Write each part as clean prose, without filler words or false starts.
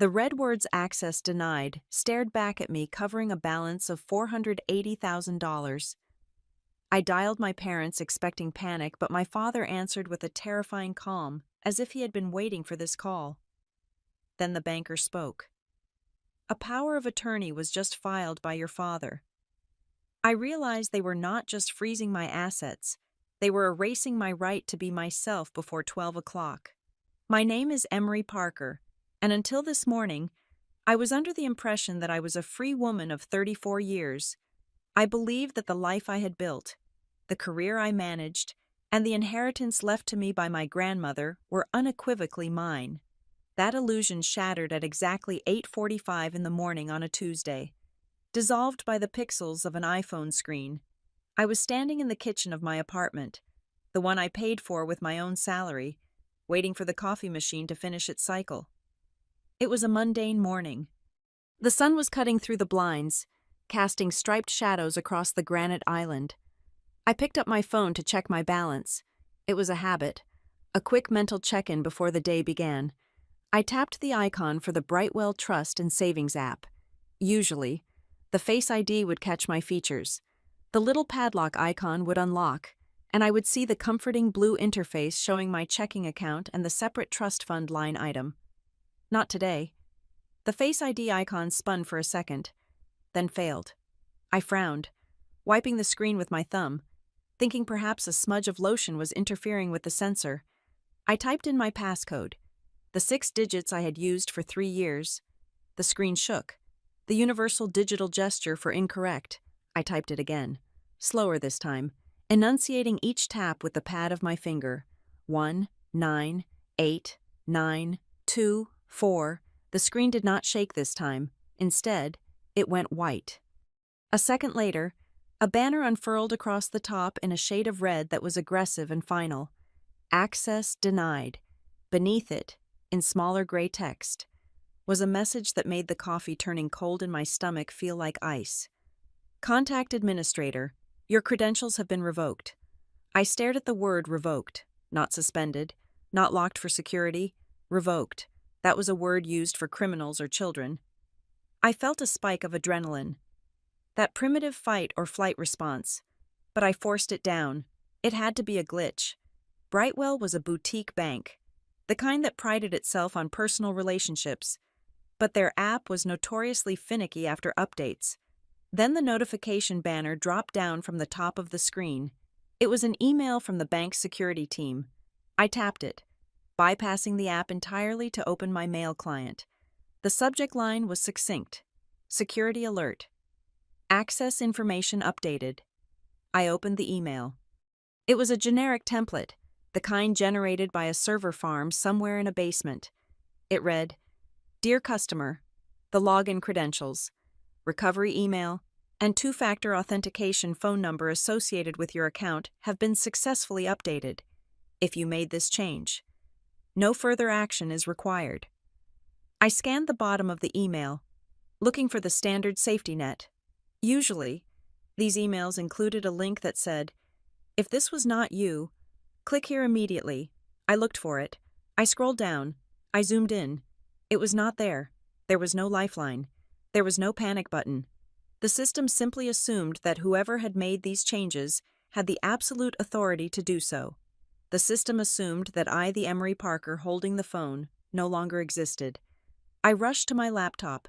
The red words "access denied" stared back at me, covering a balance of $480,000. I dialed my parents, expecting panic, but my father answered with a terrifying calm, as if he had been waiting for this call. Then the banker spoke. "A power of attorney was just filed by your father." I realized they were not just freezing my assets, they were erasing my right to be myself before 12 o'clock. My name is Emery Parker, and until this morning, I was under the impression that I was a free woman of 34 years. I believed that the life I had built, the career I managed, and the inheritance left to me by my grandmother were unequivocally mine. That illusion shattered at exactly 8:45 in the morning on a Tuesday, dissolved by the pixels of an iPhone screen. I was standing in the kitchen of my apartment, the one I paid for with my own salary, waiting for the coffee machine to finish its cycle. It was a mundane morning. The sun was cutting through the blinds, casting striped shadows across the granite island. I picked up my phone to check my balance. It was a habit, a quick mental check-in before the day began. I tapped the icon for the Brightwell Trust and Savings app. Usually, the Face ID would catch my features. The little padlock icon would unlock, and I would see the comforting blue interface showing my checking account and the separate trust fund line item. Not today. The Face ID icon spun for a second, then failed. I frowned, wiping the screen with my thumb, thinking perhaps a smudge of lotion was interfering with the sensor. I typed in my passcode, the 6 digits I had used for 3 years. The screen shook. The universal digital gesture for incorrect. I typed it again, slower this time, enunciating each tap with the pad of my finger. 1, 9, 8, 9, 2, 4. The screen did not shake this time. Instead, it went white. A second later, a banner unfurled across the top in a shade of red that was aggressive and final. "Access denied." Beneath it, in smaller gray text, was a message that made the coffee turning cold in my stomach feel like ice. "Contact administrator. Your credentials have been revoked." I stared at the word revoked, not suspended, not locked for security, revoked. That was a word used for criminals or children. I felt a spike of adrenaline. That primitive fight or flight response. But I forced it down. It had to be a glitch. Brightwell was a boutique bank, the kind that prided itself on personal relationships. But their app was notoriously finicky after updates. Then the notification banner dropped down from the top of the screen. It was an email from the bank's security team. I tapped it, bypassing the app entirely to open my mail client. The subject line was succinct. Security alert. Access information updated. I opened the email. It was a generic template, the kind generated by a server farm somewhere in a basement. It read, "Dear customer, the login credentials, recovery email, and two-factor authentication phone number associated with your account have been successfully updated. If you made this change, no further action is required." I scanned the bottom of the email, looking for the standard safety net. Usually, these emails included a link that said, "If this was not you, click here immediately." I looked for it. I scrolled down. I zoomed in. It was not there. There was no lifeline. There was no panic button. The system simply assumed that whoever had made these changes had the absolute authority to do so. The system assumed that I, the Emery Parker holding the phone, no longer existed. I rushed to my laptop,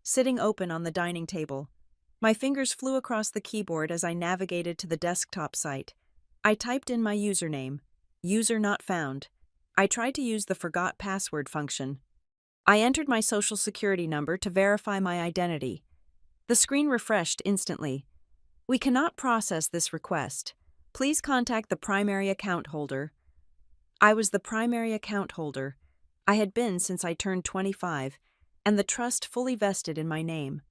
sitting open on the dining table. My fingers flew across the keyboard as I navigated to the desktop site. I typed in my username, user not found. I tried to use the forgot password function. I entered my social security number to verify my identity. The screen refreshed instantly. "We cannot process this request. Please contact the primary account holder." I was the primary account holder. I had been since I turned 25, and the trust fully vested in my name.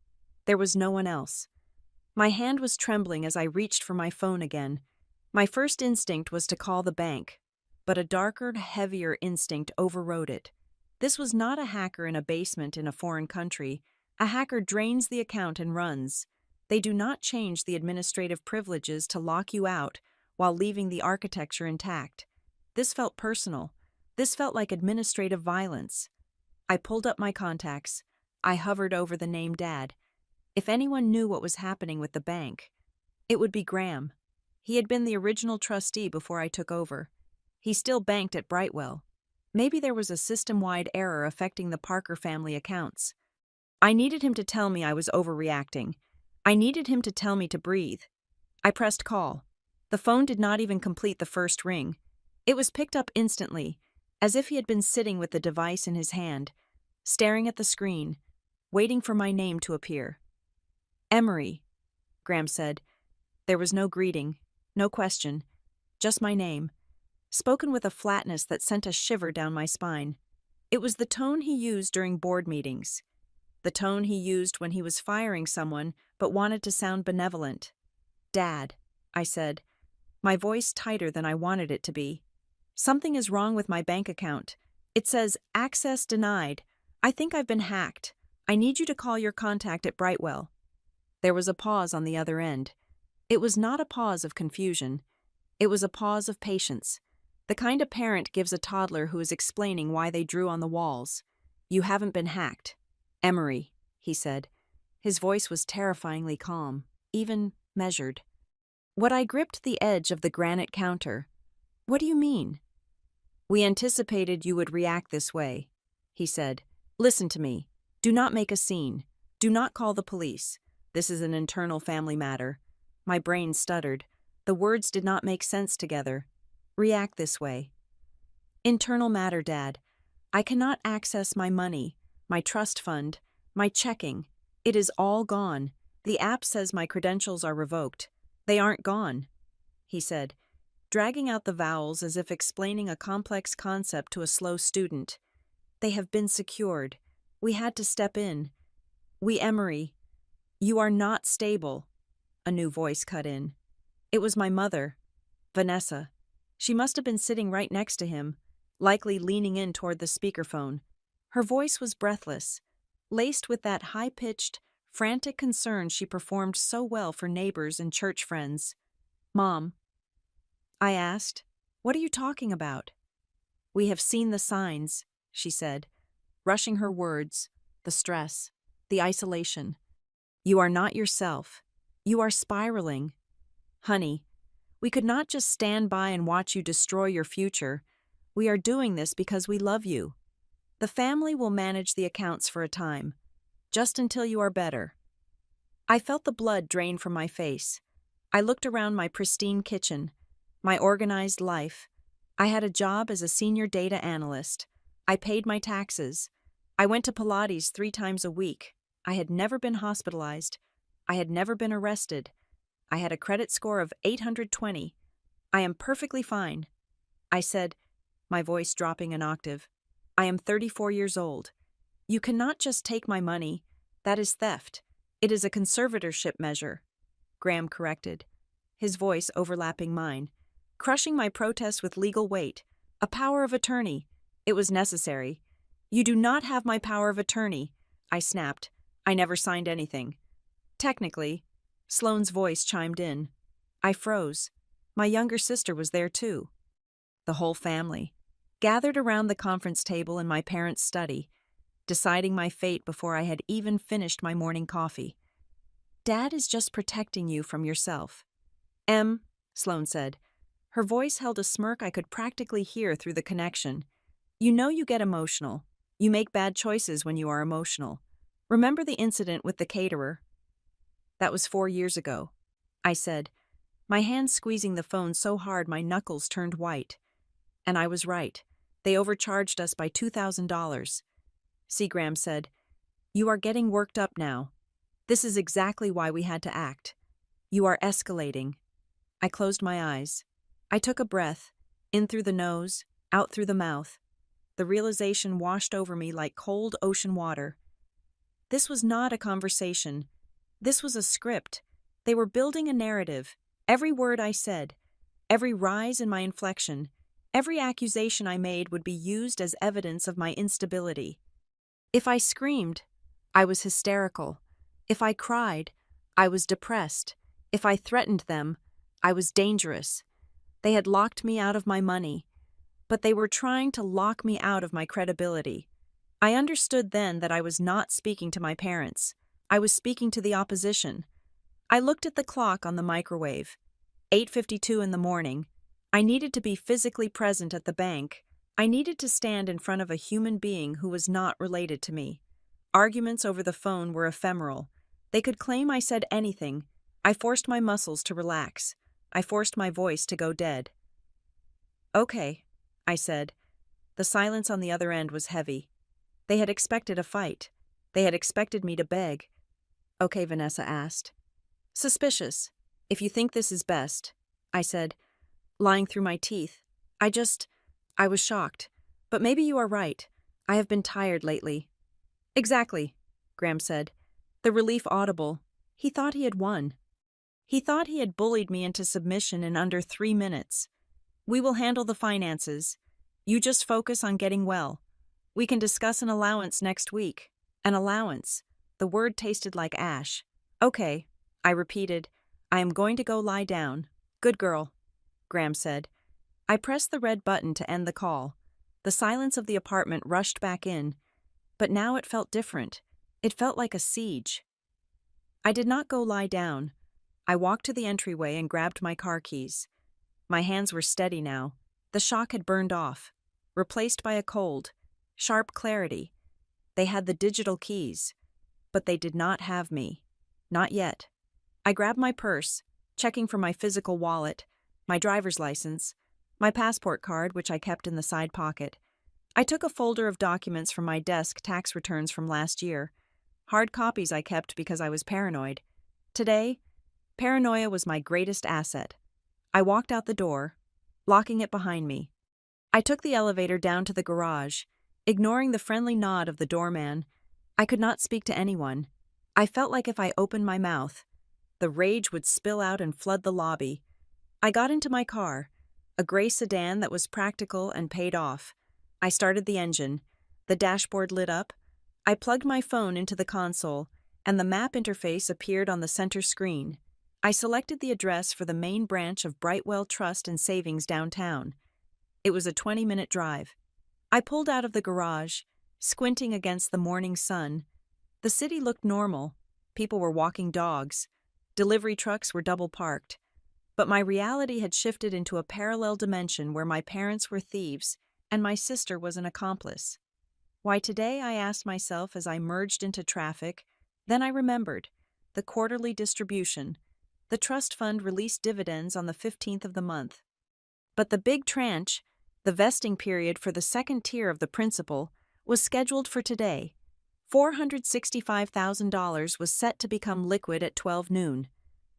There was no one else. My hand was trembling as I reached for my phone again. My first instinct was to call the bank, but a darker, heavier instinct overrode it. This was not a hacker in a basement in a foreign country. A hacker drains the account and runs. They do not change the administrative privileges to lock you out while leaving the architecture intact. This felt personal. This felt like administrative violence. I pulled up my contacts. I hovered over the name Dad. If anyone knew what was happening with the bank, it would be Graham. He had been the original trustee before I took over. He still banked at Brightwell. Maybe there was a system-wide error affecting the Parker family accounts. I needed him to tell me I was overreacting. I needed him to tell me to breathe. I pressed call. The phone did not even complete the first ring. It was picked up instantly, as if he had been sitting with the device in his hand, staring at the screen, waiting for my name to appear. Emery, Graham said. There was no greeting, no question, just my name, spoken with a flatness that sent a shiver down my spine. It was the tone he used during board meetings, the tone he used when he was firing someone but wanted to sound benevolent. Dad, I said, my voice tighter than I wanted it to be. Something is wrong with my bank account. It says, access denied. I think I've been hacked. I need you to call your contact at Brightwell. There was a pause on the other end. It was not a pause of confusion. It was a pause of patience. The kind a parent gives a toddler who is explaining why they drew on the walls. You haven't been hacked. Emery, he said. His voice was terrifyingly calm, even measured. What I gripped the edge of the granite counter. What do you mean? We anticipated you would react this way, he said. Listen to me. Do not make a scene. Do not call the police. This is an internal family matter. My brain stuttered. The words did not make sense together. React this way. Internal matter, Dad. I cannot access my money, my trust fund, my checking. It is all gone. The app says my credentials are revoked. They aren't gone, he said, dragging out the vowels as if explaining a complex concept to a slow student. They have been secured. We had to step in. Emery, you are not stable, a new voice cut in. It was my mother, Vanessa. She must have been sitting right next to him, likely leaning in toward the speakerphone. Her voice was breathless, laced with that high-pitched, frantic concern she performed so well for neighbors and church friends. Mom, I asked, what are you talking about? We have seen the signs, she said, rushing her words, the stress, the isolation. You are not yourself. You are spiraling. Honey, we could not just stand by and watch you destroy your future. We are doing this because we love you. The family will manage the accounts for a time, just until you are better. I felt the blood drain from my face. I looked around my pristine kitchen, my organized life. I had a job as a senior data analyst. I paid my taxes. I went to Pilates 3 times a week. I had never been hospitalized. I had never been arrested. I had a credit score of 820. I am perfectly fine. I said, my voice dropping an octave. I am 34 years old. You cannot just take my money. That is theft. It is a conservatorship measure, Graham corrected, his voice overlapping mine, crushing my protest with legal weight. A power of attorney. It was necessary. You do not have my power of attorney, I snapped. I never signed anything. Technically, Sloane's voice chimed in. I froze. My younger sister was there too. The whole family, gathered around the conference table in my parents' study, deciding my fate before I had even finished my morning coffee. Dad is just protecting you from yourself. Sloane said. Her voice held a smirk I could practically hear through the connection. You know you get emotional. You make bad choices when you are emotional. Remember the incident with the caterer? That was 4 years ago, I said, my hand squeezing the phone so hard my knuckles turned white. And I was right. They overcharged us by $2,000. Graham said, you are getting worked up now. This is exactly why we had to act. You are escalating. I closed my eyes. I took a breath, in through the nose, out through the mouth. The realization washed over me like cold ocean water. This was not a conversation. This was a script. They were building a narrative. Every word I said, every rise in my inflection, every accusation I made would be used as evidence of my instability. If I screamed, I was hysterical. If I cried, I was depressed. If I threatened them, I was dangerous. They had locked me out of my money, but they were trying to lock me out of my credibility. I understood then that I was not speaking to my parents. I was speaking to the opposition. I looked at the clock on the microwave. 8:52 in the morning. I needed to be physically present at the bank. I needed to stand in front of a human being who was not related to me. Arguments over the phone were ephemeral. They could claim I said anything. I forced my muscles to relax. I forced my voice to go dead. "Okay," I said. The silence on the other end was heavy. They had expected a fight. They had expected me to beg. "Okay," Vanessa asked. "Suspicious. If you think this is best," I said, lying through my teeth. I was shocked. "But maybe you are right. I have been tired lately." "Exactly," Graham said, the relief audible. He thought he had won. He thought he had bullied me into submission in under 3 minutes. "We will handle the finances. You just focus on getting well. We can discuss an allowance next week." An allowance. The word tasted like ash. "Okay," I repeated. "I am going to go lie down." "Good girl," Graham said. I pressed the red button to end the call. The silence of the apartment rushed back in, but now it felt different. It felt like a siege. I did not go lie down. I walked to the entryway and grabbed my car keys. My hands were steady now. The shock had burned off, replaced by a cold, sharp clarity. They had the digital keys, but they did not have me. Not yet. I grabbed my purse, checking for my physical wallet, my driver's license, my passport card, which I kept in the side pocket. I took a folder of documents from my desk, tax returns from last year. Hard copies I kept because I was paranoid. Today, paranoia was my greatest asset. I walked out the door, locking it behind me. I took the elevator down to the garage, ignoring the friendly nod of the doorman. I could not speak to anyone. I felt like if I opened my mouth, the rage would spill out and flood the lobby. I got into my car, a gray sedan that was practical and paid off. I started the engine. The dashboard lit up. I plugged my phone into the console, and the map interface appeared on the center screen. I selected the address for the main branch of Brightwell Trust and Savings downtown. It was a 20-minute drive. I pulled out of the garage, squinting against the morning sun. The city looked normal. People were walking dogs. Delivery trucks were double parked. But my reality had shifted into a parallel dimension where my parents were thieves and my sister was an accomplice. Why today, I asked myself as I merged into traffic. Then I remembered. The quarterly distribution. The trust fund released dividends on the 15th of the month. But the big tranche, the vesting period for the second tier of the principal, was scheduled for today. $465,000 was set to become liquid at 12 noon.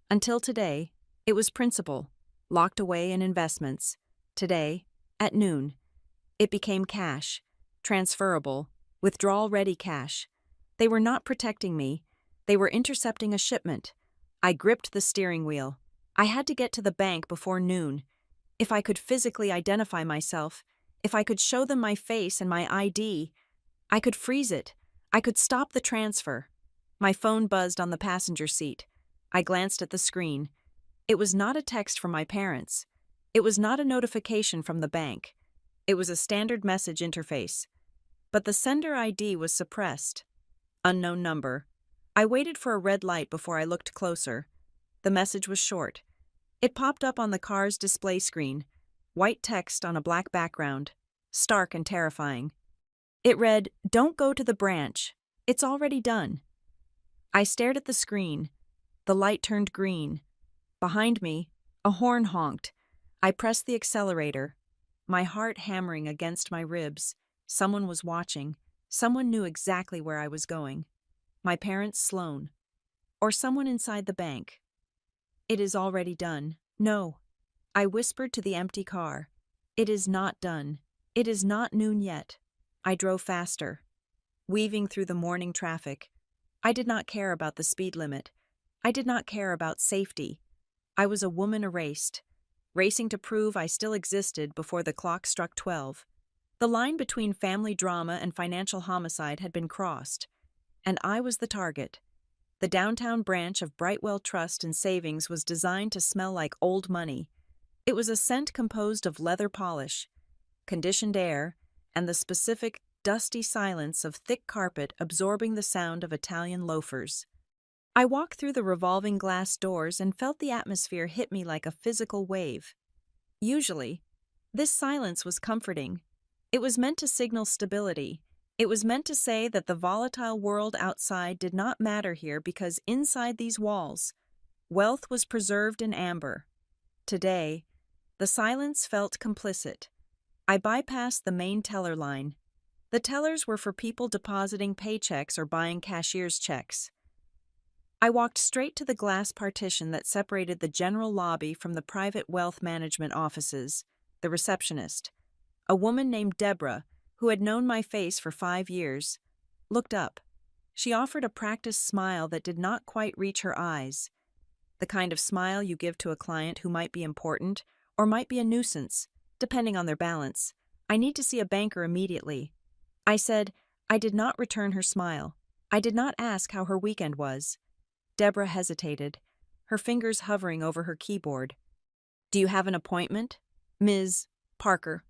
Until today, it was principal, locked away in investments. Today, at noon, it became cash, transferable, withdrawal-ready cash. They were not protecting me. They were intercepting a shipment. I gripped the steering wheel. I had to get to the bank before noon. If I could physically identify myself, if I could show them my face and my ID, I could freeze it. I could stop the transfer. My phone buzzed on the passenger seat. I glanced at the screen. It was not a text from my parents. It was not a notification from the bank. It was a standard message interface. But the sender ID was suppressed. Unknown number. I waited for a red light before I looked closer. The message was short. It popped up on the car's display screen, white text on a black background, stark and terrifying. It read, "Don't go to the branch. It's already done." I stared at the screen. The light turned green. Behind me, a horn honked. I pressed the accelerator, my heart hammering against my ribs. Someone was watching. Someone knew exactly where I was going. My parents, Sloan. Or someone inside the bank. "It is already done." "No." I whispered to the empty car. "It is not done. It is not noon yet." I drove faster, weaving through the morning traffic. I did not care about the speed limit. I did not care about safety. I was a woman erased, racing to prove I still existed before the clock struck 12. The line between family drama and financial homicide had been crossed, and I was the target. The downtown branch of Brightwell Trust and Savings was designed to smell like old money. It was a scent composed of leather polish, conditioned air, and the specific dusty silence of thick carpet absorbing the sound of Italian loafers. I walked through the revolving glass doors and felt the atmosphere hit me like a physical wave. Usually, this silence was comforting. It was meant to signal stability. It was meant to say that the volatile world outside did not matter here because inside these walls, wealth was preserved in amber. Today, the silence felt complicit. I bypassed the main teller line. The tellers were for people depositing paychecks or buying cashier's checks. I walked straight to the glass partition that separated the general lobby from the private wealth management offices. The receptionist, a woman named Deborah, who had known my face for 5 years, looked up. She offered a practiced smile that did not quite reach her eyes. The kind of smile you give to a client who might be important or might be a nuisance, depending on their balance. "I need to see a banker immediately." I said. I did not return her smile. I did not ask how her weekend was. Deborah hesitated, her fingers hovering over her keyboard. "Do you have an appointment, Ms. Parker?"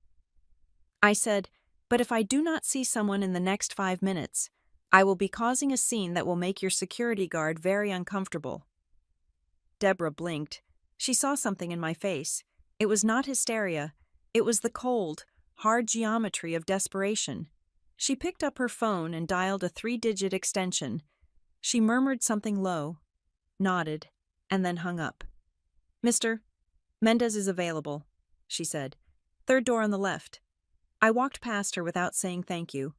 I said, "But if I do not see someone in the next 5 minutes, I will be causing a scene that will make your security guard very uncomfortable." Deborah blinked. She saw something in my face. It was not hysteria. It was the cold, hard geometry of desperation. She picked up her phone and dialed a 3-digit extension. She murmured something low, nodded, and then hung up. "Mr. Mendez is available," she said. "Third door on the left." I walked past her without saying thank you.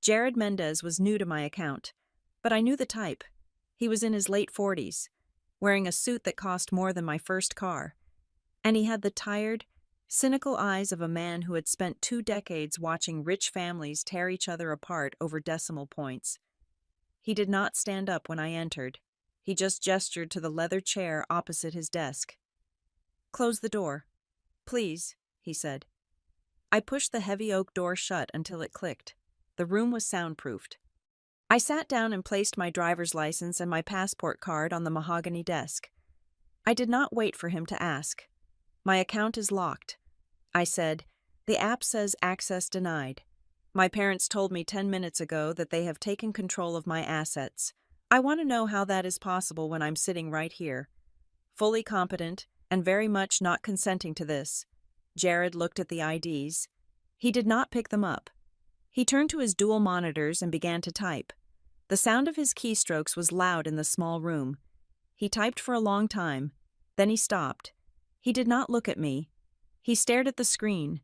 Jared Mendez was new to my account, but I knew the type. He was in his late 40s, wearing a suit that cost more than my first car, and he had the tired, cynical eyes of a man who had spent 2 decades watching rich families tear each other apart over decimal points. He did not stand up when I entered. He just gestured to the leather chair opposite his desk. "Close the door, please," he said. I pushed the heavy oak door shut until it clicked. The room was soundproofed. I sat down and placed my driver's license and my passport card on the mahogany desk. I did not wait for him to ask. "My account is locked," I said. "The app says access denied. My parents told me 10 minutes ago that they have taken control of my assets. I want to know how that is possible when I'm sitting right here, fully competent and very much not consenting to this." Jared looked at the IDs. He did not pick them up. He turned to his dual monitors and began to type. The sound of his keystrokes was loud in the small room. He typed for a long time. Then he stopped. He did not look at me. He stared at the screen,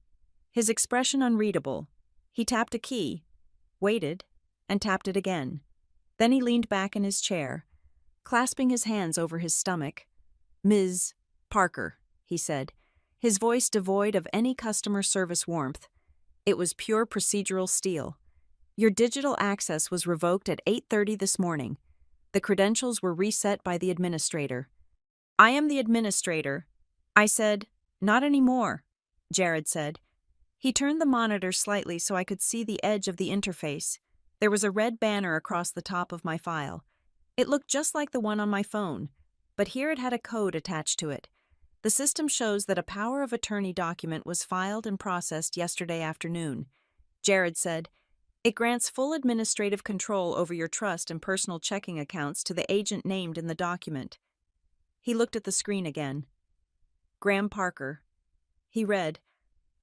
his expression unreadable. He tapped a key, waited, and tapped it again. Then he leaned back in his chair, clasping his hands over his stomach. "Ms. Parker," he said, his voice devoid of any customer service warmth. It was pure procedural steel. "Your digital access was revoked at 8:30 this morning. The credentials were reset by the administrator." "I am the administrator," I said. "Not anymore," Jared said. He turned the monitor slightly so I could see the edge of the interface. There was a red banner across the top of my file. It looked just like the one on my phone, but here it had a code attached to it. "The system shows that a power of attorney document was filed and processed yesterday afternoon," Jared said. "It grants full administrative control over your trust and personal checking accounts to the agent named in the document." He looked at the screen again. "Graham Parker." He read.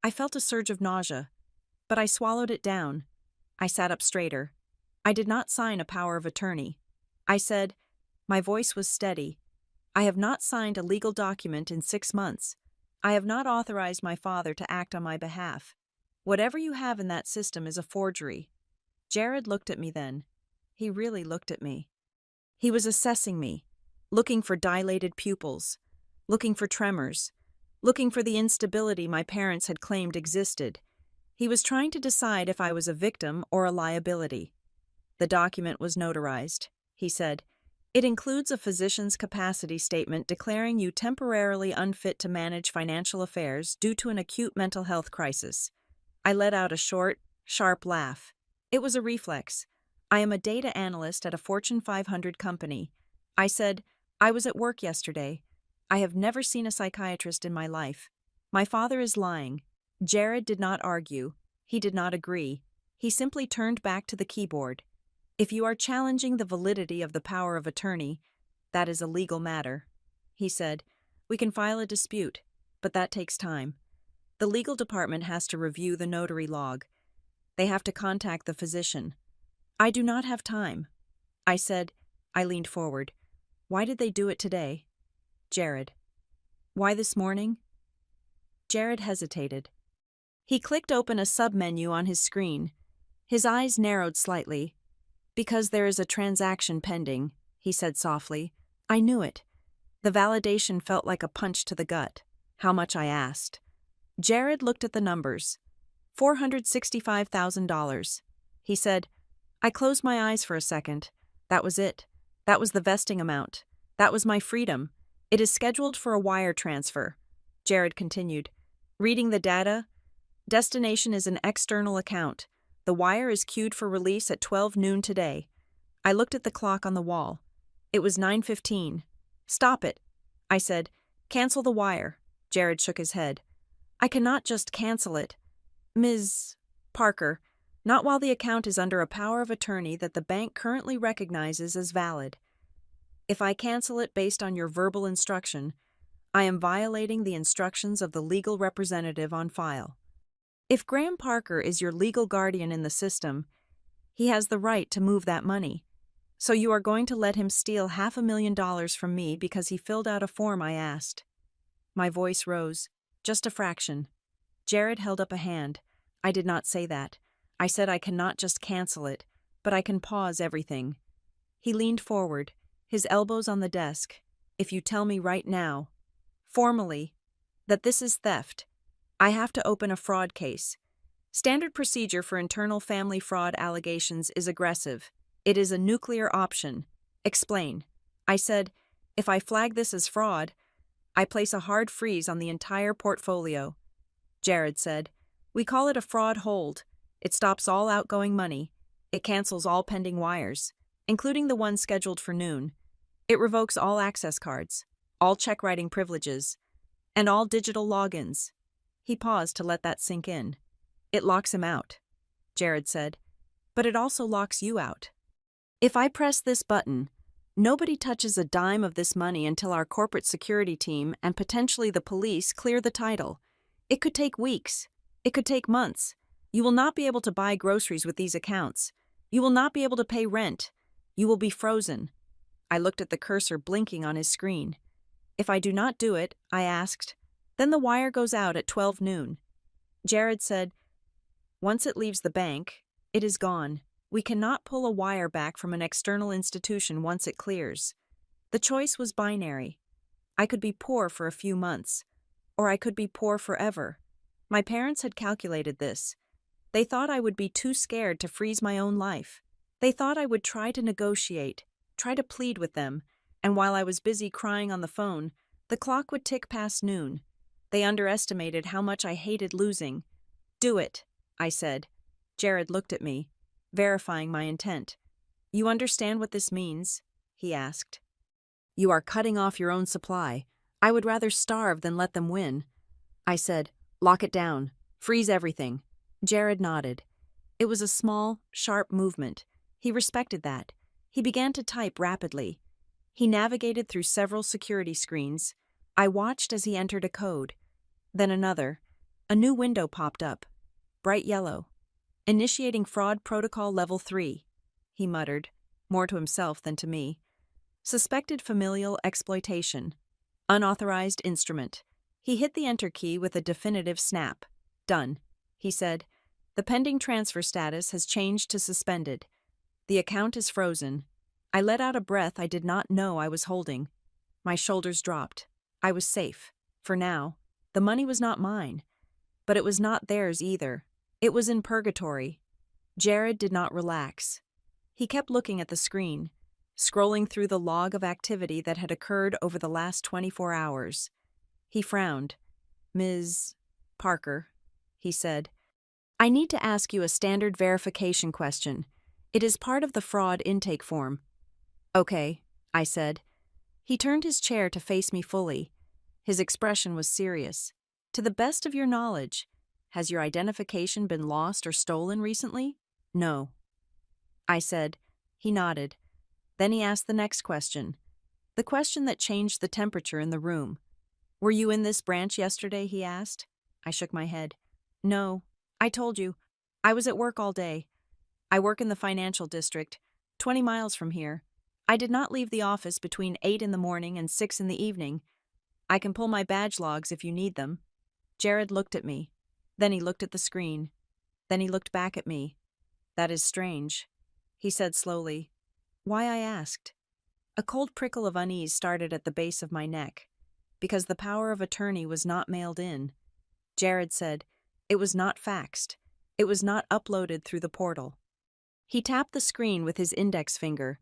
I felt a surge of nausea, but I swallowed it down. I sat up straighter. "I did not sign a power of attorney," I said. My voice was steady. "I have not signed a legal document in 6 months. I have not authorized my father to act on my behalf. Whatever you have in that system is a forgery." Jared looked at me then. He really looked at me. He was assessing me, looking for dilated pupils, looking for tremors, looking for the instability my parents had claimed existed. He was trying to decide if I was a victim or a liability. "The document was notarized," he said. "It includes a physician's capacity statement declaring you temporarily unfit to manage financial affairs due to an acute mental health crisis." I let out a short, sharp laugh. It was a reflex. "I am a data analyst at a Fortune 500 company." I said, "I was at work yesterday. I have never seen a psychiatrist in my life. My father is lying." Jared did not argue. He did not agree. He simply turned back to the keyboard. If you are challenging the validity of the power of attorney, that is a legal matter, he said. We can file a dispute, but that takes time. The legal department has to review the notary log. They have to contact the physician. I do not have time. I said. I leaned forward. Why did they do it today? Jared. Why this morning? Jared hesitated. He clicked open a submenu on his screen. His eyes narrowed slightly. Because there is a transaction pending, he said softly. I knew it. The validation felt like a punch to the gut. How much, I asked. Jared looked at the numbers. $465,000. He said. I closed my eyes for a second. That was it. That was the vesting amount. That was my freedom. It is scheduled for a wire transfer. Jared continued. Reading the data, destination is an external account. The wire is queued for release at 12 noon today. I looked at the clock on the wall. It was 9:15. Stop it, I said. Cancel the wire. Jared shook his head. I cannot just cancel it. Ms. Parker, not while the account is under a power of attorney that the bank currently recognizes as valid. If I cancel it based on your verbal instruction, I am violating the instructions of the legal representative on file. If Graham Parker is your legal guardian in the system, he has the right to move that money. So you are going to let him steal $500,000 from me because he filled out a form I asked. My voice rose, just a fraction. Jared held up a hand. I did not say that. I said I cannot just cancel it, but I can pause everything. He leaned forward, his elbows on the desk. If you tell me right now, formally, that this is theft, I have to open a fraud case. Standard procedure for internal family fraud allegations is aggressive. It is a nuclear option. Explain. I said, if I flag this as fraud, I place a hard freeze on the entire portfolio. Jared said, we call it a fraud hold. It stops all outgoing money. It cancels all pending wires, including the ones scheduled for noon. It revokes all access cards, all check writing privileges, and all digital logins. He paused to let that sink in. It locks him out, Jared said, but it also locks you out. If I press this button, nobody touches a dime of this money until our corporate security team and potentially the police clear the title. It could take weeks. It could take months. You will not be able to buy groceries with these accounts. You will not be able to pay rent. You will be frozen. I looked at the cursor blinking on his screen. If I do not do it, I asked, then the wire goes out at 12 noon. Jared said, once it leaves the bank, it is gone. We cannot pull a wire back from an external institution once it clears. The choice was binary. I could be poor for a few months, or I could be poor forever. My parents had calculated this. They thought I would be too scared to freeze my own life. They thought I would try to negotiate, try to plead with them, and while I was busy crying on the phone, the clock would tick past noon. They underestimated how much I hated losing. Do it, I said. Jared looked at me, verifying my intent. You understand what this means? He asked. You are cutting off your own supply. I would rather starve than let them win. I said, lock it down. Freeze everything. Jared nodded. It was a small, sharp movement. He respected that. He began to type rapidly. He navigated through several security screens. I watched as he entered a code. Then another. A new window popped up. Bright yellow. Initiating fraud protocol level 3, he muttered, more to himself than to me. Suspected familial exploitation. Unauthorized instrument. He hit the enter key with a definitive snap. Done, he said. The pending transfer status has changed to suspended. The account is frozen. I let out a breath I did not know I was holding. My shoulders dropped. I was safe. For now. The money was not mine. But it was not theirs either. It was in purgatory. Jared did not relax. He kept looking at the screen, scrolling through the log of activity that had occurred over the last 24 hours. He frowned. Ms. Parker, he said, I need to ask you a standard verification question. It is part of the fraud intake form. Okay, I said. He turned his chair to face me fully. His expression was serious. To the best of your knowledge, has your identification been lost or stolen recently? No. I said. He nodded. Then he asked the next question. The question that changed the temperature in the room. Were you in this branch yesterday? He asked. I shook my head. No. I told you. I was at work all day. I work in the financial district, 20 miles from here. I did not leave the office between 8 in the morning and 6 in the evening. I can pull my badge logs if you need them. Jared looked at me. Then he looked at the screen. Then he looked back at me. That is strange, he said slowly. Why? I asked. A cold prickle of unease started at the base of my neck. Because the power of attorney was not mailed in. Jared said, it was not faxed. It was not uploaded through the portal. He tapped the screen with his index finger.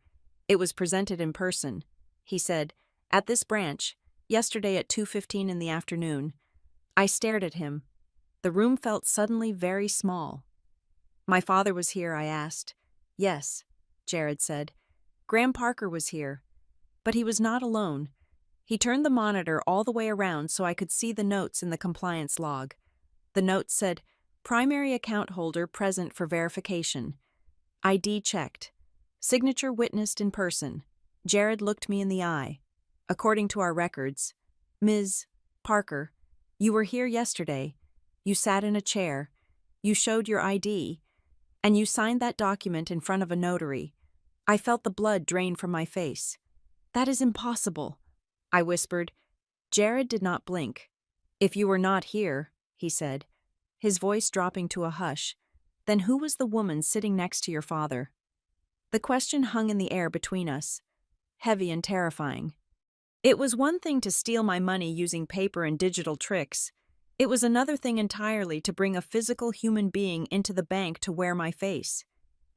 It was presented in person. He said, at this branch, yesterday at 2:15 in the afternoon. I stared at him. The room felt suddenly very small. My father was here, I asked. Yes, Jared said. Graham Parker was here. But he was not alone. He turned the monitor all the way around so I could see the notes in the compliance log. The notes said, primary account holder present for verification. ID checked. Signature witnessed in person. Jared looked me in the eye. According to our records, Ms. Parker, you were here yesterday. You sat in a chair. You showed your ID. And you signed that document in front of a notary. I felt the blood drain from my face. That is impossible, I whispered. Jared did not blink. If you were not here, he said, his voice dropping to a hush, then who was the woman sitting next to your father? The question hung in the air between us, heavy and terrifying. It was one thing to steal my money using paper and digital tricks. It was another thing entirely to bring a physical human being into the bank to wear my face.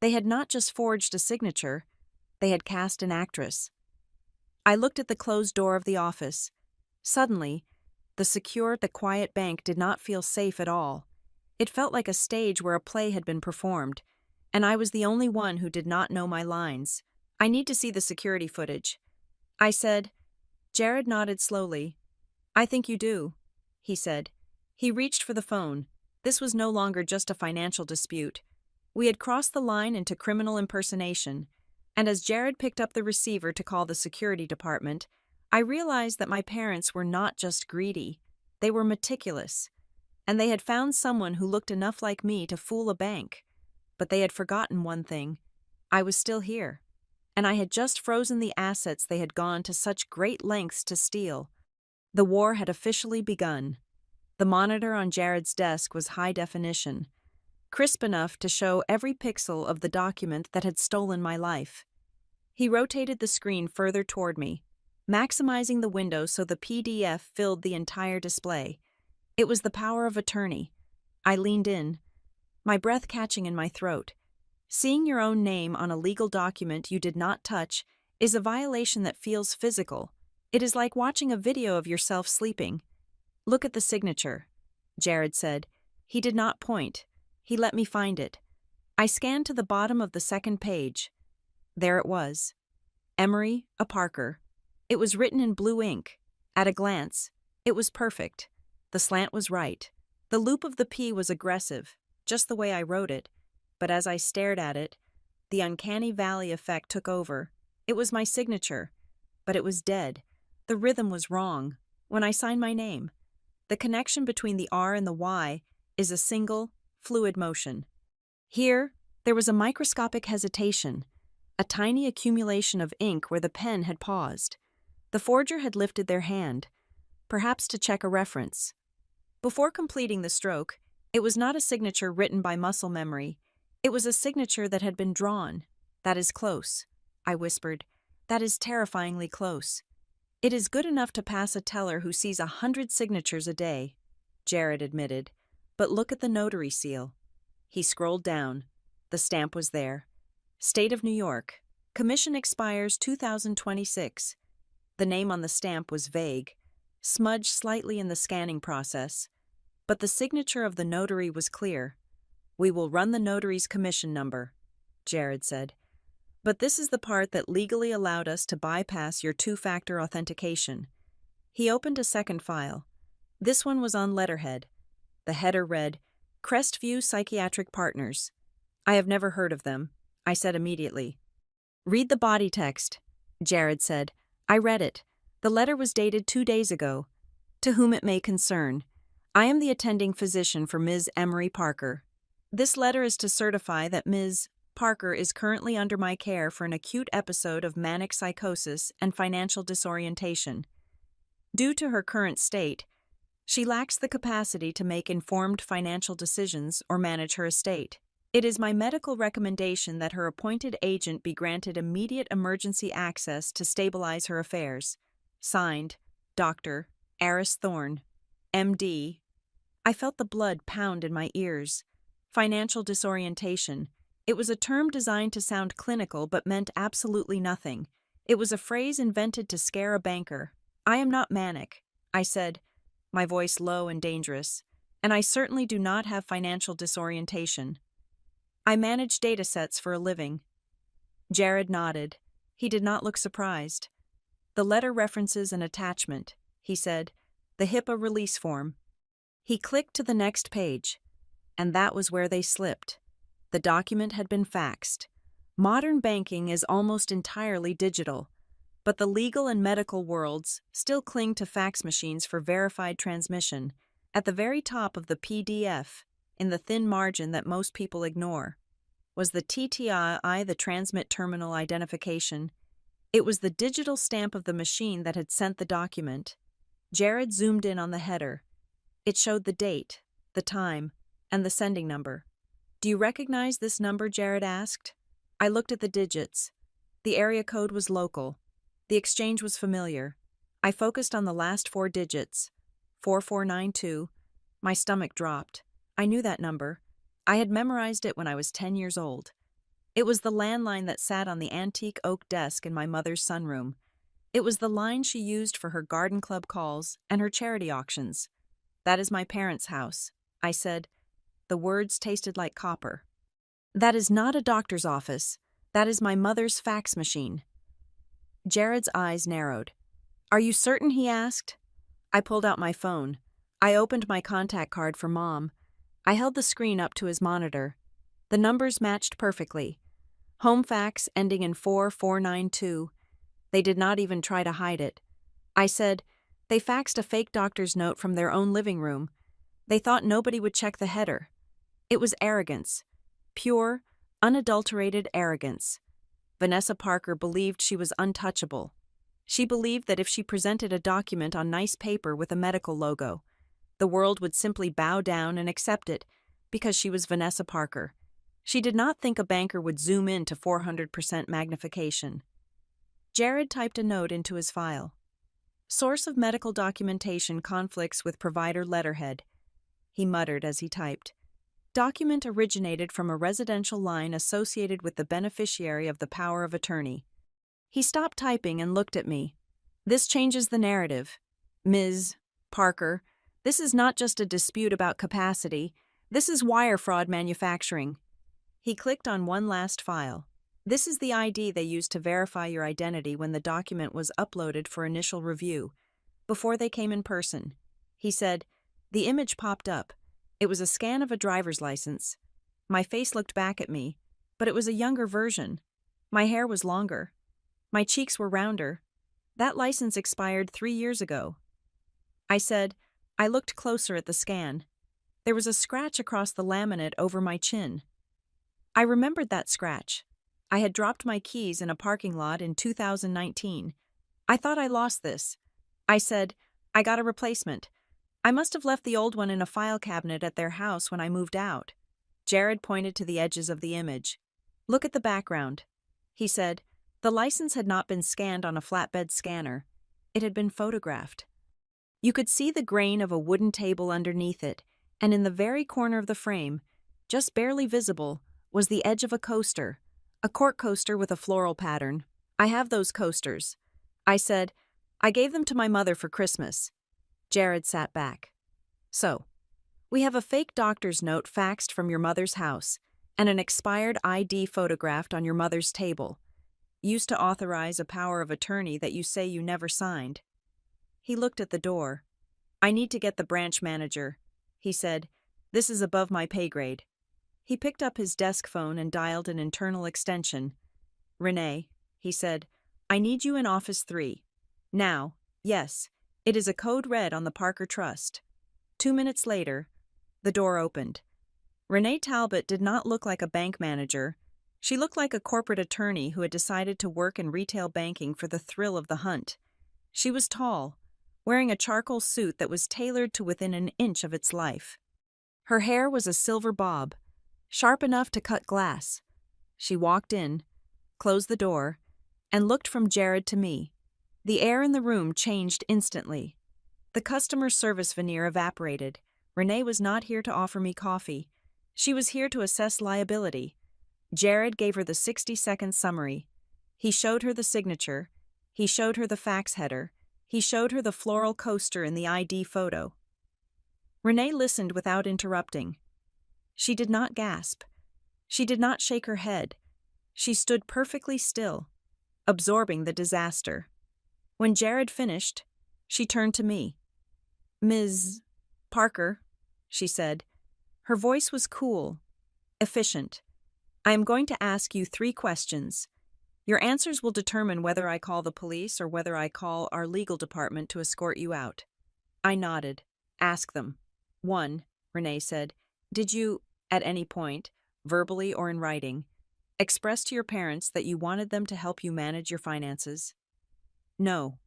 They had not just forged a signature, they had cast an actress. I looked at the closed door of the office. Suddenly, the quiet bank did not feel safe at all. It felt like a stage where a play had been performed, and I was the only one who did not know my lines. I need to see the security footage, I said. Jared nodded slowly. I think you do, he said. He reached for the phone. This was no longer just a financial dispute. We had crossed the line into criminal impersonation, and as Jared picked up the receiver to call the security department, I realized that my parents were not just greedy, they were meticulous, and they had found someone who looked enough like me to fool a bank. But they had forgotten one thing. I was still here, and I had just frozen the assets they had gone to such great lengths to steal. The war had officially begun. The monitor on Jared's desk was high definition, crisp enough to show every pixel of the document that had stolen my life. He rotated the screen further toward me, maximizing the window so the PDF filled the entire display. It was the power of attorney. I leaned in, my breath catching in my throat. Seeing your own name on a legal document you did not touch is a violation that feels physical. It is like watching a video of yourself sleeping. Look at the signature, Jared said. He did not point. He let me find it. I scanned to the bottom of the second page. There it was. Emery, a Parker. It was written in blue ink. At a glance, it was perfect. The slant was right. The loop of the P was aggressive, just the way I wrote it. But as I stared at it, the uncanny valley effect took over. It was my signature, but it was dead. The rhythm was wrong. When I signed my name, the connection between the R and the Y is a single, fluid motion. Here, there was a microscopic hesitation, a tiny accumulation of ink where the pen had paused. The forger had lifted their hand, perhaps to check a reference. Before completing the stroke, it was not a signature written by muscle memory. It was a signature that had been drawn. That is close, I whispered. That is terrifyingly close. It is good enough to pass a teller who sees 100 signatures a day, Jared admitted. But look at the notary seal. He scrolled down. The stamp was there. State of New York. Commission expires 2026. The name on the stamp was vague, smudged slightly in the scanning process. But the signature of the notary was clear. We will run the notary's commission number, Jared said. But this is the part that legally allowed us to bypass your two-factor authentication. He opened a second file. This one was on letterhead. The header read, Crestview Psychiatric Partners. I have never heard of them, I said immediately. Read the body text, Jared said. I read it. The letter was dated 2 days ago. To whom it may concern. I am the attending physician for Ms. Emery Parker. This letter is to certify that Ms. Parker is currently under my care for an acute episode of manic psychosis and financial disorientation. Due to her current state, she lacks the capacity to make informed financial decisions or manage her estate. It is my medical recommendation that her appointed agent be granted immediate emergency access to stabilize her affairs. Signed, Dr. Aris Thorne, M.D. I felt the blood pound in my ears. Financial disorientation. It was a term designed to sound clinical but meant absolutely nothing. It was a phrase invented to scare a banker. I am not manic, I said, my voice low and dangerous, and I certainly do not have financial disorientation. I manage datasets for a living. Jared nodded. He did not look surprised. The letter references an attachment, he said, the HIPAA release form. He clicked to the next page, and that was where they slipped. The document had been faxed. Modern banking is almost entirely digital, but the legal and medical worlds still cling to fax machines for verified transmission. At the very top of the PDF, in the thin margin that most people ignore, was the TTI, the Transmit Terminal Identification. It was the digital stamp of the machine that had sent the document. Jared zoomed in on the header. It showed the date, the time, and the sending number. Do you recognize this number? Jared asked. I looked at the digits. The area code was local. The exchange was familiar. I focused on the last 4 digits. 4492. My stomach dropped. I knew that number. I had memorized it when I was 10 years old. It was the landline that sat on the antique oak desk in my mother's sunroom. It was the line she used for her garden club calls and her charity auctions. That is my parents' house, I said. The words tasted like copper. That is not a doctor's office. That is my mother's fax machine. Jared's eyes narrowed. Are you certain? He asked. I pulled out my phone. I opened my contact card for Mom. I held the screen up to his monitor. The numbers matched perfectly. Home fax ending in 4492. They did not even try to hide it. I said, they faxed a fake doctor's note from their own living room. They thought nobody would check the header. It was arrogance. Pure, unadulterated arrogance. Vanessa Parker believed she was untouchable. She believed that if she presented a document on nice paper with a medical logo, the world would simply bow down and accept it because she was Vanessa Parker. She did not think a banker would zoom in to 400% magnification. Jared typed a note into his file. Source of medical documentation conflicts with provider letterhead, he muttered as he typed. Document originated from a residential line associated with the beneficiary of the power of attorney. He stopped typing and looked at me. This changes the narrative. Ms. Parker, this is not just a dispute about capacity. This is wire fraud manufacturing. He clicked on one last file. This is the ID they used to verify your identity when the document was uploaded for initial review, before they came in person. He said, the image popped up. It was a scan of a driver's license. My face looked back at me, but it was a younger version. My hair was longer. My cheeks were rounder. That license expired 3 years ago. I said, I looked closer at the scan. There was a scratch across the laminate over my chin. I remembered that scratch. I had dropped my keys in a parking lot in 2019. I thought I lost this. I said, I got a replacement. I must have left the old one in a file cabinet at their house when I moved out. Jared pointed to the edges of the image. Look at the background. He said, the license had not been scanned on a flatbed scanner. It had been photographed. You could see the grain of a wooden table underneath it, and in the very corner of the frame, just barely visible, was the edge of a coaster. A cork coaster with a floral pattern. I have those coasters. I said, I gave them to my mother for Christmas. Jared sat back. So, we have a fake doctor's note faxed from your mother's house and an expired ID photographed on your mother's table, used to authorize a power of attorney that you say you never signed. He looked at the door. I need to get the branch manager, he said. This is above my pay grade. He picked up his desk phone and dialed an internal extension. "Renee," he said, "I need you in Office 3. Now, yes, it is a code red on the Parker Trust." 2 minutes later, the door opened. Renee Talbot did not look like a bank manager. She looked like a corporate attorney who had decided to work in retail banking for the thrill of the hunt. She was tall, wearing a charcoal suit that was tailored to within an inch of its life. Her hair was a silver bob, sharp enough to cut glass. She walked in, closed the door, and looked from Jared to me. The air in the room changed instantly. The customer service veneer evaporated. Renee was not here to offer me coffee. She was here to assess liability. Jared gave her the 60-second summary. He showed her the signature. He showed her the fax header. He showed her the floral coaster in the ID photo. Renee listened without interrupting. She did not gasp. She did not shake her head. She stood perfectly still, absorbing the disaster. When Jared finished, she turned to me. "Ms. Parker," she said. Her voice was cool, efficient. "I am going to ask you 3 questions. Your answers will determine whether I call the police or whether I call our legal department to escort you out." I nodded. "Ask them." 1, Renee said. "Did you, at any point, verbally or in writing, express to your parents that you wanted them to help you manage your finances?" "No,"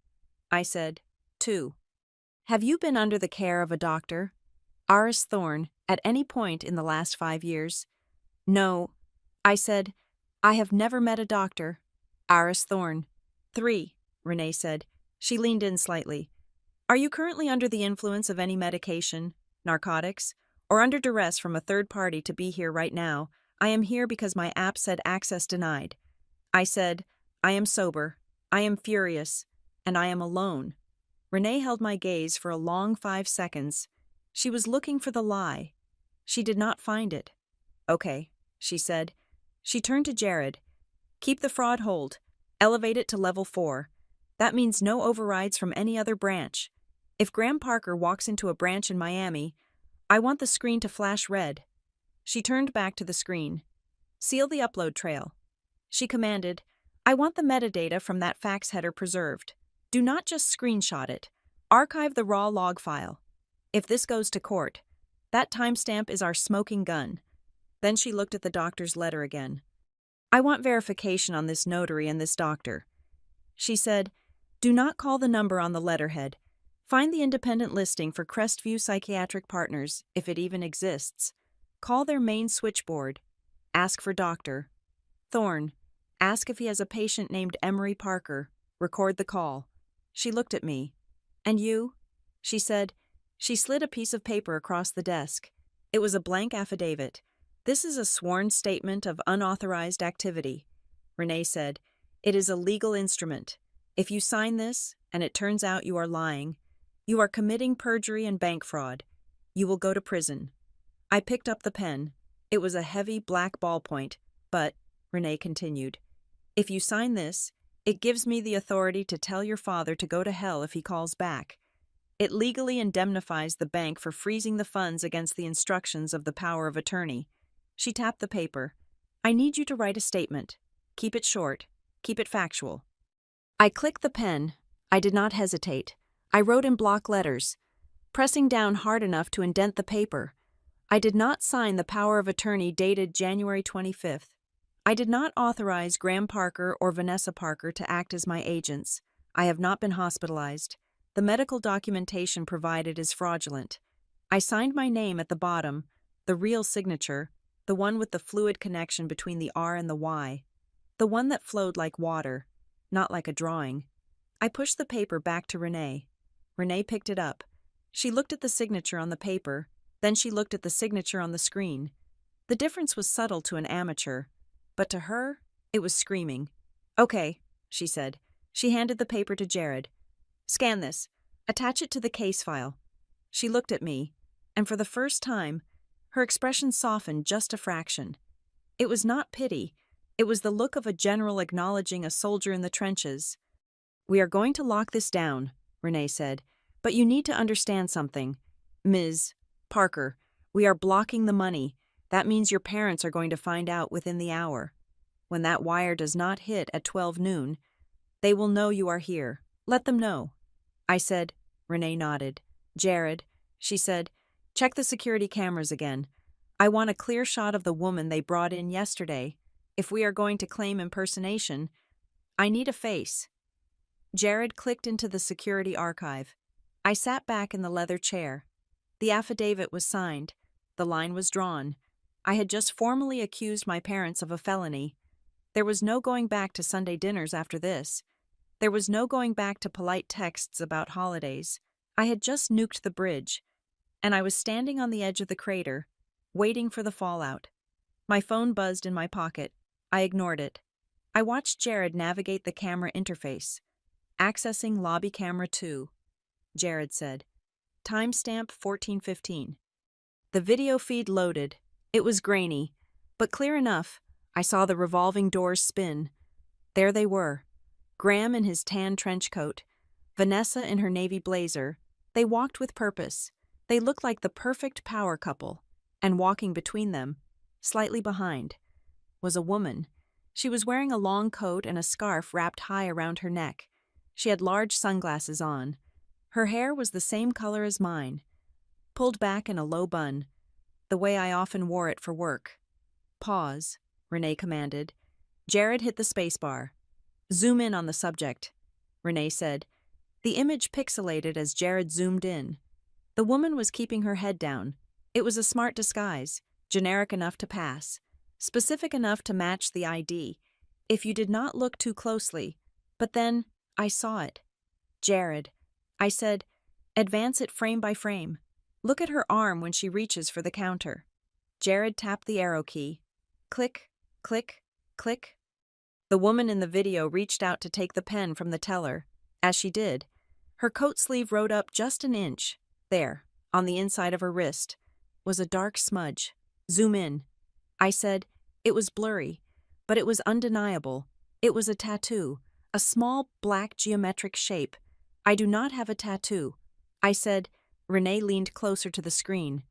I said. 2. Have you been under the care of a doctor, Aris Thorne, at any point in the last 5 years? "No," I said. "I have never met a doctor, Aris Thorne." 3, Renee said. She leaned in slightly. "Are you currently under the influence of any medication, narcotics, or under duress from a third party to be here right now? I am here because my app said access denied." I said, "I am sober, I am furious, and I am alone." Renee held my gaze for a long 5 seconds. She was looking for the lie. She did not find it. "Okay," she said. She turned to Jared. "Keep the fraud hold. Elevate it to level 4. That means no overrides from any other branch. If Graham Parker walks into a branch in Miami, I want the screen to flash red." She turned back to the screen. "Seal the upload trail." She commanded, "I want the metadata from that fax header preserved. Do not just screenshot it. Archive the raw log file. If this goes to court, that timestamp is our smoking gun." Then she looked at the doctor's letter again. "I want verification on this notary and this doctor." She said, "Do not call the number on the letterhead. Find the independent listing for Crestview Psychiatric Partners, if it even exists. Call their main switchboard. Ask for Dr. Thorne. Ask if he has a patient named Emery Parker. Record the call." She looked at me. "And you?" she said. She slid a piece of paper across the desk. It was a blank affidavit. "This is a sworn statement of unauthorized activity." Renee said, "It is a legal instrument. If you sign this, and it turns out you are lying, you are committing perjury and bank fraud. You will go to prison." I picked up the pen. It was a heavy black ballpoint, but, Renee continued, "If you sign this, it gives me the authority to tell your father to go to hell if he calls back. It legally indemnifies the bank for freezing the funds against the instructions of the power of attorney." She tapped the paper. "I need you to write a statement. Keep it short. Keep it factual." I clicked the pen. I did not hesitate. I wrote in block letters, pressing down hard enough to indent the paper. I did not sign the power of attorney dated January 25th. I did not authorize Graham Parker or Vanessa Parker to act as my agents. I have not been hospitalized. The medical documentation provided is fraudulent. I signed my name at the bottom, the real signature, the one with the fluid connection between the R and the Y, the one that flowed like water, not like a drawing. I pushed the paper back to Renee. Renee picked it up. She looked at the signature on the paper, then she looked at the signature on the screen. The difference was subtle to an amateur, but to her, it was screaming. "Okay," she said. She handed the paper to Jared. "Scan this. Attach it to the case file." She looked at me, and for the first time, her expression softened just a fraction. It was not pity. It was the look of a general acknowledging a soldier in the trenches. "We are going to lock this down," Renee said, "but you need to understand something. Ms. Parker, we are blocking the money. That means your parents are going to find out within the hour. When that wire does not hit at 12 noon, they will know you are here. Let them know. I said. Renee nodded. Jared, she said, check the security cameras again. I want a clear shot of the woman they brought in yesterday. If we are going to claim impersonation, I need a face. Jared clicked into the security archive. I sat back in the leather chair. The affidavit was signed. The line was drawn. I had just formally accused my parents of a felony. There was no going back to Sunday dinners after this. There was no going back to polite texts about holidays. I had just nuked the bridge, and I was standing on the edge of the crater, waiting for the fallout. My phone buzzed in my pocket. I ignored it. I watched Jared navigate the camera interface. Accessing lobby camera 2. Jared said. Timestamp 14:15. The video feed loaded. It was grainy, but clear enough. I saw the revolving doors spin. There they were. Graham in his tan trench coat, Vanessa in her navy blazer. They walked with purpose. They looked like the perfect power couple. And walking between them, slightly behind, was a woman. She was wearing a long coat and a scarf wrapped high around her neck. She had large sunglasses on. Her hair was the same color as mine, pulled back in a low bun, the way I often wore it for work. Pause, Renee commanded. Jared hit the spacebar. Zoom in on the subject, Renee said. The image pixelated as Jared zoomed in. The woman was keeping her head down. It was a smart disguise, generic enough to pass, specific enough to match the ID, if you did not look too closely. But then, I saw it. Jared. I said, advance it frame by frame. Look at her arm when she reaches for the counter. Jared tapped the arrow key. Click, click, click. The woman in the video reached out to take the pen from the teller. As she did, her coat sleeve rode up just an inch. There, on the inside of her wrist, was a dark smudge. Zoom in. I said, it was blurry, but it was undeniable. It was a tattoo, a small black geometric shape. I do not have a tattoo. I said. Renee leaned closer to the screen.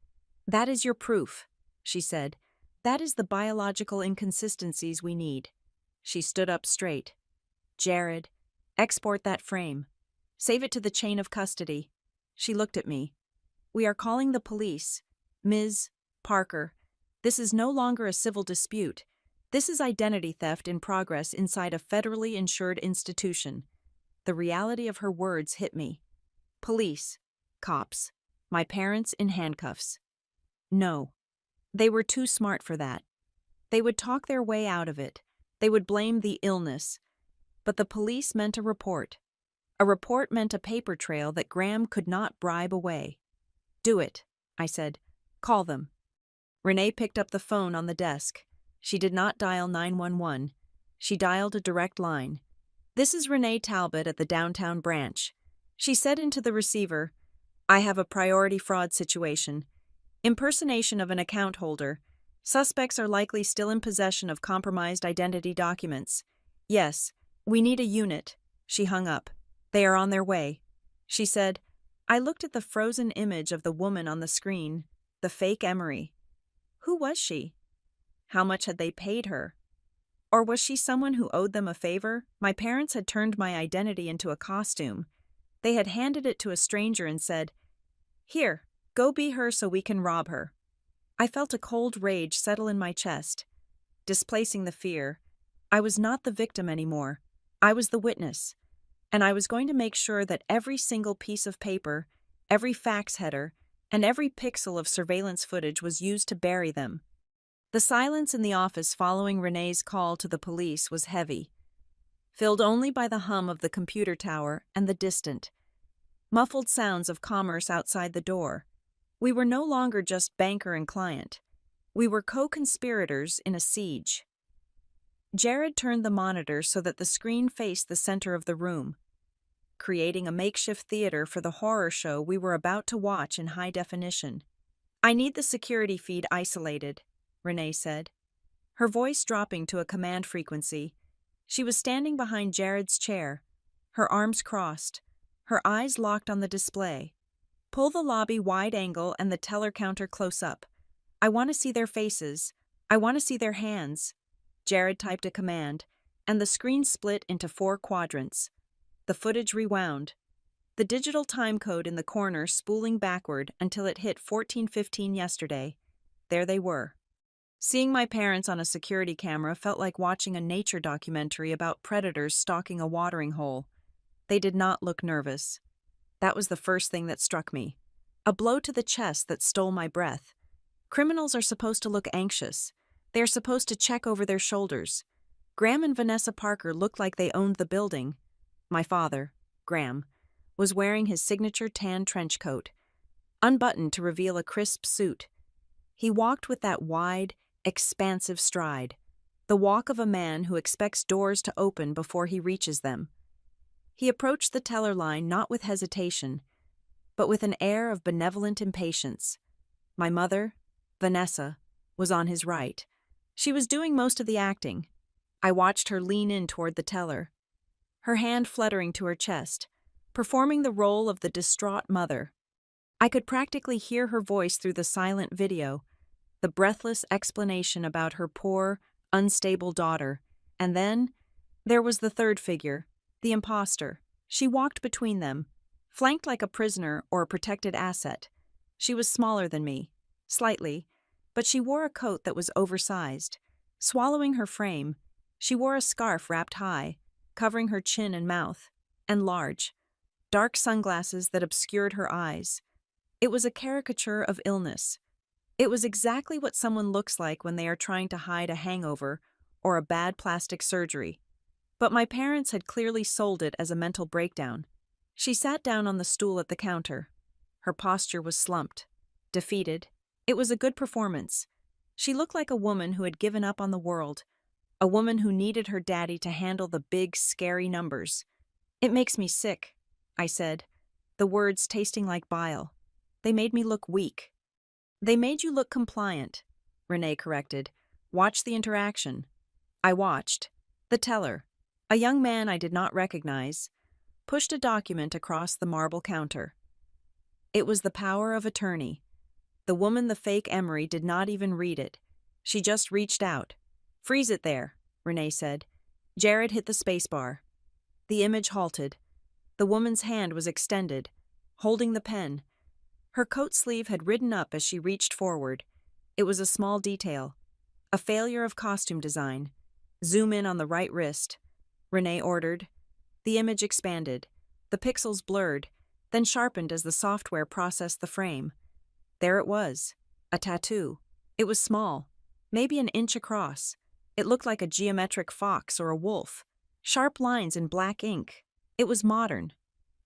That is your proof, she said. That is the biological inconsistencies we need. She stood up straight. Jared, export that frame. Save it to the chain of custody. She looked at me. We are calling the police. Ms. Parker, this is no longer a civil dispute. This is identity theft in progress inside a federally insured institution. The reality of her words hit me. Police. Cops. My parents in handcuffs. No. They were too smart for that. They would talk their way out of it. They would blame the illness. But the police meant a report. A report meant a paper trail that Graham could not bribe away. Do it, I said. Call them. Renee picked up the phone on the desk. She did not dial 911. She dialed a direct line. This is Renee Talbot at the downtown branch. She said into the receiver, I have a priority fraud situation. Impersonation of an account holder. Suspects are likely still in possession of compromised identity documents. Yes, we need a unit. She hung up. They are on their way. She said. I looked at the frozen image of the woman on the screen, the fake Emery. Who was she? How much had they paid her? Or was she someone who owed them a favor? My parents had turned my identity into a costume. They had handed it to a stranger and said, Here, go be her so we can rob her. I felt a cold rage settle in my chest, displacing the fear. I was not the victim anymore. I was the witness. And I was going to make sure that every single piece of paper, every fax header, and every pixel of surveillance footage was used to bury them. The silence in the office following Renee's call to the police was heavy, filled only by the hum of the computer tower and the distant, muffled sounds of commerce outside the door. We were no longer just banker and client. We were co-conspirators in a siege. Jared turned the monitor so that the screen faced the center of the room, creating a makeshift theater for the horror show we were about to watch in high definition. I need the security feed isolated, Renee said, her voice dropping to a command frequency. She was standing behind Jared's chair, her arms crossed, her eyes locked on the display. Pull the lobby wide angle and the teller counter close up. I want to see their faces. I want to see their hands. Jared typed a command, and the screen split into 4 quadrants. The footage rewound, the digital time code in the corner spooling backward until it hit 14:15 yesterday. There they were. Seeing my parents on a security camera felt like watching a nature documentary about predators stalking a watering hole. They did not look nervous. That was the first thing that struck me. A blow to the chest that stole my breath. Criminals are supposed to look anxious. They are supposed to check over their shoulders. Graham and Vanessa Parker looked like they owned the building. My father, Graham, was wearing his signature tan trench coat, unbuttoned to reveal a crisp suit. He walked with that wide, expansive stride, the walk of a man who expects doors to open before he reaches them. He approached the teller line not with hesitation, but with an air of benevolent impatience. My mother, Vanessa, was on his right. She was doing most of the acting. I watched her lean in toward the teller, her hand fluttering to her chest, performing the role of the distraught mother. I could practically hear her voice through the silent video, the breathless explanation about her poor, unstable daughter. And then, there was the third figure, the imposter. She walked between them, flanked like a prisoner or a protected asset. She was smaller than me, slightly, but she wore a coat that was oversized. Swallowing her frame, she wore a scarf wrapped high, covering her chin and mouth, and large, dark sunglasses that obscured her eyes. It was a caricature of illness. It was exactly what someone looks like when they are trying to hide a hangover or a bad plastic surgery. But my parents had clearly sold it as a mental breakdown. She sat down on the stool at the counter. Her posture was slumped, defeated. It was a good performance. She looked like a woman who had given up on the world, a woman who needed her daddy to handle the big, scary numbers. "It makes me sick," I said, the words tasting like bile. "They made me look weak." "They made you look compliant," Renee corrected. "Watch the interaction." I watched. The teller, a young man I did not recognize, pushed a document across the marble counter. It was the power of attorney. The woman, the fake Emery, did not even read it. She just reached out. "Freeze it there," Renee said. Jared hit the spacebar. The image halted. The woman's hand was extended, holding the pen. Her coat sleeve had ridden up as she reached forward. It was a small detail, a failure of costume design. "Zoom in on the right wrist," Renee ordered. The image expanded, the pixels blurred, then sharpened as the software processed the frame. There it was, a tattoo. It was small, maybe an inch across. It looked like a geometric fox or a wolf. Sharp lines in black ink. It was modern,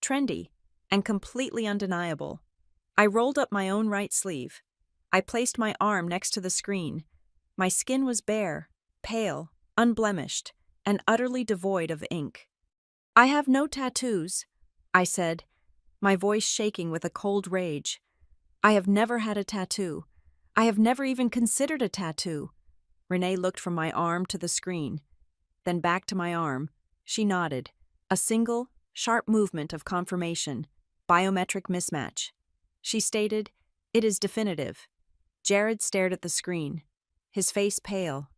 trendy, and completely undeniable. I rolled up my own right sleeve. I placed my arm next to the screen. My skin was bare, pale, unblemished, and utterly devoid of ink. "I have no tattoos," I said, my voice shaking with a cold rage. "I have never had a tattoo. I have never even considered a tattoo." Renee looked from my arm to the screen, then back to my arm. She nodded. A single, sharp movement of confirmation. Biometric mismatch. She stated, "It is definitive." Jared stared at the screen, his face pale.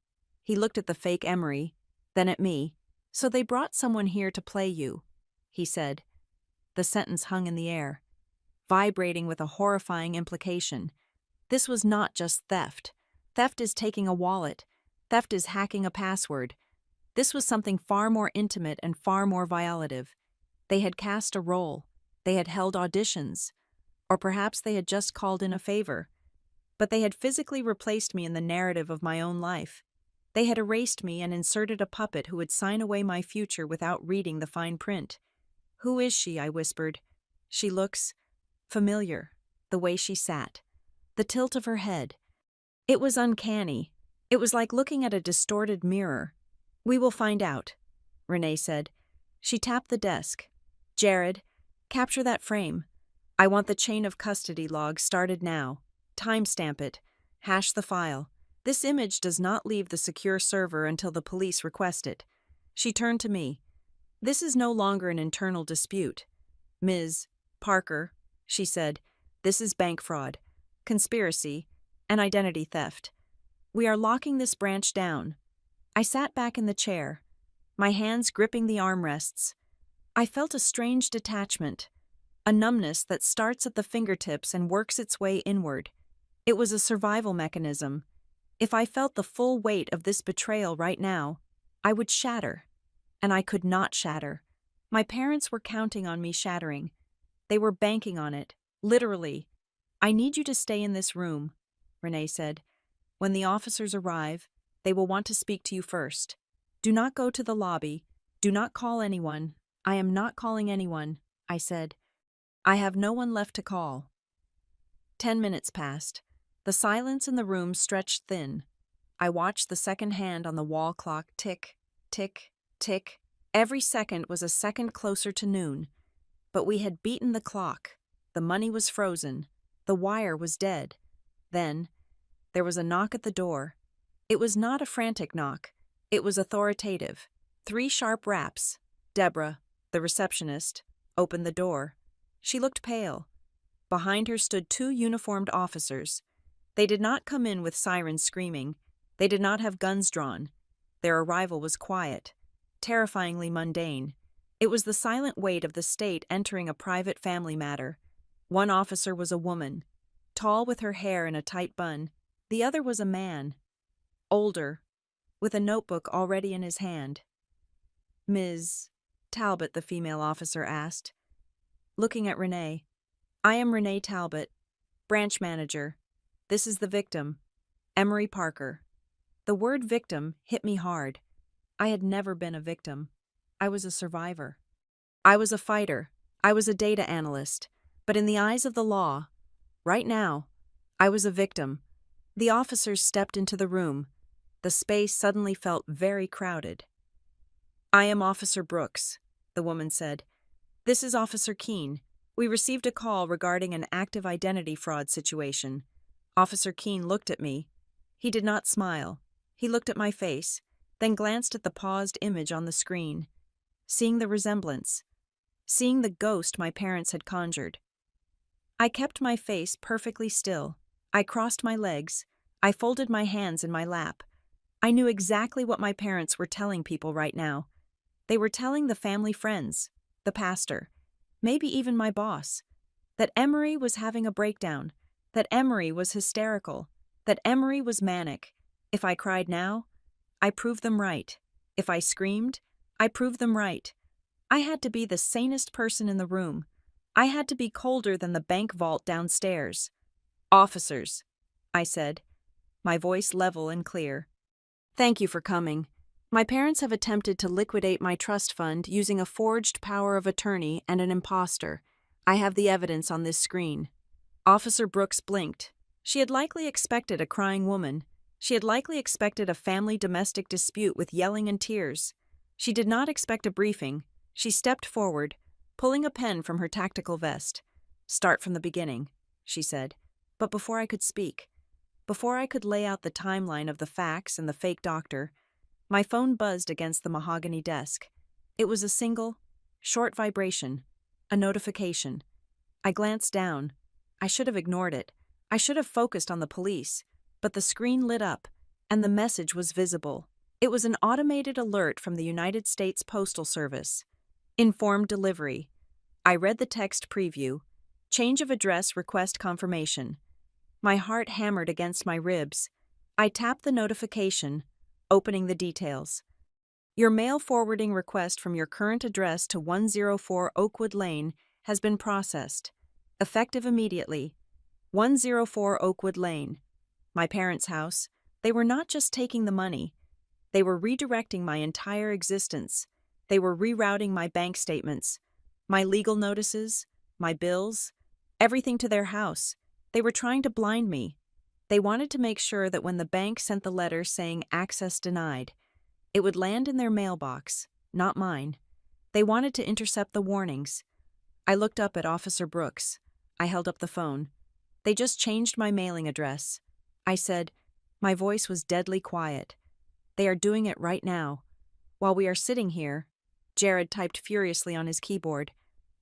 He looked at the fake Emery, then at me. "So they brought someone here to play you," he said. The sentence hung in the air, vibrating with a horrifying implication. This was not just theft. Theft is taking a wallet. Theft is hacking a password. This was something far more intimate and far more violative. They had cast a role. They had held auditions. Or perhaps they had just called in a favor. But they had physically replaced me in the narrative of my own life. They had erased me and inserted a puppet who would sign away my future without reading the fine print. "Who is she?" I whispered. "She looks familiar, the way she sat, the tilt of her head." It was uncanny. It was like looking at a distorted mirror. "We will find out," Renee said. She tapped the desk. "Jared, capture that frame. I want the chain of custody log started now. Timestamp it. Hash the file. This image does not leave the secure server until the police request it." She turned to me. "This is no longer an internal dispute. Ms. Parker," she said, "this is bank fraud, conspiracy, and identity theft. We are locking this branch down. I sat back in the chair, my hands gripping the armrests. I felt a strange detachment, a numbness that starts at the fingertips and works its way inward. It was a survival mechanism. If I felt the full weight of this betrayal right now, I would shatter. And I could not shatter. My parents were counting on me shattering. They were banking on it, literally. "I need you to stay in this room," Renee said. "When the officers arrive, they will want to speak to you first. Do not go to the lobby. Do not call anyone." "I am not calling anyone," I said. "I have no one left to call." 10 minutes passed. The silence in the room stretched thin. I watched the second hand on the wall clock tick, tick, tick. Every second was a second closer to noon. But we had beaten the clock. The money was frozen. The wire was dead. Then, there was a knock at the door. It was not a frantic knock. It was authoritative. 3 sharp raps. Deborah, the receptionist, opened the door. She looked pale. Behind her stood 2 uniformed officers. They did not come in with sirens screaming. They did not have guns drawn. Their arrival was quiet, terrifyingly mundane. It was the silent weight of the state entering a private family matter. One officer was a woman, tall with her hair in a tight bun. The other was a man, older, with a notebook already in his hand. "Ms. Talbot," the female officer asked, looking at Renee. "I am Renee Talbot, branch manager. This is the victim, Emery Parker." The word victim hit me hard. I had never been a victim. I was a survivor. I was a fighter. I was a data analyst. But in the eyes of the law, right now, I was a victim. The officers stepped into the room. The space suddenly felt very crowded. "I am Officer Brooks," the woman said. "This is Officer Keene. We received a call regarding an active identity fraud situation." Officer Keene looked at me. He did not smile. He looked at my face, then glanced at the paused image on the screen, seeing the resemblance, seeing the ghost my parents had conjured. I kept my face perfectly still. I crossed my legs. I folded my hands in my lap. I knew exactly what my parents were telling people right now. They were telling the family friends, the pastor, maybe even my boss, that Emery was having a breakdown, that Emery was hysterical, that Emery was manic. If I cried now, I proved them right. If I screamed, I proved them right. I had to be the sanest person in the room. I had to be colder than the bank vault downstairs. "Officers," I said, my voice level and clear. "Thank you for coming. My parents have attempted to liquidate my trust fund using a forged power of attorney and an imposter. I have the evidence on this screen." Officer Brooks blinked. She had likely expected a crying woman. She had likely expected a family domestic dispute with yelling and tears. She did not expect a briefing. She stepped forward, pulling a pen from her tactical vest. "Start from the beginning," she said. But before I could speak, before I could lay out the timeline of the facts and the fake doctor, my phone buzzed against the mahogany desk. It was a single, short vibration, a notification. I glanced down. I should have ignored it. I should have focused on the police. But the screen lit up, and the message was visible. It was an automated alert from the United States Postal Service. "Informed delivery." I read the text preview. "Change of address request confirmation." My heart hammered against my ribs. I tapped the notification, opening the details. "Your mail forwarding request from your current address to 104 Oakwood Lane has been processed. Effective immediately. 104 Oakwood Lane. My parents' house. They were not just taking the money. They were redirecting my entire existence. They were rerouting my bank statements, my legal notices, my bills, everything to their house. They were trying to blind me. They wanted to make sure that when the bank sent the letter saying access denied, it would land in their mailbox, not mine. They wanted to intercept the warnings. I looked up at Officer Brooks. I held up the phone. "They just changed my mailing address," I said. My voice was deadly quiet. "They are doing it right now. While we are sitting here." Jared typed furiously on his keyboard.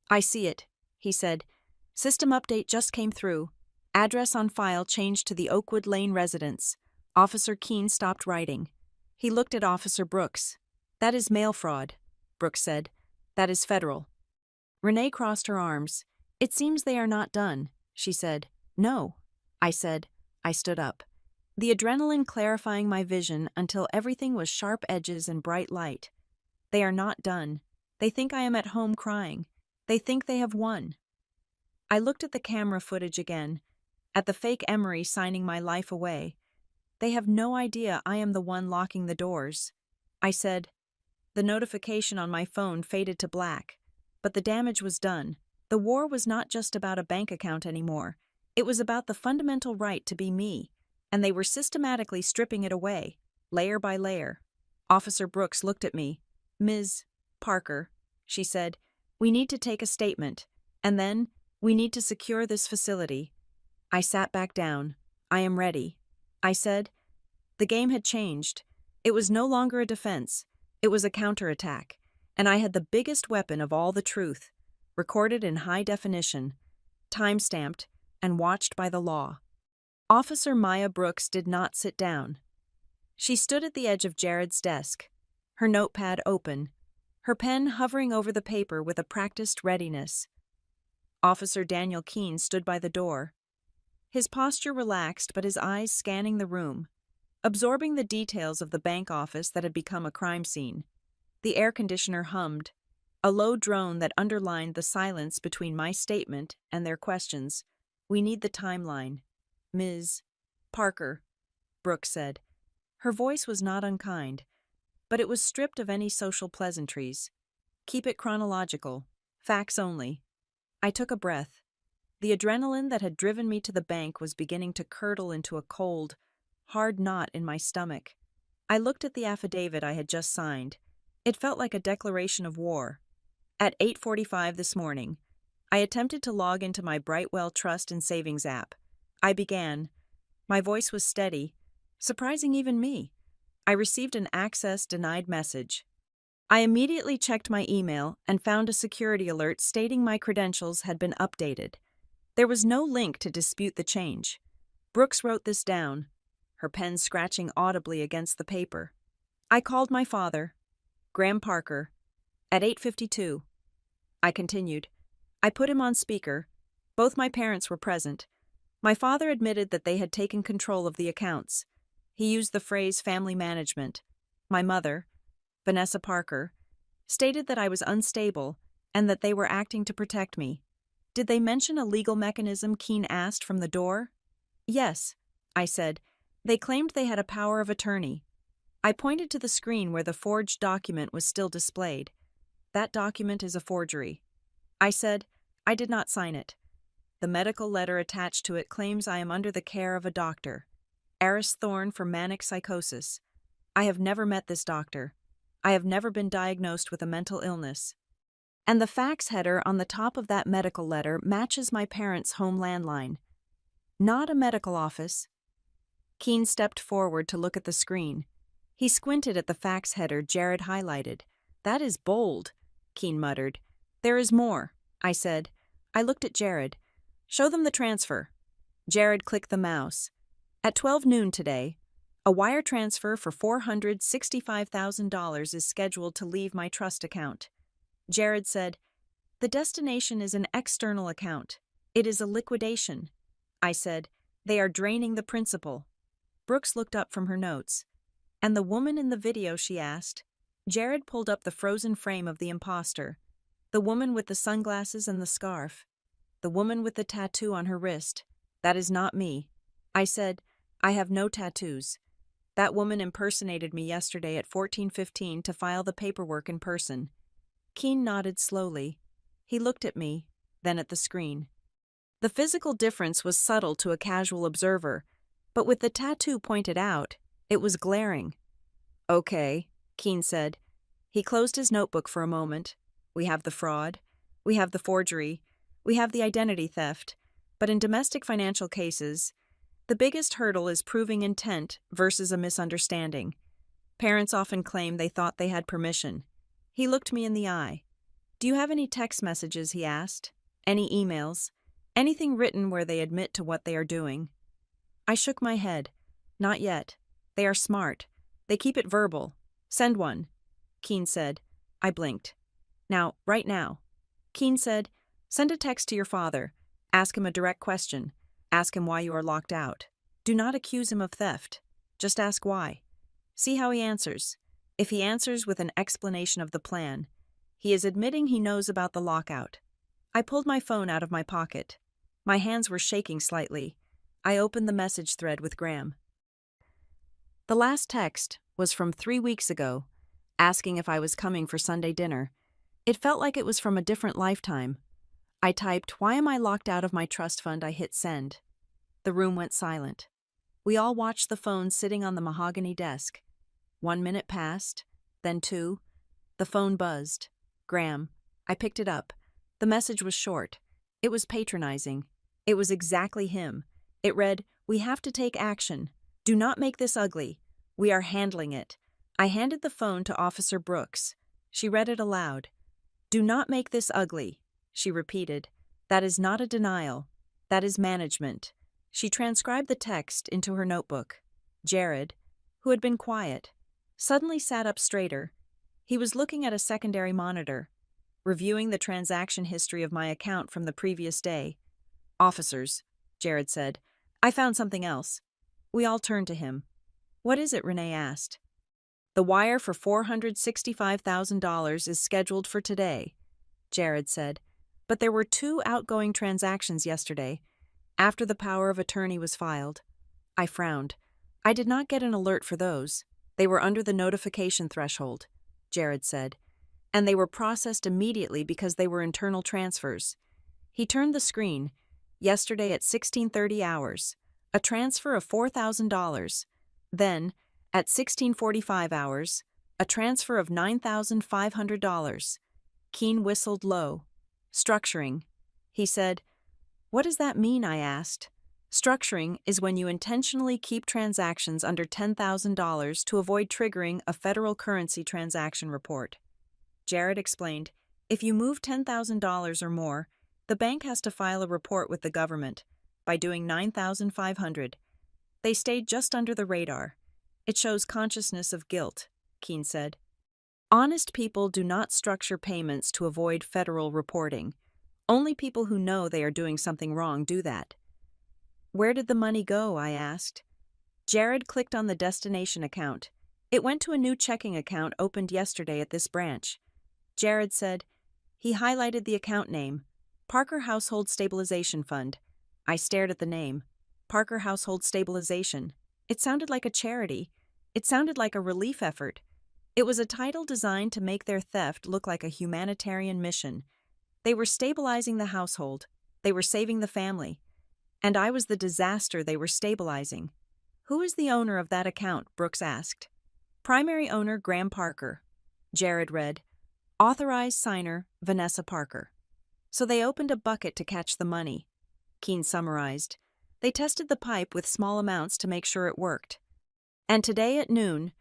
"I see it," he said. "System update just came through. Address on file changed to the Oakwood Lane residence. Officer Keene stopped writing. He looked at Officer Brooks. "That is mail fraud," Brooks said. "That is federal." Renee crossed her arms. "It seems they are not done," she said. "No," I said. I stood up. The adrenaline clarifying my vision until everything was sharp edges and bright light. "They are not done. They think I am at home crying. They think they have won." I looked at the camera footage again, at the fake Emery signing my life away. "They have no idea I am the one locking the doors." I said. The notification on my phone faded to black, but the damage was done. The war was not just about a bank account anymore. It was about the fundamental right to be me, and they were systematically stripping it away, layer by layer. Officer Brooks looked at me. "Ms. Parker," she said, "we need to take a statement, and then we need to secure this facility." I sat back down. "I am ready," I said. The game had changed. It was no longer a defense. It was a counterattack, and I had the biggest weapon of all, the truth, recorded in high definition, time-stamped, and watched by the law. Officer Maya Brooks did not sit down. She stood at the edge of Jared's desk, her notepad open, her pen hovering over the paper with a practiced readiness. Officer Daniel Keene stood by the door, his posture relaxed but his eyes scanning the room, absorbing the details of the bank office that had become a crime scene. The air conditioner hummed, a low drone that underlined the silence between my statement and their questions. "We need the timeline." "Ms. Parker," Brooks said. Her voice was not unkind, but it was stripped of any social pleasantries. "Keep it chronological. Facts only." I took a breath. The adrenaline that had driven me to the bank was beginning to curdle into a cold, hard knot in my stomach. I looked at the affidavit I had just signed. It felt like a declaration of war. At 8:45 this morning, I attempted to log into my Brightwell Trust and Savings app. I began. My voice was steady, surprising even me. I received an access denied message. I immediately checked my email and found a security alert stating my credentials had been updated. There was no link to dispute the change. Brooks wrote this down, her pen scratching audibly against the paper. "I called my father, Graham Parker, at 8:52. I continued. "I put him on speaker. Both my parents were present. My father admitted that they had taken control of the accounts. He used the phrase family management. My mother, Vanessa Parker, stated that I was unstable and that they were acting to protect me." "Did they mention a legal mechanism?" Keene asked from the door. "Yes," I said. "They claimed they had a power of attorney." I pointed to the screen where the forged document was still displayed. "That document is a forgery." I said, "I did not sign it. The medical letter attached to it claims I am under the care of a doctor, Eris Thorne, for manic psychosis. I have never met this doctor. I have never been diagnosed with a mental illness. And the fax header on the top of that medical letter matches my parents' home landline. Not a medical office." Keene stepped forward to look at the screen. He squinted at the fax header Jared highlighted. "That is bold," Keene muttered. "There is more," I said. I looked at Jared. "Show them the transfer." Jared clicked the mouse. "At 12 noon today, a wire transfer for $465,000 is scheduled to leave my trust account." Jared said, "The destination is an external account. It is a liquidation." I said, "They are draining the principal." Brooks looked up from her notes. "And the woman in the video?" she asked. Jared pulled up the frozen frame of the imposter. "The woman with the sunglasses and the scarf. The woman with the tattoo on her wrist. That is not me." I said, "I have no tattoos. That woman impersonated me yesterday at 14:15 to file the paperwork in person." Keene nodded slowly. He looked at me, then at the screen. The physical difference was subtle to a casual observer, but with the tattoo pointed out, it was glaring. "Okay," Keene said. He closed his notebook for a moment. "We have the fraud. We have the forgery. We have the identity theft. But in domestic financial cases, the biggest hurdle is proving intent versus a misunderstanding. Parents often claim they thought they had permission." He looked me in the eye. "Do you have any text messages?" he asked. "Any emails?" Anything written where they admit to what they are doing. I shook my head. Not yet. They are smart. They keep it verbal. Send one. Keene said. I blinked. Now, right now. Keene said, send a text to your father. Ask him a direct question. Ask him why you are locked out. Do not accuse him of theft. Just ask why. See how he answers. If he answers with an explanation of the plan, he is admitting he knows about the lockout. I pulled my phone out of my pocket. My hands were shaking slightly. I opened the message thread with Graham. The last text was from 3 weeks ago, asking if I was coming for Sunday dinner. It felt like it was from a different lifetime. I typed, why am I locked out of my trust fund? I hit send. The room went silent. We all watched the phone sitting on the mahogany desk. 1 minute passed, then 2. The phone buzzed. Graham. I picked it up. The message was short. It was patronizing. It was exactly him. It read, we have to take action. Do not make this ugly. We are handling it. I handed the phone to Officer Brooks. She read it aloud. Do not make this ugly, she repeated. That is not a denial. That is management. She transcribed the text into her notebook. Jared, who had been quiet, suddenly sat up straighter. He was looking at a secondary monitor, reviewing the transaction history of my account from the previous day. Officers, Jared said, I found something else. We all turned to him. What is it? Renee asked. The wire for $465,000 is scheduled for today, Jared said, but there were 2 outgoing transactions yesterday, after the power of attorney was filed. I frowned. I did not get an alert for those. They were under the notification threshold, Jared said, and they were processed immediately because they were internal transfers. He turned the screen. Yesterday at 16:30 hours, a transfer of $4,000. Then, at 16:45 hours, a transfer of $9,500. Keene whistled low. Structuring. He said, what does that mean? I asked. Structuring is when you intentionally keep transactions under $10,000 to avoid triggering a federal currency transaction report. Jared explained, if you move $10,000 or more, the bank has to file a report with the government. By doing $9,500, they stayed just under the radar. It shows consciousness of guilt, Keene said. Honest people do not structure payments to avoid federal reporting. Only people who know they are doing something wrong do that. Where did the money go? I asked. Jared clicked on the destination account. It went to a new checking account opened yesterday at this branch. Jared said, he highlighted the account name, Parker Household Stabilization Fund. I stared at the name, Parker Household Stabilization. It sounded like a charity. It sounded like a relief effort. It was a title designed to make their theft look like a humanitarian mission. They were stabilizing the household. They were saving the family. And I was the disaster they were stabilizing. Who is the owner of that account? Brooks asked. Primary owner Graham Parker. Jared read. Authorized signer Vanessa Parker. So they opened a bucket to catch the money. Keene summarized. They tested the pipe with small amounts to make sure it worked. And today at noon,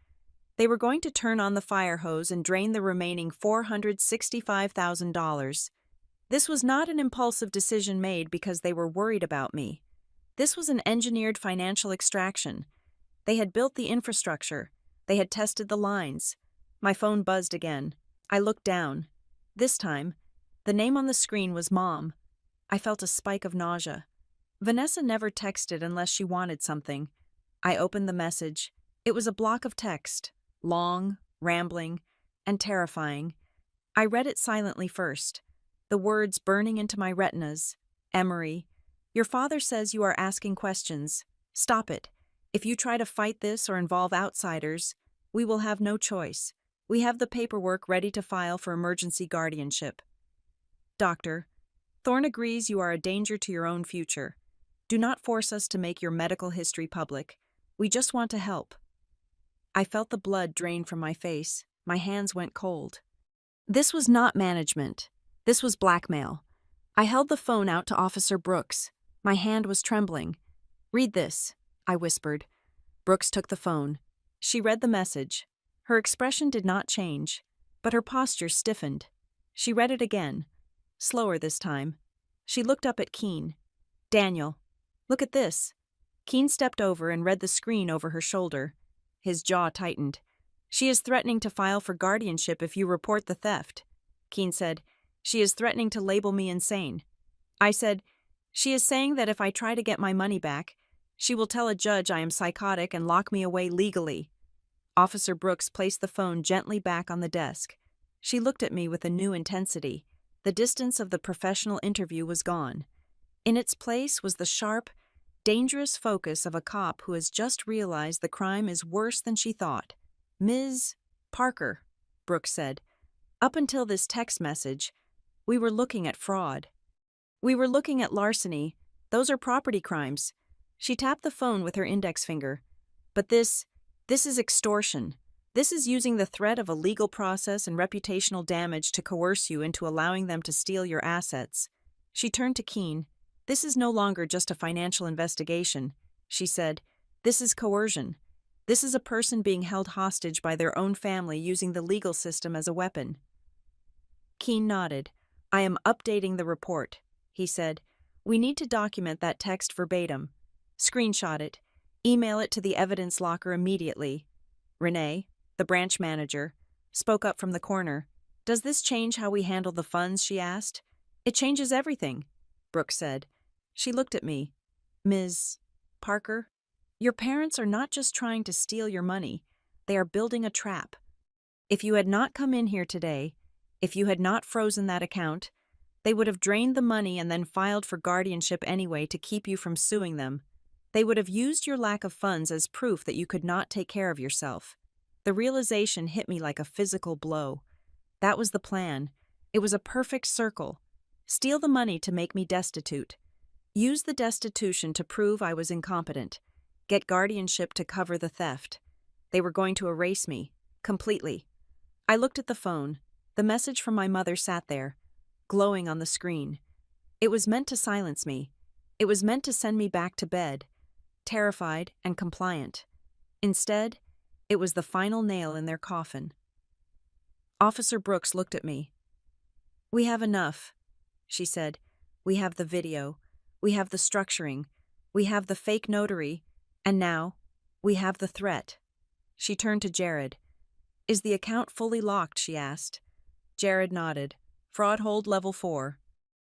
they were going to turn on the fire hose and drain the remaining $465,000. This was not an impulsive decision made because they were worried about me. This was an engineered financial extraction. They had built the infrastructure. They had tested the lines. My phone buzzed again. I looked down. This time, the name on the screen was Mom. I felt a spike of nausea. Vanessa never texted unless she wanted something. I opened the message. It was a block of text, long, rambling, and terrifying. I read it silently first, the words burning into my retinas. Emery, your father says you are asking questions. Stop it. If you try to fight this or involve outsiders, we will have no choice. We have the paperwork ready to file for emergency guardianship. Doctor, Thorne agrees you are a danger to your own future. Do not force us to make your medical history public. We just want to help. I felt the blood drain from my face. My hands went cold. This was not management. This was blackmail. I held the phone out to Officer Brooks. My hand was trembling. Read this, I whispered. Brooks took the phone. She read the message. Her expression did not change, but her posture stiffened. She read it again, slower this time. She looked up at Keen. Daniel, look at this. Keen stepped over and read the screen over her shoulder. His jaw tightened. She is threatening to file for guardianship if you report the theft. Keen said, she is threatening to label me insane. I said, she is saying that if I try to get my money back, she will tell a judge I am psychotic and lock me away legally. Officer Brooks placed the phone gently back on the desk. She looked at me with a new intensity. The distance of the professional interview was gone. In its place was the sharp, dangerous focus of a cop who has just realized the crime is worse than she thought. Ms. Parker, Brooks said, up until this text message, we were looking at fraud. We were looking at larceny. Those are property crimes. She tapped the phone with her index finger. But this is extortion. This is using the threat of a legal process and reputational damage to coerce you into allowing them to steal your assets. She turned to Keen. This is no longer just a financial investigation, she said. This is coercion. This is a person being held hostage by their own family using the legal system as a weapon. Keen nodded. I am updating the report, he said. We need to document that text verbatim. Screenshot it. Email it to the evidence locker immediately. Renee, the branch manager, spoke up from the corner. Does this change how we handle the funds, she asked. It changes everything, Brooks said. She looked at me. Ms. Parker, your parents are not just trying to steal your money. They are building a trap. If you had not come in here today, if you had not frozen that account, they would have drained the money and then filed for guardianship anyway to keep you from suing them. They would have used your lack of funds as proof that you could not take care of yourself. The realization hit me like a physical blow. That was the plan. It was a perfect circle. Steal the money to make me destitute. Use the destitution to prove I was incompetent. Get guardianship to cover the theft. They were going to erase me, completely. I looked at the phone. The message from my mother sat there, glowing on the screen. It was meant to silence me. It was meant to send me back to bed, terrified and compliant. Instead, it was the final nail in their coffin. Officer Brooks looked at me. We have enough, she said. We have the video. We have the structuring. We have the fake notary. And now, we have the threat. She turned to Jared. Is the account fully locked, she asked. Jared nodded. Fraud hold level 4.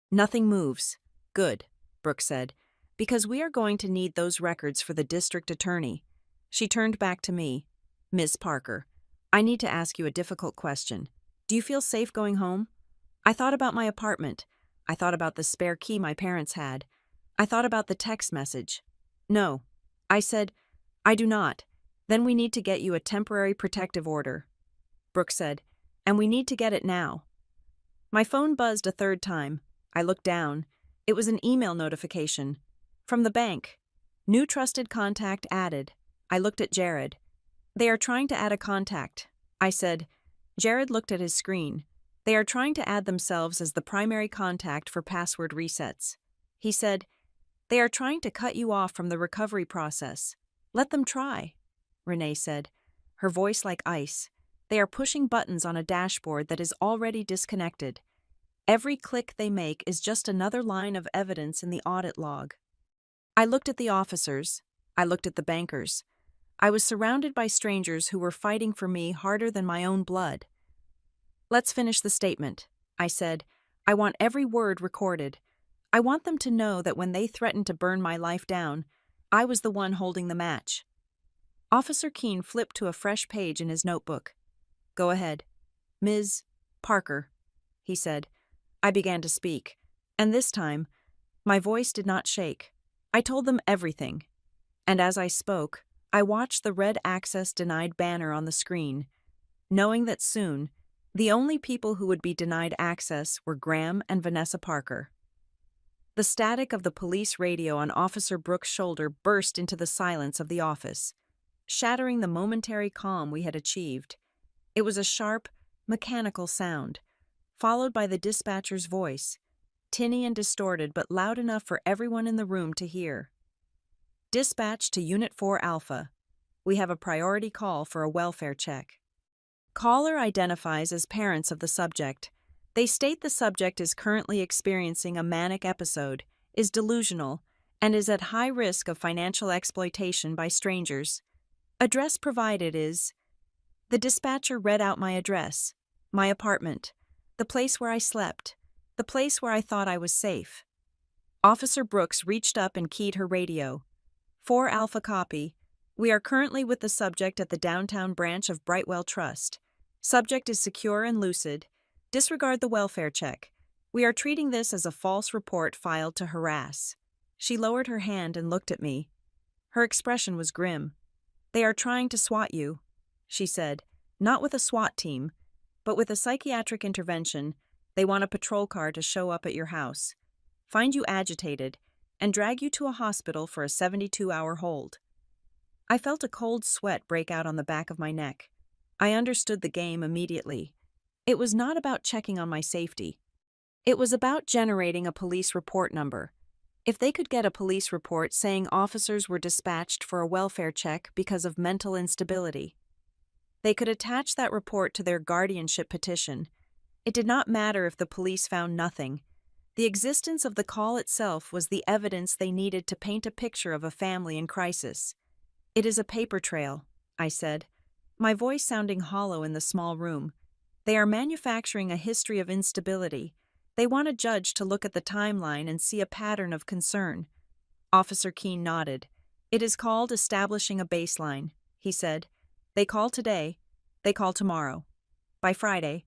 Nothing moves. Good, Brooks said, because we are going to need those records for the district attorney. She turned back to me. Ms. Parker, I need to ask you a difficult question. Do you feel safe going home? I thought about my apartment. I thought about the spare key my parents had. I thought about the text message. No. I said, I do not. Then we need to get you a temporary protective order. Brooks said, and we need to get it now. My phone buzzed a third time. I looked down. It was an email notification. From the bank. New trusted contact added. I looked at Jared. They are trying to add a contact. I said. Jared looked at his screen. They are trying to add themselves as the primary contact for password resets. He said, they are trying to cut you off from the recovery process. Let them try, Renee said, her voice like ice. They are pushing buttons on a dashboard that is already disconnected. Every click they make is just another line of evidence in the audit log. I looked at the officers. I looked at the bankers. I was surrounded by strangers who were fighting for me harder than my own blood. Let's finish the statement, I said. I want every word recorded. I want them to know that when they threatened to burn my life down, I was the one holding the match. Officer Keen flipped to a fresh page in his notebook. Go ahead. Ms. Parker, he said. I began to speak, and this time, my voice did not shake. I told them everything. And as I spoke, I watched the red access denied banner on the screen, knowing that soon, the only people who would be denied access were Graham and Vanessa Parker. The static of the police radio on Officer Brooks' shoulder burst into the silence of the office, shattering the momentary calm we had achieved. It was a sharp, mechanical sound, followed by the dispatcher's voice, tinny and distorted but loud enough for everyone in the room to hear. Dispatch to Unit 4 Alpha. We have a priority call for a welfare check. Caller identifies as parents of the subject. They state the subject is currently experiencing a manic episode, is delusional, and is at high risk of financial exploitation by strangers. Address provided is. The dispatcher read out my address, my apartment, the place where I slept, the place where I thought I was safe. Officer Brooks reached up and keyed her radio. 4 Alpha copy. We are currently with the subject at the downtown branch of Brightwell Trust. Subject is secure and lucid. Disregard the welfare check. We are treating this as a false report filed to harass. She lowered her hand and looked at me. Her expression was grim. They are trying to SWAT you, she said, not with a SWAT team, but with a psychiatric intervention. They want a patrol car to show up at your house, find you agitated, and drag you to a hospital for a 72-hour hold. I felt a cold sweat break out on the back of my neck. I understood the game immediately. It was not about checking on my safety. It was about generating a police report number. If they could get a police report saying officers were dispatched for a welfare check because of mental instability, they could attach that report to their guardianship petition. It did not matter if the police found nothing. The existence of the call itself was the evidence they needed to paint a picture of a family in crisis. It is a paper trail, I said, my voice sounding hollow in the small room. They are manufacturing a history of instability. They want a judge to look at the timeline and see a pattern of concern. Officer Keene nodded. It is called establishing a baseline, he said. They call today, they call tomorrow. By Friday,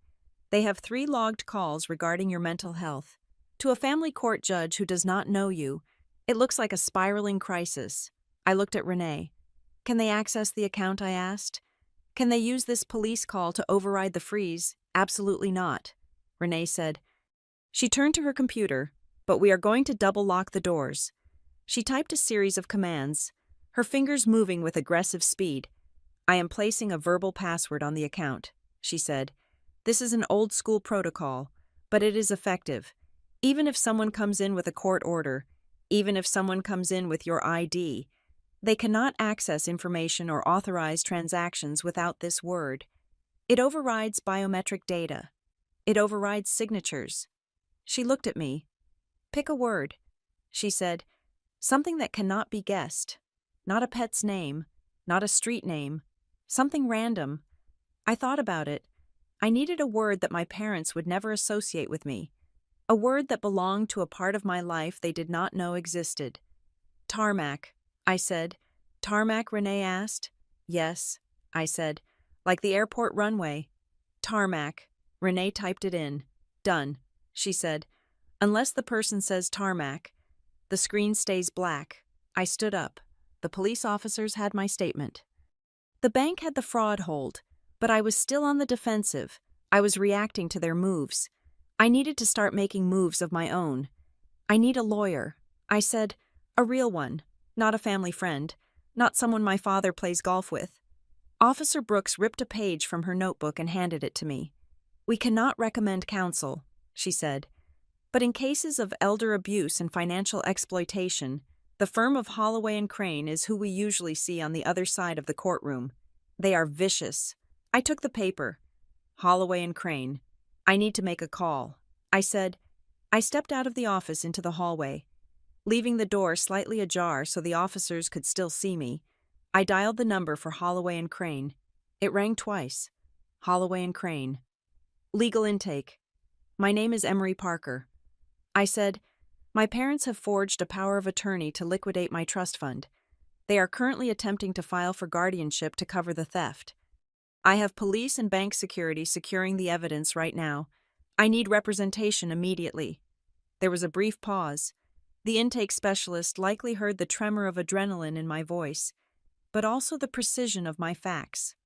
they have 3 logged calls regarding your mental health. To a family court judge who does not know you, it looks like a spiraling crisis. I looked at Renee. Can they access the account, I asked. Can they use this police call to override the freeze? Absolutely not, Renee said. She turned to her computer, but we are going to double lock the doors. She typed a series of commands, her fingers moving with aggressive speed. I am placing a verbal password on the account, she said. This is an old school protocol, but it is effective. Even if someone comes in with a court order, even if someone comes in with your ID, they cannot access information or authorize transactions without this word. It overrides biometric data. It overrides signatures. She looked at me. Pick a word, she said. Something that cannot be guessed. Not a pet's name, not a street name, something random. I thought about it. I needed a word that my parents would never associate with me. A word that belonged to a part of my life they did not know existed. Tarmac, I said. Tarmac, Renee asked. Yes, I said. Like the airport runway. Tarmac. Renee typed it in. Done, she said. Unless the person says tarmac, the screen stays black. I stood up. The police officers had my statement. The bank had the fraud hold, but I was still on the defensive. I was reacting to their moves. I needed to start making moves of my own. I need a lawyer, I said. A real one, not a family friend, not someone my father plays golf with. Officer Brooks ripped a page from her notebook and handed it to me. We cannot recommend counsel, she said. But in cases of elder abuse and financial exploitation, the firm of Holloway and Crane is who we usually see on the other side of the courtroom. They are vicious. I took the paper. Holloway and Crane. I need to make a call, I said. I stepped out of the office into the hallway. Leaving the door slightly ajar so the officers could still see me, I dialed the number for Holloway and Crane. It rang twice. Holloway and Crane. Legal intake. My name is Emery Parker. I said, my parents have forged a power of attorney to liquidate my trust fund. They are currently attempting to file for guardianship to cover the theft. I have police and bank security securing the evidence right now. I need representation immediately. There was a brief pause. The intake specialist likely heard the tremor of adrenaline in my voice, but also the precision of my facts.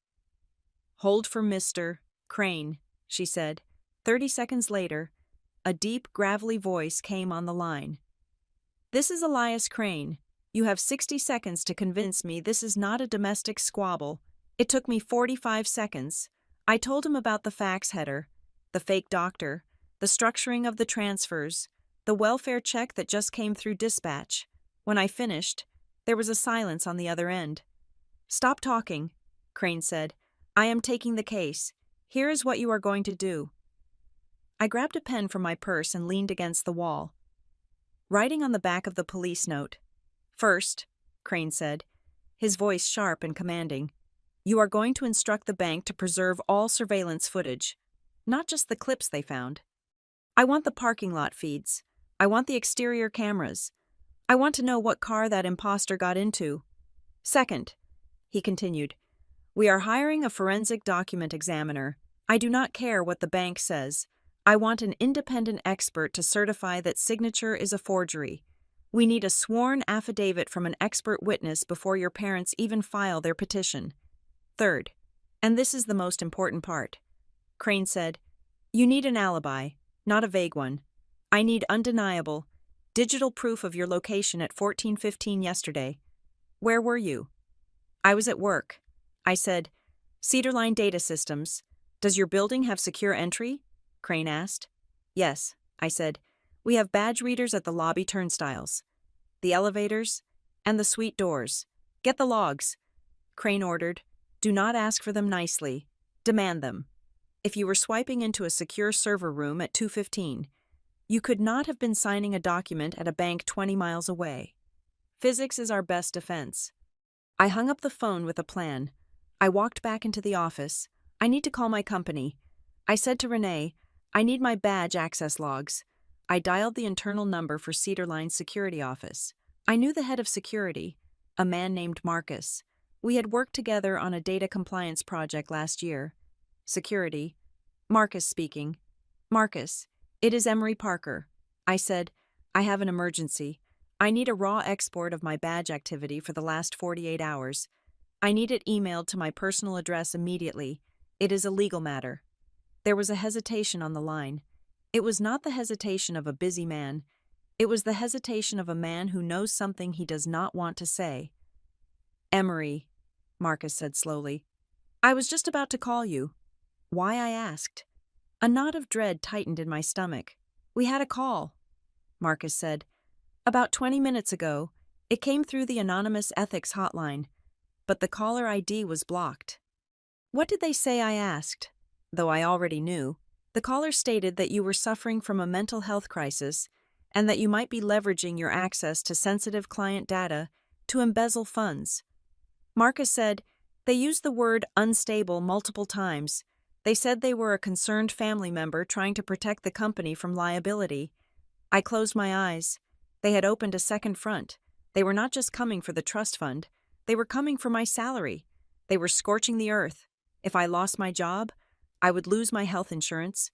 Hold for Mr. Crane, she said. 30 seconds later, a deep, gravelly voice came on the line. This is Elias Crane. You have 60 seconds to convince me this is not a domestic squabble. It took me 45 seconds. I told him about the fax header, the fake doctor, the structuring of the transfers, the welfare check that just came through dispatch. When I finished, there was a silence on the other end. Stop talking, Crane said. I am taking the case. Here is what you are going to do. I grabbed a pen from my purse and leaned against the wall. Writing on the back of the police note. First, Crane said, his voice sharp and commanding, you are going to instruct the bank to preserve all surveillance footage, not just the clips they found. I want the parking lot feeds. I want the exterior cameras. I want to know what car that imposter got into. Second, he continued, we are hiring a forensic document examiner. I do not care what the bank says. I want an independent expert to certify that signature is a forgery. We need a sworn affidavit from an expert witness before your parents even file their petition. Third, and this is the most important part, Crane said, you need an alibi, not a vague one. I need undeniable, digital proof of your location at 14:15 yesterday. Where were you? I was at work. I said, Cedarline Data Systems. Does your building have secure entry? Crane asked. Yes, I said. We have badge readers at the lobby turnstiles, the elevators, and the suite doors. Get the logs, Crane ordered. Do not ask for them nicely. Demand them. If you were swiping into a secure server room at 2:15, you could not have been signing a document at a bank 20 miles away. Physics is our best defense. I hung up the phone with a plan. I walked back into the office. I need to call my company. I said to Renee, I need my badge access logs. I dialed the internal number for Cedarline's security office. I knew the head of security, a man named Marcus. We had worked together on a data compliance project last year. Security. Marcus speaking. Marcus, it is Emery Parker. I said, I have an emergency. I need a raw export of my badge activity for the last 48 hours. I need it emailed to my personal address immediately. It is a legal matter. There was a hesitation on the line. It was not the hesitation of a busy man. It was the hesitation of a man who knows something he does not want to say. Emery, Marcus said slowly. I was just about to call you. Why, I asked. A knot of dread tightened in my stomach. We had a call, Marcus said. About 20 minutes ago. It came through the anonymous ethics hotline, but the caller ID was blocked. What did they say? I asked, though I already knew. The caller stated that you were suffering from a mental health crisis and that you might be leveraging your access to sensitive client data to embezzle funds. Marcus said they used the word unstable multiple times. They said they were a concerned family member trying to protect the company from liability. I closed my eyes. They had opened a second front. They were not just coming for the trust fund. They were coming for my salary. They were scorching the earth. If I lost my job, I would lose my health insurance.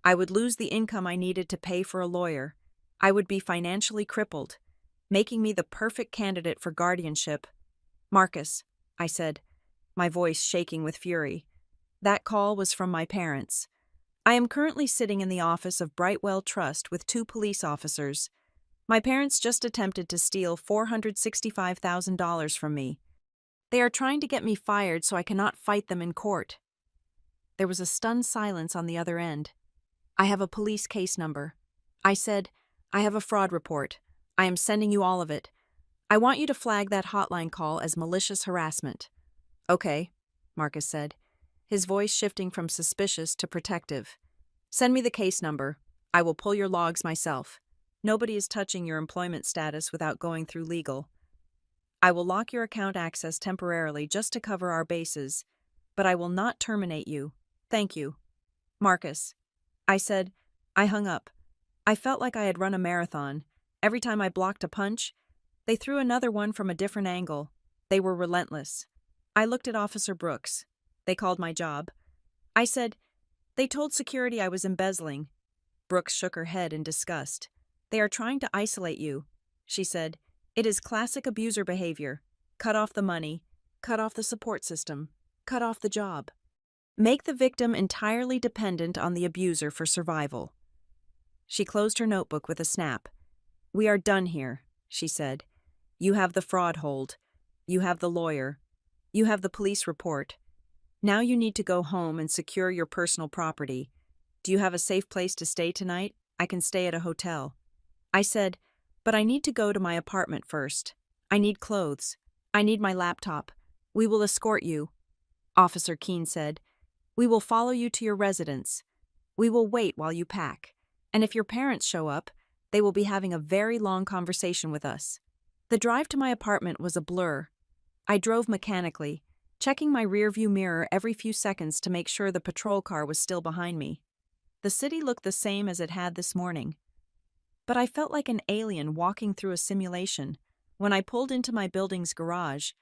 I would lose the income I needed to pay for a lawyer. I would be financially crippled, making me the perfect candidate for guardianship. Marcus, I said, my voice shaking with fury. That call was from my parents. I am currently sitting in the office of Brightwell Trust with 2 police officers. My parents just attempted to steal $465,000 from me. They are trying to get me fired so I cannot fight them in court. There was a stunned silence on the other end. I have a police case number. I said, I have a fraud report. I am sending you all of it. I want you to flag that hotline call as malicious harassment. Okay, Marcus said, his voice shifting from suspicious to protective. Send me the case number. I will pull your logs myself. Nobody is touching your employment status without going through legal. I will lock your account access temporarily just to cover our bases, but I will not terminate you. Thank you. Marcus. I said. I hung up. I felt like I had run a marathon. Every time I blocked a punch, they threw another one from a different angle. They were relentless. I looked at Officer Brooks. They called my job. I said, they told security I was embezzling. Brooks shook her head in disgust. They are trying to isolate you, she said. It is classic abuser behavior. Cut off the money, cut off the support system, cut off the job. Make the victim entirely dependent on the abuser for survival. She closed her notebook with a snap. We are done here, she said. You have the fraud hold. You have the lawyer. You have the police report. Now you need to go home and secure your personal property. Do you have a safe place to stay tonight? I can stay at a hotel. I said, but I need to go to my apartment first. I need clothes. I need my laptop. We will escort you. Officer Keene said, we will follow you to your residence. We will wait while you pack. And if your parents show up, they will be having a very long conversation with us." The drive to my apartment was a blur. I drove mechanically, checking my rearview mirror every few seconds to make sure the patrol car was still behind me. The city looked the same as it had this morning. But I felt like an alien walking through a simulation. When I pulled into my building's garage,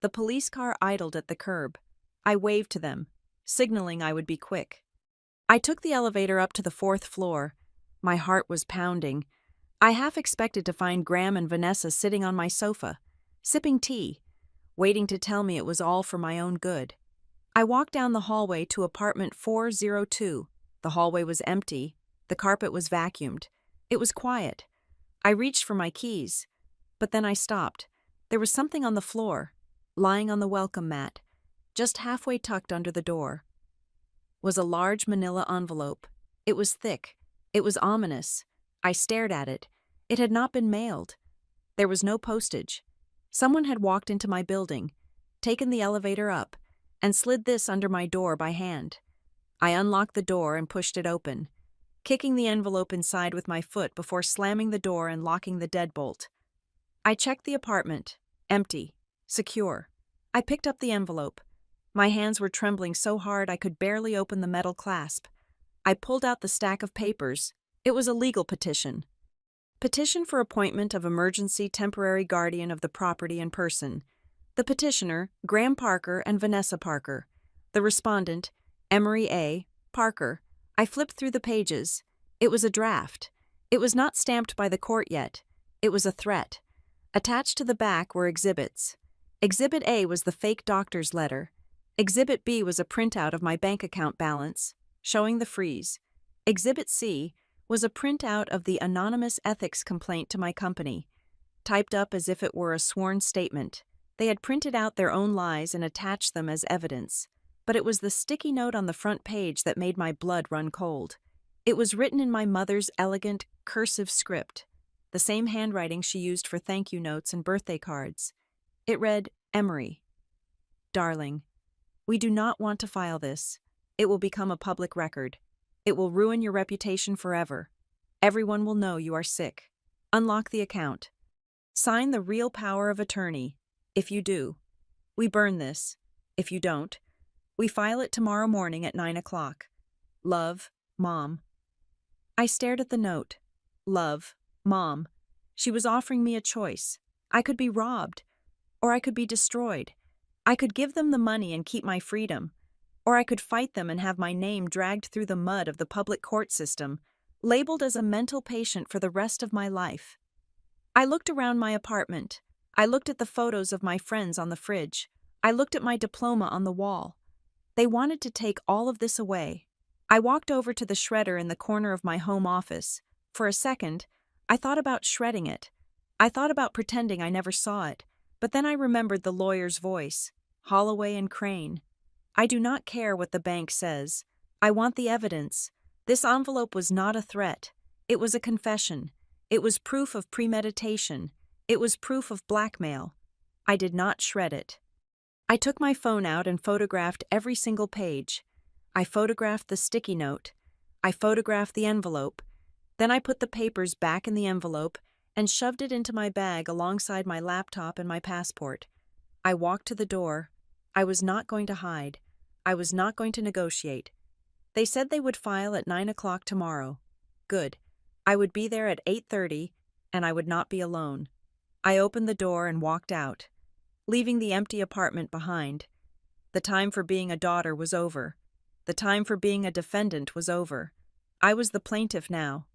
the police car idled at the curb. I waved to them, signaling I would be quick. I took the elevator up to the 4th floor. My heart was pounding. I half expected to find Graham and Vanessa sitting on my sofa, sipping tea, waiting to tell me it was all for my own good. I walked down the hallway to apartment 402. The hallway was empty. The carpet was vacuumed. It was quiet. I reached for my keys, but then I stopped. There was something on the floor, lying on the welcome mat, just halfway tucked under the door. Was a large manila envelope. It was thick. It was ominous. I stared at it. It had not been mailed. There was no postage. Someone had walked into my building, taken the elevator up, and slid this under my door by hand. I unlocked the door and pushed it open, kicking the envelope inside with my foot before slamming the door and locking the deadbolt. I checked the apartment. Empty. Secure. I picked up the envelope. My hands were trembling so hard I could barely open the metal clasp. I pulled out the stack of papers. It was a legal petition. Petition for appointment of emergency temporary guardian of the property and person. The petitioner, Graham Parker and Vanessa Parker. The respondent, Emery A. Parker. I flipped through the pages. It was a draft. It was not stamped by the court yet. It was a threat. Attached to the back were exhibits. Exhibit A was the fake doctor's letter. Exhibit B was a printout of my bank account balance, showing the freeze. Exhibit C was a printout of the anonymous ethics complaint to my company, typed up as if it were a sworn statement. They had printed out their own lies and attached them as evidence. But it was the sticky note on the front page that made my blood run cold. It was written in my mother's elegant, cursive script, the same handwriting she used for thank you notes and birthday cards. It read, "Emery, darling, we do not want to file this. It will become a public record. It will ruin your reputation forever. Everyone will know you are sick. Unlock the account. Sign the real power of attorney. If you do, we burn this. If you don't, we file it tomorrow morning at 9 o'clock. Love, Mom." I stared at the note. Love, Mom. She was offering me a choice. I could be robbed, or I could be destroyed. I could give them the money and keep my freedom, or I could fight them and have my name dragged through the mud of the public court system, labeled as a mental patient for the rest of my life. I looked around my apartment. I looked at the photos of my friends on the fridge. I looked at my diploma on the wall. They wanted to take all of this away. I walked over to the shredder in the corner of my home office. For a second, I thought about shredding it. I thought about pretending I never saw it, but then I remembered the lawyer's voice, Holloway and Crane. I do not care what the bank says. I want the evidence. This envelope was not a threat. It was a confession. It was proof of premeditation. It was proof of blackmail. I did not shred it. I took my phone out and photographed every single page. I photographed the sticky note. I photographed the envelope. Then I put the papers back in the envelope and shoved it into my bag alongside my laptop and my passport. I walked to the door. I was not going to hide. I was not going to negotiate. They said they would file at 9 o'clock tomorrow. Good. I would be there at 8:30, and I would not be alone. I opened the door and walked out, leaving the empty apartment behind. The time for being a daughter was over. The time for being a defendant was over. I was the plaintiff now.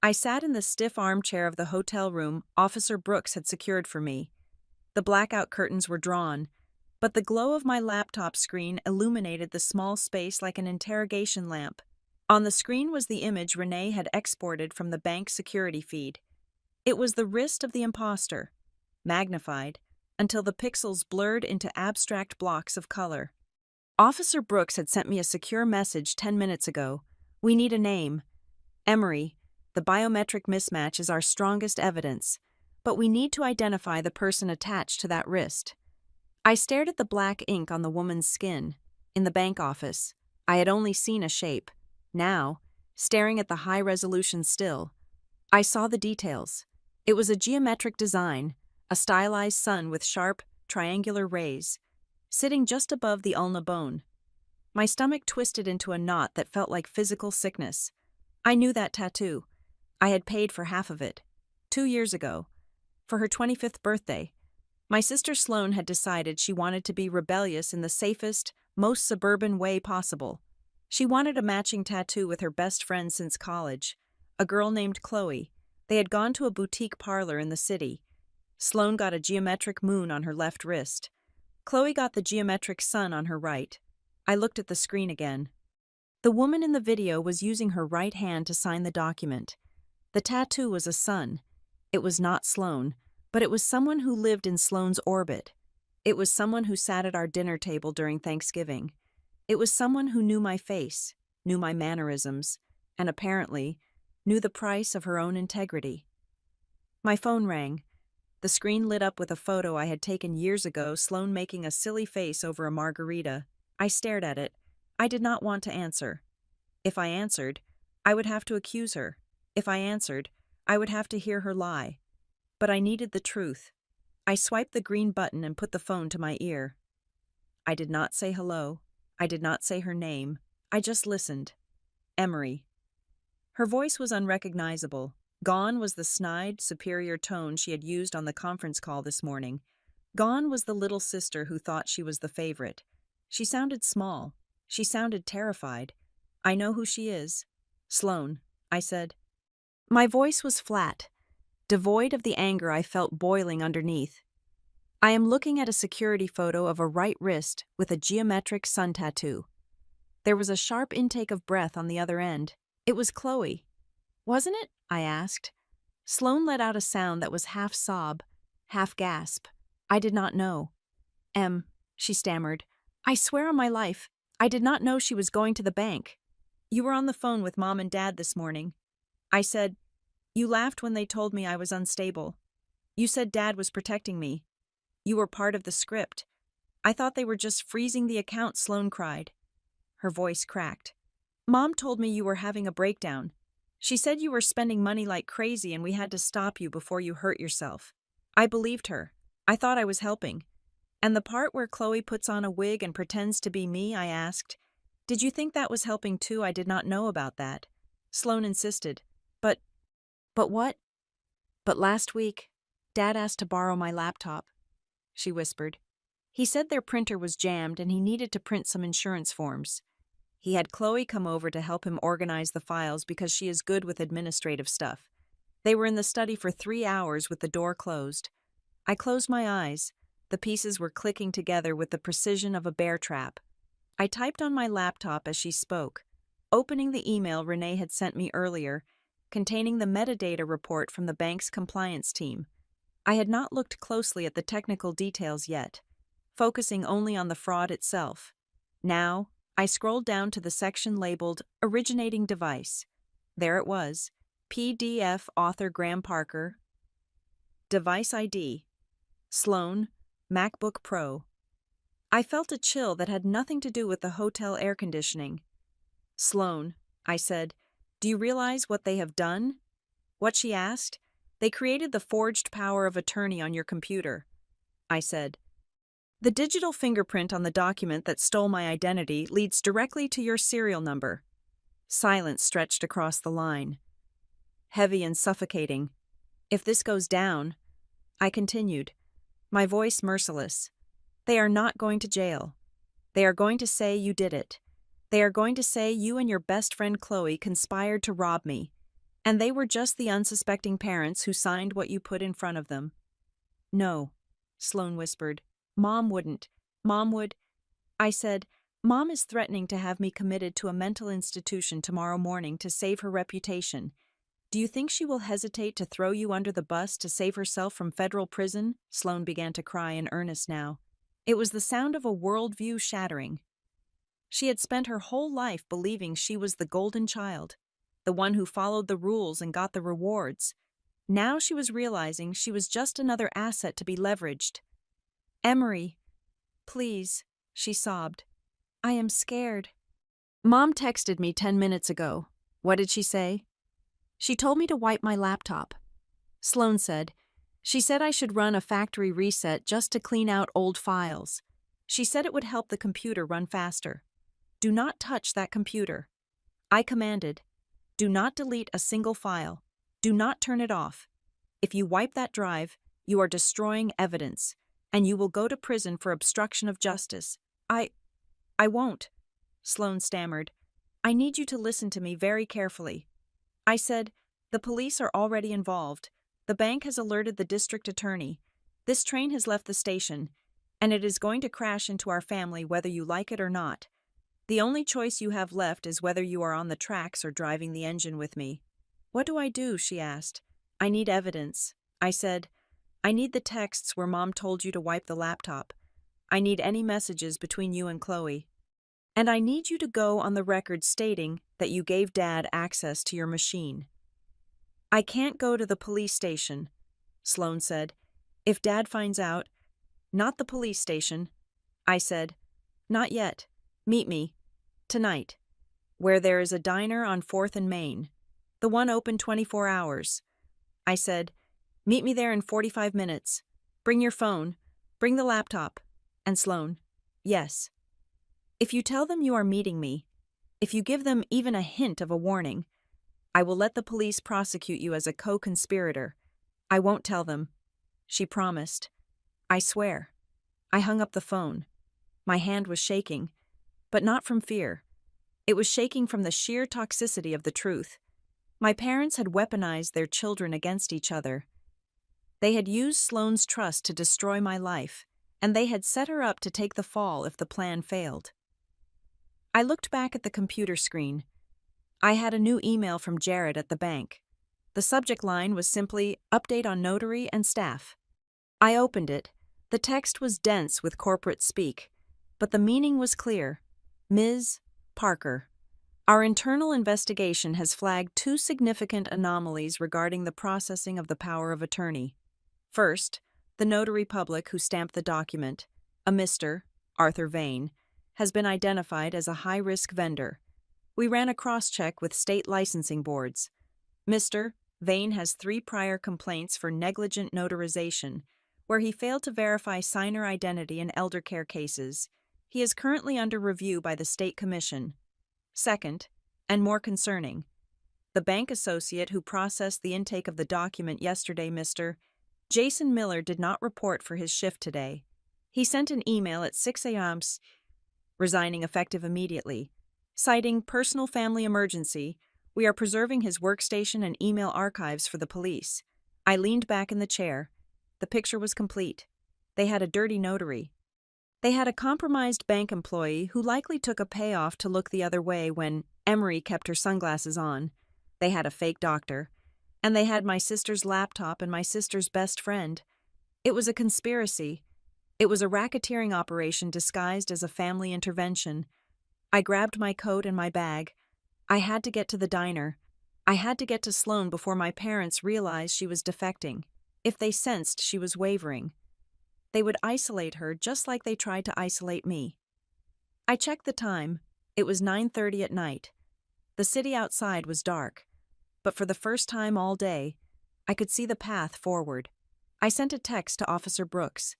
I sat in the stiff armchair of the hotel room Officer Brooks had secured for me. The blackout curtains were drawn, but the glow of my laptop screen illuminated the small space like an interrogation lamp. On the screen was the image Renee had exported from the bank security feed. It was the wrist of the imposter, magnified, until the pixels blurred into abstract blocks of color. Officer Brooks had sent me a secure message 10 minutes ago. We need a name. Emery, the biometric mismatch is our strongest evidence, but we need to identify the person attached to that wrist. I stared at the black ink on the woman's skin. In the bank office, I had only seen a shape. Now, staring at the high-resolution still. I saw the details. It was a geometric design, a stylized sun with sharp, triangular rays, sitting just above the ulna bone. My stomach twisted into a knot that felt like physical sickness. I knew that tattoo. I had paid for half of it. 2 years ago. For her 25th birthday. My sister Sloane had decided she wanted to be rebellious in the safest, most suburban way possible. She wanted a matching tattoo with her best friend since college, a girl named Chloe. They had gone to a boutique parlor in the city. Sloane got a geometric moon on her left wrist. Chloe got the geometric sun on her right. I looked at the screen again. The woman in the video was using her right hand to sign the document. The tattoo was a sun. It was not Sloane, but it was someone who lived in Sloane's orbit. It was someone who sat at our dinner table during Thanksgiving. It was someone who knew my face, knew my mannerisms, and apparently knew the price of her own integrity. My phone rang. The screen lit up with a photo I had taken years ago, Sloane making a silly face over a margarita. I stared at it. I did not want to answer. If I answered, I would have to accuse her. If I answered, I would have to hear her lie. But I needed the truth. I swiped the green button and put the phone to my ear. I did not say hello. I did not say her name. I just listened. Emery. Her voice was unrecognizable. Gone was the snide, superior tone she had used on the conference call this morning. Gone was the little sister who thought she was the favorite. She sounded small. She sounded terrified. I know who she is. Sloane, I said. My voice was flat, devoid of the anger I felt boiling underneath. I am looking at a security photo of a right wrist with a geometric sun tattoo. There was a sharp intake of breath on the other end. It was Chloe. Wasn't it? I asked. Sloane let out a sound that was half sob, half gasp. I did not know. She stammered. I swear on my life, I did not know she was going to the bank. You were on the phone with Mom and Dad this morning. I said, you laughed when they told me I was unstable. You said Dad was protecting me. You were part of the script. I thought they were just freezing the account, Sloane cried. Her voice cracked. Mom told me you were having a breakdown. She said you were spending money like crazy and we had to stop you before you hurt yourself. I believed her. I thought I was helping. And the part where Chloe puts on a wig and pretends to be me, I asked, did you think that was helping too? I did not know about that. Sloane insisted. But what? But last week, Dad asked to borrow my laptop, she whispered. He said their printer was jammed and he needed to print some insurance forms. He had Chloe come over to help him organize the files because she is good with administrative stuff. They were in the study for 3 hours with the door closed. I closed my eyes. The pieces were clicking together with the precision of a bear trap. I typed on my laptop as she spoke, opening the email Renee had sent me earlier, containing the metadata report from the bank's compliance team. I had not looked closely at the technical details yet, focusing only on the fraud itself. Now, I scrolled down to the section labeled Originating Device. There it was, PDF author Graham Parker. Device ID, Sloane, MacBook Pro. I felt a chill that had nothing to do with the hotel air conditioning. Sloane, I said, do you realize what they have done? What she asked? They created the forged power of attorney on your computer. I said, the digital fingerprint on the document that stole my identity leads directly to your serial number. Silence stretched across the line. Heavy and suffocating. If this goes down, I continued, my voice merciless. They are not going to jail. They are going to say you did it. They are going to say you and your best friend Chloe conspired to rob me, and they were just the unsuspecting parents who signed what you put in front of them. No, Sloane whispered. Mom wouldn't. Mom would. I said, Mom is threatening to have me committed to a mental institution tomorrow morning to save her reputation. Do you think she will hesitate to throw you under the bus to save herself from federal prison? Sloane began to cry in earnest now. It was the sound of a worldview shattering. She had spent her whole life believing she was the golden child, the one who followed the rules and got the rewards. Now she was realizing she was just another asset to be leveraged. Emery, please, she sobbed. I am scared. Mom texted me 10 minutes ago. What did she say? She told me to wipe my laptop. Sloan said, she said I should run a factory reset just to clean out old files. She said it would help the computer run faster. Do not touch that computer. I commanded, do not delete a single file. Do not turn it off. If you wipe that drive, you are destroying evidence, and you will go to prison for obstruction of justice. I won't, Sloan stammered. I need you to listen to me very carefully. I said, the police are already involved. The bank has alerted the district attorney. This train has left the station, and it is going to crash into our family whether you like it or not. The only choice you have left is whether you are on the tracks or driving the engine with me. What do I do? She asked. I need evidence. I said, I need the texts where Mom told you to wipe the laptop. I need any messages between you and Chloe. And I need you to go on the record stating that you gave Dad access to your machine. I can't go to the police station, Sloan said. If Dad finds out, not the police station. I said, not yet. Meet me. Tonight. Where there is a diner on 4th and Main. The one open 24 hours. I said, meet me there in 45 minutes. Bring your phone. Bring the laptop. And Sloan, yes. If you tell them you are meeting me, if you give them even a hint of a warning, I will let the police prosecute you as a co-conspirator. I won't tell them. She promised. I swear. I hung up the phone. My hand was shaking, but not from fear. It was shaking from the sheer toxicity of the truth. My parents had weaponized their children against each other. They had used Sloan's trust to destroy my life, and they had set her up to take the fall if the plan failed. I looked back at the computer screen. I had a new email from Jared at the bank. The subject line was simply, update on notary and staff. I opened it. The text was dense with corporate speak, but the meaning was clear. Ms. Parker, our internal investigation has flagged two significant anomalies regarding the processing of the power of attorney. First, the notary public who stamped the document, a Mr. Arthur Vane, has been identified as a high-risk vendor. We ran a cross-check with state licensing boards. Mr. Vane has 3 prior complaints for negligent notarization, where he failed to verify signer identity in eldercare cases. He is currently under review by the State Commission. Second, and more concerning, the bank associate who processed the intake of the document yesterday, Mr. Jason Miller, did not report for his shift today. He sent an email at 6 a.m. resigning effective immediately. Citing personal family emergency, we are preserving his workstation and email archives for the police. I leaned back in the chair. The picture was complete. They had a dirty notary. They had a compromised bank employee who likely took a payoff to look the other way when Emery kept her sunglasses on. They had a fake doctor. And they had my sister's laptop and my sister's best friend. It was a conspiracy. It was a racketeering operation disguised as a family intervention. I grabbed my coat and my bag. I had to get to the diner. I had to get to Sloan before my parents realized she was defecting. If they sensed she was wavering, they would isolate her just like they tried to isolate me. I checked the time. It was 9:30 at night. The city outside was dark, but for the first time all day, I could see the path forward. I sent a text to Officer Brooks.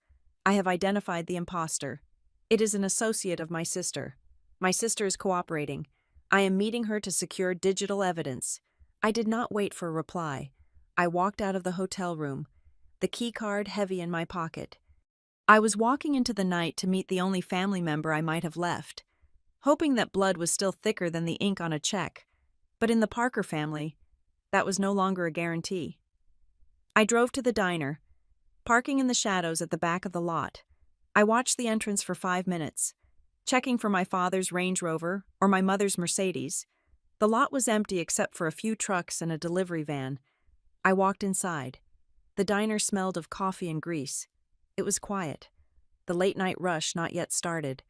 I have identified the imposter. It is an associate of my sister. My sister is cooperating. I am meeting her to secure digital evidence. I did not wait for a reply. I walked out of the hotel room, the key card heavy in my pocket. I was walking into the night to meet the only family member I might have left, hoping that blood was still thicker than the ink on a check. But in the Parker family, that was no longer a guarantee. I drove to the diner, parking in the shadows at the back of the lot. I watched the entrance for 5 minutes, checking for my father's Range Rover or my mother's Mercedes. The lot was empty except for a few trucks and a delivery van. I walked inside. The diner smelled of coffee and grease. It was quiet. The late-night rush not yet started.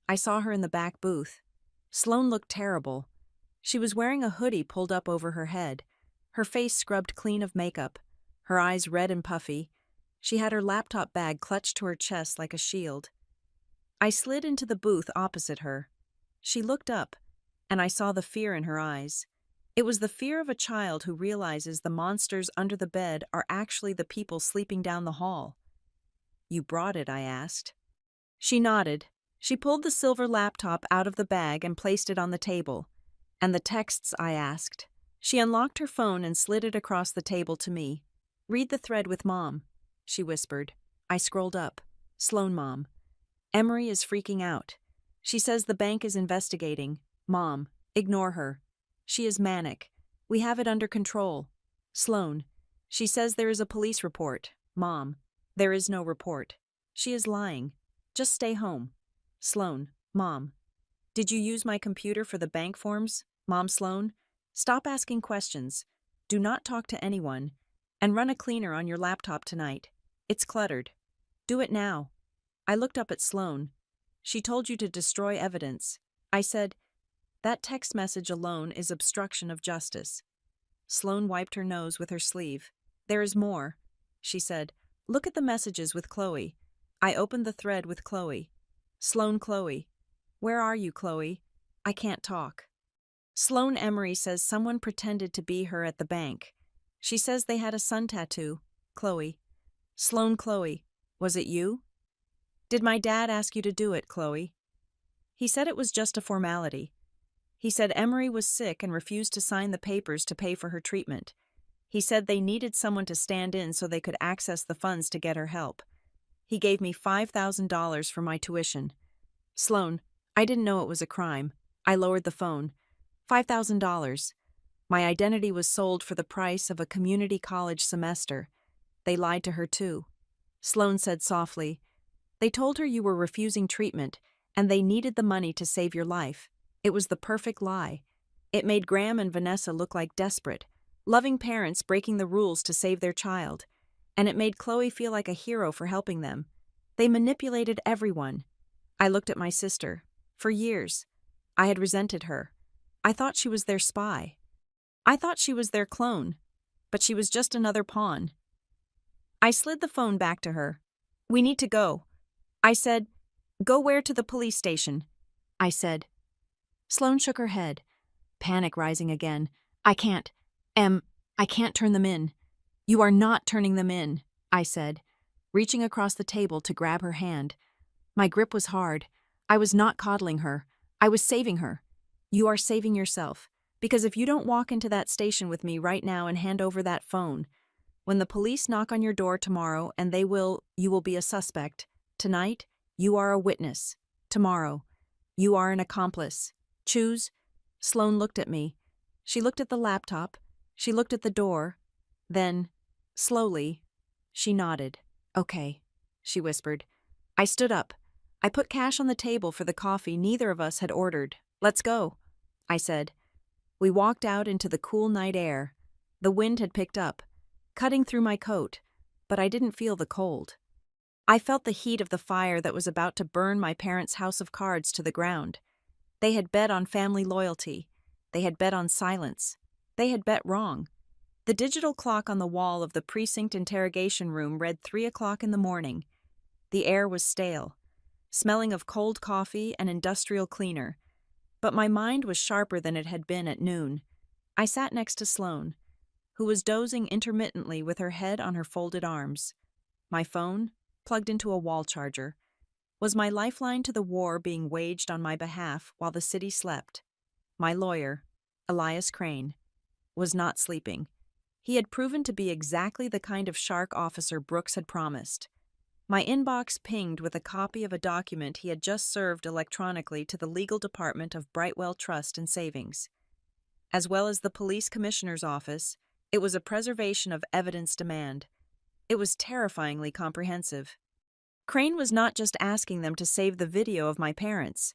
I saw her in the back booth. Sloan looked terrible. She was wearing a hoodie pulled up over her head, her face scrubbed clean of makeup, her eyes red and puffy. She had her laptop bag clutched to her chest like a shield. I slid into the booth opposite her. She looked up, and I saw the fear in her eyes. It was the fear of a child who realizes the monsters under the bed are actually the people sleeping down the hall. "You brought it?" I asked. She nodded. She pulled the silver laptop out of the bag and placed it on the table. "And the texts?" I asked. She unlocked her phone and slid it across the table to me. "Read the thread with Mom," she whispered. I scrolled up. "Sloan, Mom. Emery is freaking out. She says the bank is investigating. Mom, ignore her. She is manic. We have it under control. Sloan. She says there is a police report. Mom, there is no report. She is lying. Just stay home. Sloan. Mom. Did you use my computer for the bank forms? Mom. Sloan. Stop asking questions. Do not talk to anyone. And run a cleaner on your laptop tonight. It's cluttered. Do it now." I looked up at Sloan. "She told you to destroy evidence." I said, "That text message alone is obstruction of justice." Sloan wiped her nose with her sleeve. "There is more," she said. "Look at the messages with Chloe." I opened the thread with Chloe. Sloan. Chloe. "Where are you, Chloe? I can't talk." Sloan. Emery says someone pretended to be her at the bank. She says they had a sun tattoo. Chloe. Sloan. Chloe. Was it you? Did my dad ask you to do it, Chloe? He said it was just a formality. He said Emery was sick and refused to sign the papers to pay for her treatment. He said they needed someone to stand in so they could access the funds to get her help. He gave me $5,000 for my tuition. Sloan. I didn't know it was a crime. I lowered the phone. $5,000. My identity was sold for the price of a community college semester. They lied to her too. Sloan said softly, "They told her you were refusing treatment, and they needed the money to save your life. It was the perfect lie. It made Graham and Vanessa look like desperate, loving parents breaking the rules to save their child, and it made Chloe feel like a hero for helping them. They manipulated everyone." I looked at my sister. For years, I had resented her. I thought she was their spy. I thought she was their clone, but she was just another pawn. I slid the phone back to her. "We need to go." I said. "Go where? To the police station?" I said. Sloan shook her head, panic rising again. I can't turn them in." "You are not turning them in," I said, reaching across the table to grab her hand. My grip was hard. I was not coddling her. I was saving her. "You are saving yourself, because if you don't walk into that station with me right now and hand over that phone, when the police knock on your door tomorrow and you will be a suspect. Tonight, you are a witness. Tomorrow, you are an accomplice. Choose." Sloan looked at me. She looked at the laptop. She looked at the door. Then, slowly, she nodded. "Okay," she whispered. I stood up. I put cash on the table for the coffee neither of us had ordered. "Let's go," I said. We walked out into the cool night air. The wind had picked up, cutting through my coat, but I didn't feel the cold. I felt the heat of the fire that was about to burn my parents' house of cards to the ground. They had bet on family loyalty. They had bet on silence. They had bet wrong. The digital clock on the wall of the precinct interrogation room read 3 o'clock in the morning. The air was stale, smelling of cold coffee and industrial cleaner, but my mind was sharper than it had been at noon. I sat next to Sloan, who was dozing intermittently with her head on her folded arms. My phone, plugged into a wall charger, was my lifeline to the war being waged on my behalf while the city slept. My lawyer, Elias Crane, was not sleeping. He had proven to be exactly the kind of shark officer Brooks had promised. My inbox pinged with a copy of a document he had just served electronically to the legal department of Brightwell Trust and Savings. As well as the police commissioner's office, it was a preservation of evidence demand. It was terrifyingly comprehensive. Crane was not just asking them to save the video of my parents.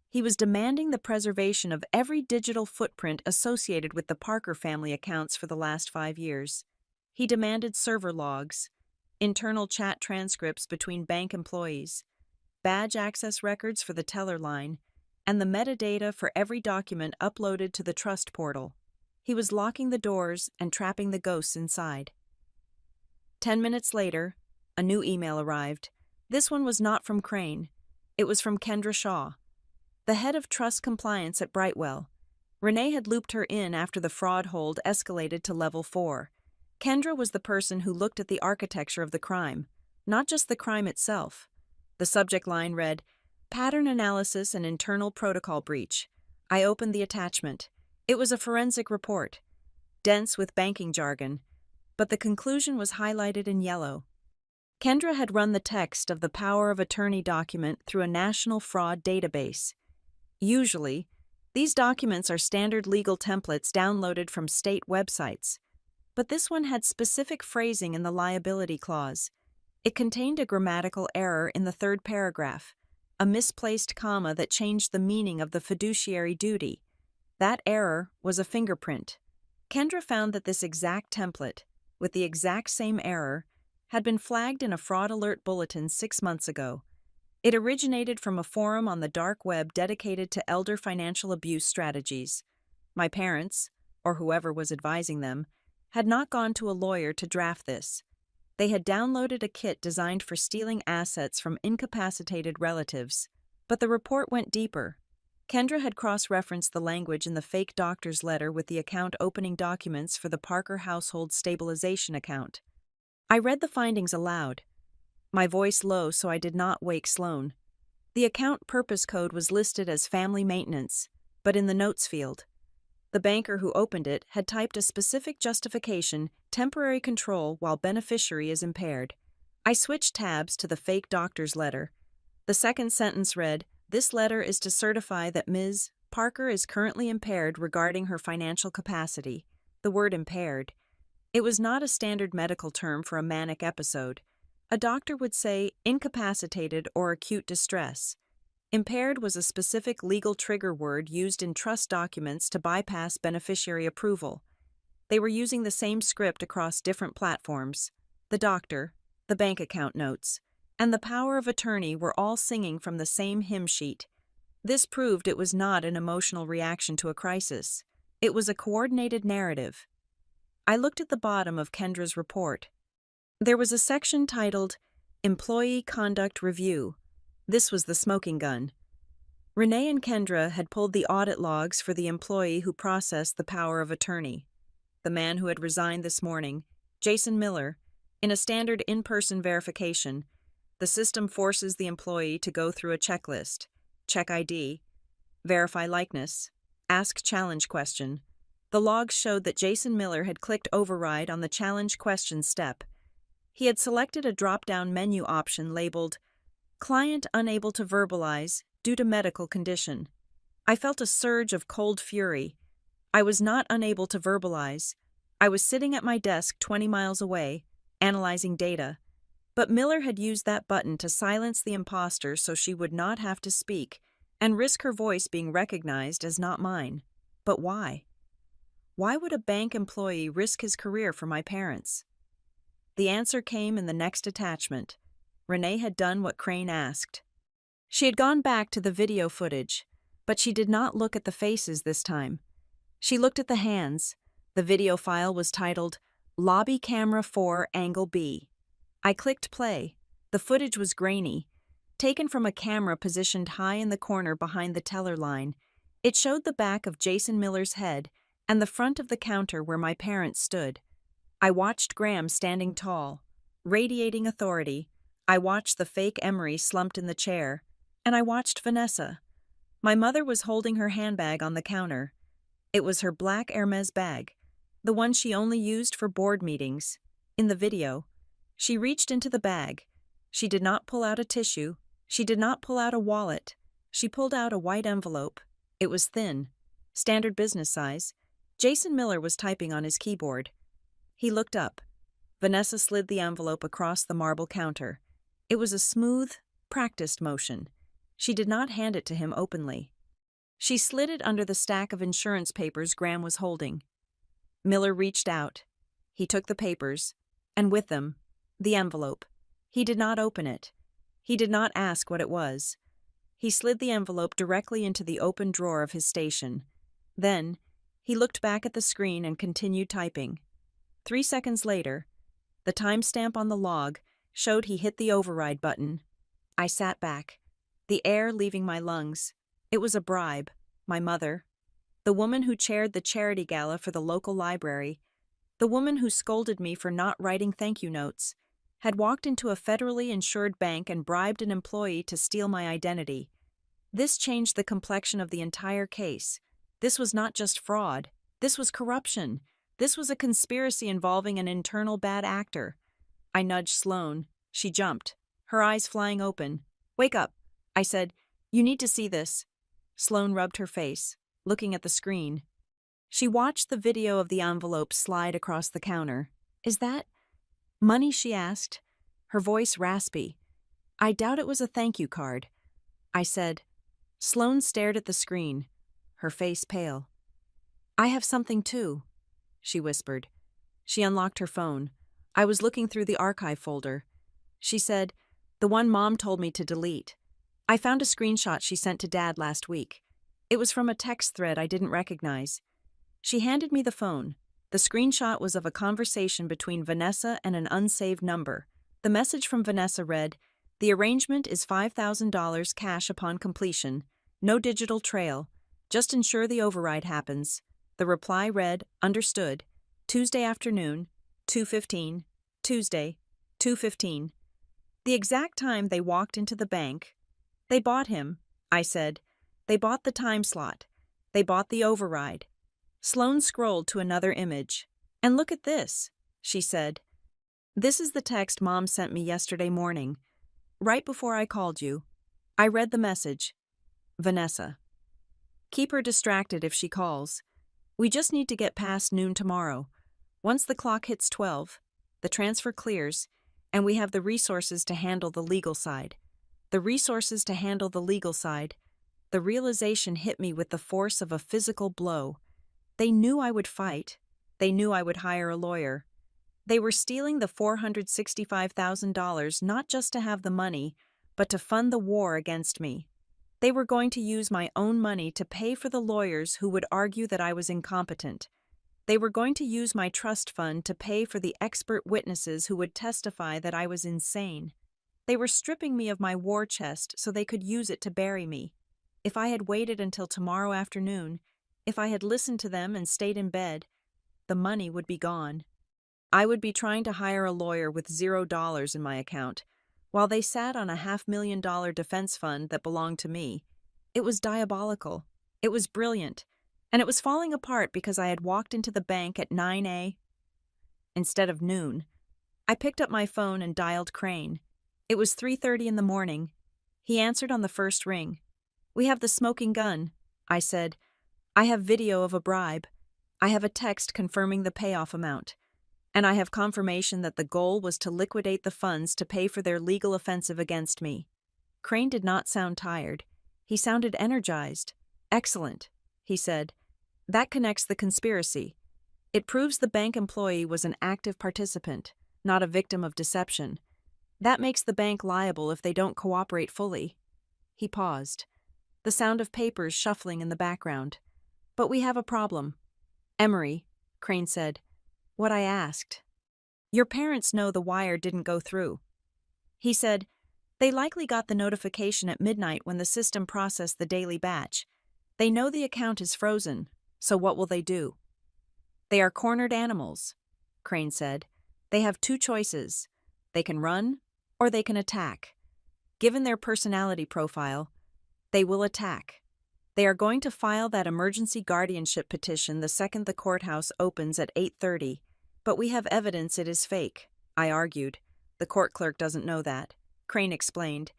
He was demanding the preservation of every digital footprint associated with the Parker family accounts for the last 5 years. He demanded server logs, internal chat transcripts between bank employees, badge access records for the teller line, and the metadata for every document uploaded to the trust portal. He was locking the doors and trapping the ghosts inside. 10 minutes later, a new email arrived. This one was not from Crane. It was from Kendra Shaw, the head of trust compliance at Brightwell. Renee had looped her in after the fraud hold escalated to level 4. Kendra was the person who looked at the architecture of the crime, not just the crime itself. The subject line read, "Pattern Analysis and Internal Protocol Breach." I opened the attachment. It was a forensic report, dense with banking jargon, but the conclusion was highlighted in yellow. Kendra had run the text of the power of attorney document through a national fraud database. Usually, these documents are standard legal templates downloaded from state websites, but this one had specific phrasing in the liability clause. It contained a grammatical error in the third paragraph, a misplaced comma that changed the meaning of the fiduciary duty. That error was a fingerprint. Kendra found that this exact template, with the exact same error, had been flagged in a fraud alert bulletin 6 months ago. It originated from a forum on the dark web dedicated to elder financial abuse strategies. My parents, or whoever was advising them, had not gone to a lawyer to draft this. They had downloaded a kit designed for stealing assets from incapacitated relatives. But the report went deeper. Kendra had cross-referenced the language in the fake doctor's letter with the account opening documents for the Parker Household Stabilization account. I read the findings aloud, my voice low so I did not wake Sloan. The account purpose code was listed as family maintenance, but in the notes field. The banker who opened it had typed a specific justification, temporary control while beneficiary is impaired. I switched tabs to the fake doctor's letter. The second sentence read, "This letter is to certify that Ms. Parker is currently impaired regarding her financial capacity." The word impaired. It was not a standard medical term for a manic episode. A doctor would say incapacitated or acute distress. Impaired was a specific legal trigger word used in trust documents to bypass beneficiary approval. They were using the same script across different platforms. The doctor, the bank account notes, and the power of attorney were all singing from the same hymn sheet. This proved it was not an emotional reaction to a crisis. It was a coordinated narrative. I looked at the bottom of Kendra's report. There was a section titled Employee Conduct Review. This was the smoking gun. Renee and Kendra had pulled the audit logs for the employee who processed the power of attorney. The man who had resigned this morning, Jason Miller, in a standard in-person verification. The system forces the employee to go through a checklist, check ID, verify likeness, ask challenge question. The logs showed that Jason Miller had clicked override on the challenge question step. He had selected a drop-down menu option labeled Client Unable to Verbalize Due to Medical Condition. I felt a surge of cold fury. I was not unable to verbalize. I was sitting at my desk 20 miles away, analyzing data. But Miller had used that button to silence the imposter so she would not have to speak and risk her voice being recognized as not mine. But why? Why would a bank employee risk his career for my parents? The answer came in the next attachment. Renee had done what Crane asked. She had gone back to the video footage, but she did not look at the faces this time. She looked at the hands. The video file was titled Lobby Camera 4 Angle B. I clicked play. The footage was grainy, taken from a camera positioned high in the corner behind the teller line. It showed the back of Jason Miller's head and the front of the counter where my parents stood. I watched Graham standing tall, radiating authority. I watched the fake Emery slumped in the chair, and I watched Vanessa. My mother was holding her handbag on the counter. It was her black Hermes bag, the one she only used for board meetings. In the video, she reached into the bag. She did not pull out a tissue. She did not pull out a wallet. She pulled out a white envelope. It was thin, standard business size. Jason Miller was typing on his keyboard. He looked up. Vanessa slid the envelope across the marble counter. It was a smooth, practiced motion. She did not hand it to him openly. She slid it under the stack of insurance papers Graham was holding. Miller reached out. He took the papers, and with them, the envelope. He did not open it. He did not ask what it was. He slid the envelope directly into the open drawer of his station. Then, he looked back at the screen and continued typing. 3 seconds later, the timestamp on the log showed he hit the override button. I sat back, the air leaving my lungs. It was a bribe. My mother, The woman who chaired the charity gala for the local library, the woman who scolded me for not writing thank you notes, had walked into a federally insured bank and bribed an employee to steal my identity. This changed the complexion of the entire case. This was not just fraud. This was corruption. This was a conspiracy involving an internal bad actor. I nudged Sloane. She jumped, her eyes flying open. "Wake up," I said. "You need to see this." Sloane rubbed her face, looking at the screen. She watched the video of the envelope slide across the counter. "Is that money?" she asked, her voice raspy. "I doubt it was a thank you card," I said. Sloane stared at the screen, her face pale. "I have something too," she whispered. She unlocked her phone. I was looking through the archive folder. She said, "The one Mom told me to delete. I found a screenshot she sent to Dad last week. It was from a text thread I didn't recognize." She handed me the phone. The screenshot was of a conversation between Vanessa and an unsaved number. The message from Vanessa read, "The arrangement is $5,000 cash upon completion. No digital trail. Just ensure the override happens." The reply read, "Understood. Tuesday afternoon, 2:15. Tuesday, 2:15. The exact time they walked into the bank. "They bought him," I said. "They bought the time slot. They bought the override." Sloane scrolled to another image. "And look at this," she said. "This is the text Mom sent me yesterday morning, right before I called you." I read the message. "Vanessa. Keep her distracted if she calls. We just need to get past noon tomorrow. Once the clock hits 12, the transfer clears, and we have the resources to handle the legal side." The resources to handle the legal side. The realization hit me with the force of a physical blow. They knew I would fight. They knew I would hire a lawyer. They were stealing the $465,000 not just to have the money, but to fund the war against me. They were going to use my own money to pay for the lawyers who would argue that I was incompetent. They were going to use my trust fund to pay for the expert witnesses who would testify that I was insane. They were stripping me of my war chest so they could use it to bury me. If I had waited until tomorrow afternoon, if I had listened to them and stayed in bed, the money would be gone. I would be trying to hire a lawyer with $0 in my account, while they sat on a $500,000 defense fund that belonged to me. It was diabolical. It was brilliant. And it was falling apart because I had walked into the bank at 9 a.m. instead of noon. I picked up my phone and dialed Crane. It was 3:30 in the morning. He answered on the first ring. "We have the smoking gun," I said. "I have video of a bribe. I have a text confirming the payoff amount. And I have confirmation that the goal was to liquidate the funds to pay for their legal offensive against me." Crane did not sound tired. He sounded energized. "Excellent," he said. "That connects the conspiracy. It proves the bank employee was an active participant, not a victim of deception. That makes the bank liable if they don't cooperate fully." He paused. The sound of papers shuffling in the background. "But we have a problem." "Emery," Crane said. "What I asked. Your parents know the wire didn't go through." He said, "They likely got the notification at midnight when the system processed the daily batch. They know the account is frozen, so what will they do?" "They are cornered animals," Crane said. "They have two choices. They can run, or they can attack. Given their personality profile, they will attack. They are going to file that emergency guardianship petition the second the courthouse opens at 8:30, but we have evidence it is fake," I argued. "The court clerk doesn't know that," Crane explained.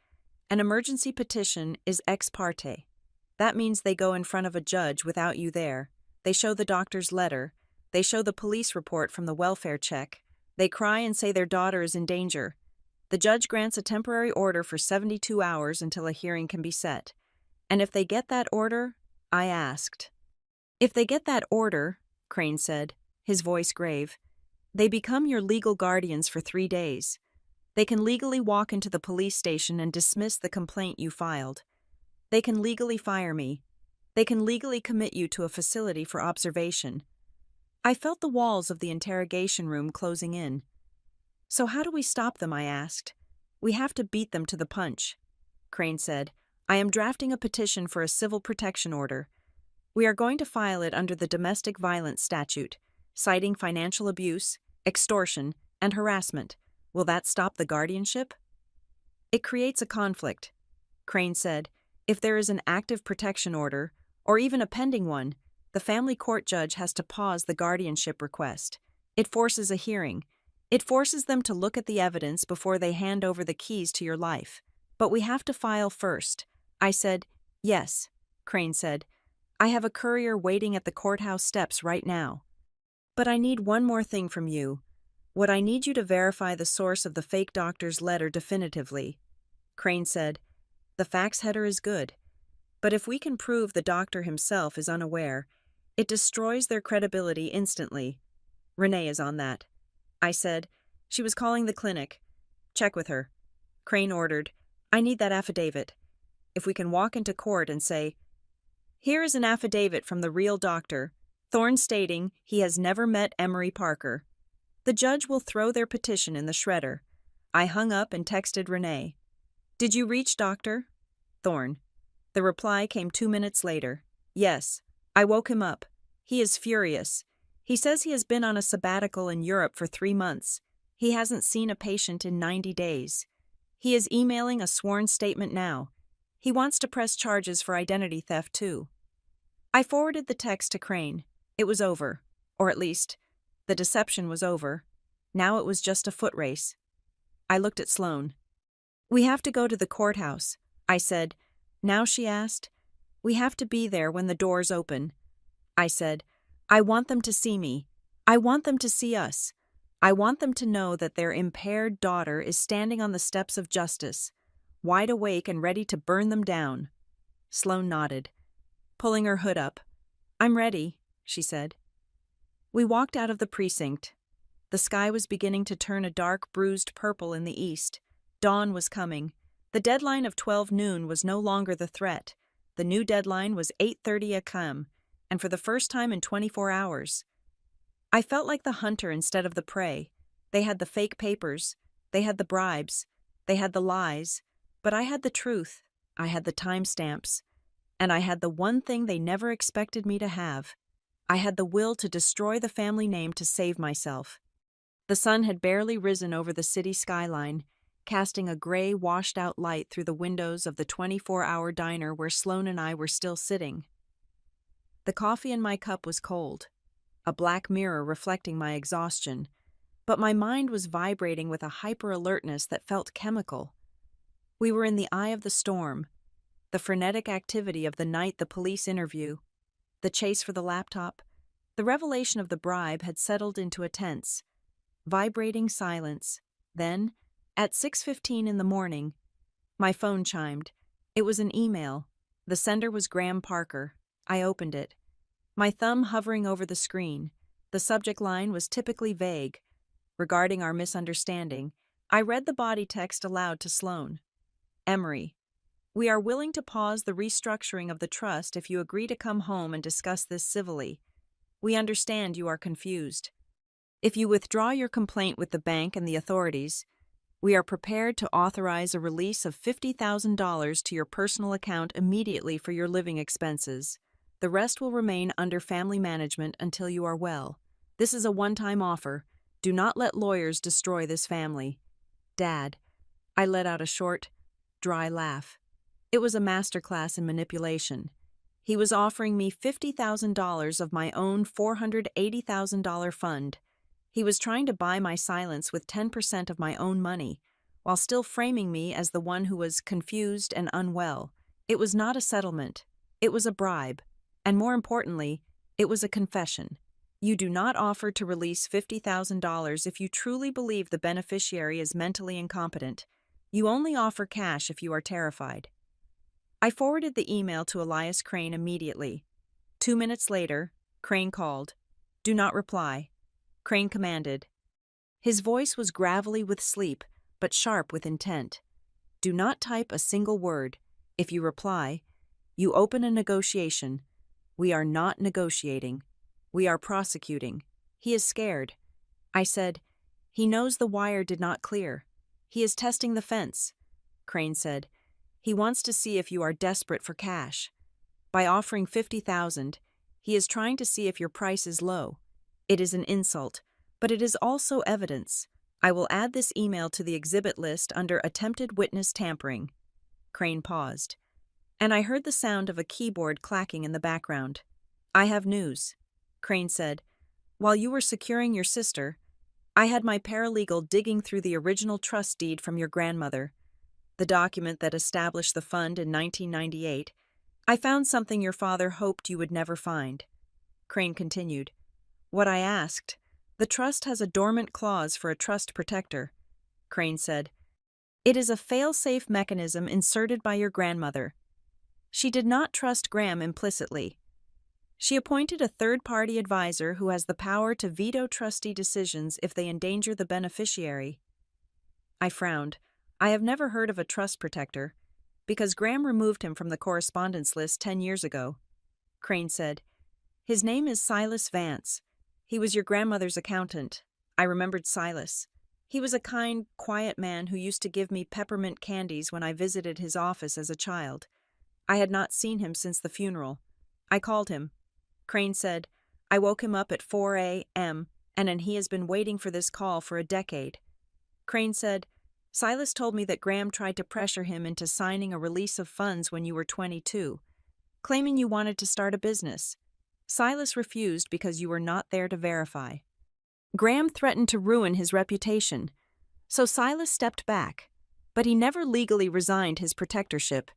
"An emergency petition is ex parte. That means they go in front of a judge without you there. They show the doctor's letter. They show the police report from the welfare check. They cry and say their daughter is in danger. The judge grants a temporary order for 72 hours until a hearing can be set. And if they get that order," I asked. "If they get that order," Crane said, his voice grave, "they become your legal guardians for 3 days. They can legally walk into the police station and dismiss the complaint you filed. They can legally fire me. They can legally commit you to a facility for observation." I felt the walls of the interrogation room closing in. "So how do we stop them?" I asked. "We have to beat them to the punch." Crane said, "I am drafting a petition for a civil protection order. We are going to file it under the domestic violence statute, citing financial abuse, extortion, and harassment. Will that stop the guardianship? It creates a conflict, Crane said. If there is an active protection order, or even a pending one, the family court judge has to pause the guardianship request. It forces a hearing. It forces them to look at the evidence before they hand over the keys to your life. But we have to file first. I said, yes, Crane said. I have a courier waiting at the courthouse steps right now. But I need one more thing from you. What I need you to verify the source of the fake doctor's letter definitively. Crane said, the fax header is good. But if we can prove the doctor himself is unaware, it destroys their credibility instantly. Renee is on that. I said, she was calling the clinic. Check with her. Crane ordered, I need that affidavit. If we can walk into court and say, here is an affidavit from the real doctor, Thorne stating he has never met Emery Parker. The judge will throw their petition in the shredder. I hung up and texted Renee. Did you reach Dr. Thorne? The reply came 2 minutes later. Yes. I woke him up. He is furious. He says he has been on a sabbatical in Europe for 3 months. He hasn't seen a patient in 90 days. He is emailing a sworn statement now. He wants to press charges for identity theft too. I forwarded the text to Crane. It was over. Or at least, the deception was over. Now it was just a foot race. I looked at Sloane. We have to go to the courthouse, I said. Now, she asked. We have to be there when the doors open. I said, I want them to see me. I want them to see us. I want them to know that their impaired daughter is standing on the steps of justice, wide awake and ready to burn them down. Sloane nodded, pulling her hood up. I'm ready, she said. We walked out of the precinct. The sky was beginning to turn a dark, bruised purple in the east. Dawn was coming. The deadline of 12 noon was no longer the threat. The new deadline was 8:30 a.m., and for the first time in 24 hours. I felt like the hunter instead of the prey. They had the fake papers. They had the bribes. They had the lies. But I had the truth. I had the timestamps. And I had the one thing they never expected me to have. I had the will to destroy the family name to save myself. The sun had barely risen over the city skyline, casting a gray, washed-out light through the windows of the 24-hour diner where Sloane and I were still sitting. The coffee in my cup was cold, a black mirror reflecting my exhaustion, but my mind was vibrating with a hyper-alertness that felt chemical. We were in the eye of the storm, the frenetic activity of the night the police interview, the chase for the laptop, the revelation of the bribe had settled into a tense, vibrating silence. Then, at 6:15 in the morning, my phone chimed. It was an email. The sender was Graham Parker. I opened it, my thumb hovering over the screen. The subject line was typically vague. Regarding our misunderstanding, I read the body text aloud to Sloane. Emery, we are willing to pause the restructuring of the trust if you agree to come home and discuss this civilly. We understand you are confused. If you withdraw your complaint with the bank and the authorities, we are prepared to authorize a release of $50,000 to your personal account immediately for your living expenses. The rest will remain under family management until you are well. This is a one-time offer. Do not let lawyers destroy this family. Dad, I let out a short, dry laugh. It was a masterclass in manipulation. He was offering me $50,000 of my own $480,000 fund. He was trying to buy my silence with 10% of my own money, while still framing me as the one who was confused and unwell. It was not a settlement. It was a bribe. And more importantly, it was a confession. You do not offer to release $50,000 if you truly believe the beneficiary is mentally incompetent. You only offer cash if you are terrified. I forwarded the email to Elias Crane immediately. 2 minutes later, Crane called. Do not reply. Crane commanded. His voice was gravelly with sleep, but sharp with intent. Do not type a single word. If you reply, you open a negotiation. We are not negotiating. We are prosecuting. He is scared. I said, he knows the wire did not clear. He is testing the fence. Crane said, he wants to see if you are desperate for cash. By offering $50,000, He is trying to see if your price is low. It is an insult, but it is also evidence. I will add this email to the exhibit list under attempted witness tampering." Crane paused, and I heard the sound of a keyboard clacking in the background. "I have news," Crane said. "While you were securing your sister, I had my paralegal digging through the original trust deed from your grandmother, the document that established the fund in 1998. I found something your father hoped you would never find." Crane continued. "What I asked. The trust has a dormant clause for a trust protector." Crane said. "It is a fail-safe mechanism inserted by your grandmother. She did not trust Graham implicitly. She appointed a third-party advisor who has the power to veto trustee decisions if they endanger the beneficiary." I frowned. I have never heard of a trust protector, because Graham removed him from the correspondence list 10 years ago. Crane said, "His name is Silas Vance. He was your grandmother's accountant." I remembered Silas. He was a kind, quiet man who used to give me peppermint candies when I visited his office as a child. I had not seen him since the funeral. I called him. Crane said, "I woke him up at 4 a.m., and he has been waiting for this call for a decade." Crane said, "Silas told me that Graham tried to pressure him into signing a release of funds when you were 22, claiming you wanted to start a business. Silas refused because you were not there to verify. Graham threatened to ruin his reputation, so Silas stepped back, but he never legally resigned his protectorship.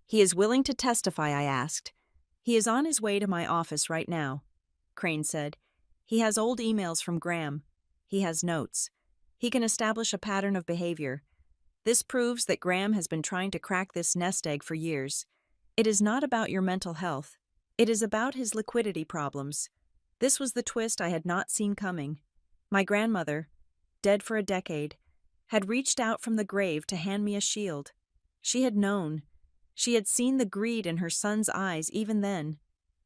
He is willing to testify," I asked. "He is on his way to my office right now," Crane said. "He has old emails from Graham. He has notes. He can establish a pattern of behavior. This proves that Graham has been trying to crack this nest egg for years. It is not about your mental health. It is about his liquidity problems." This was the twist I had not seen coming. My grandmother, dead for a decade, had reached out from the grave to hand me a shield. She had known. She had seen the greed in her son's eyes even then.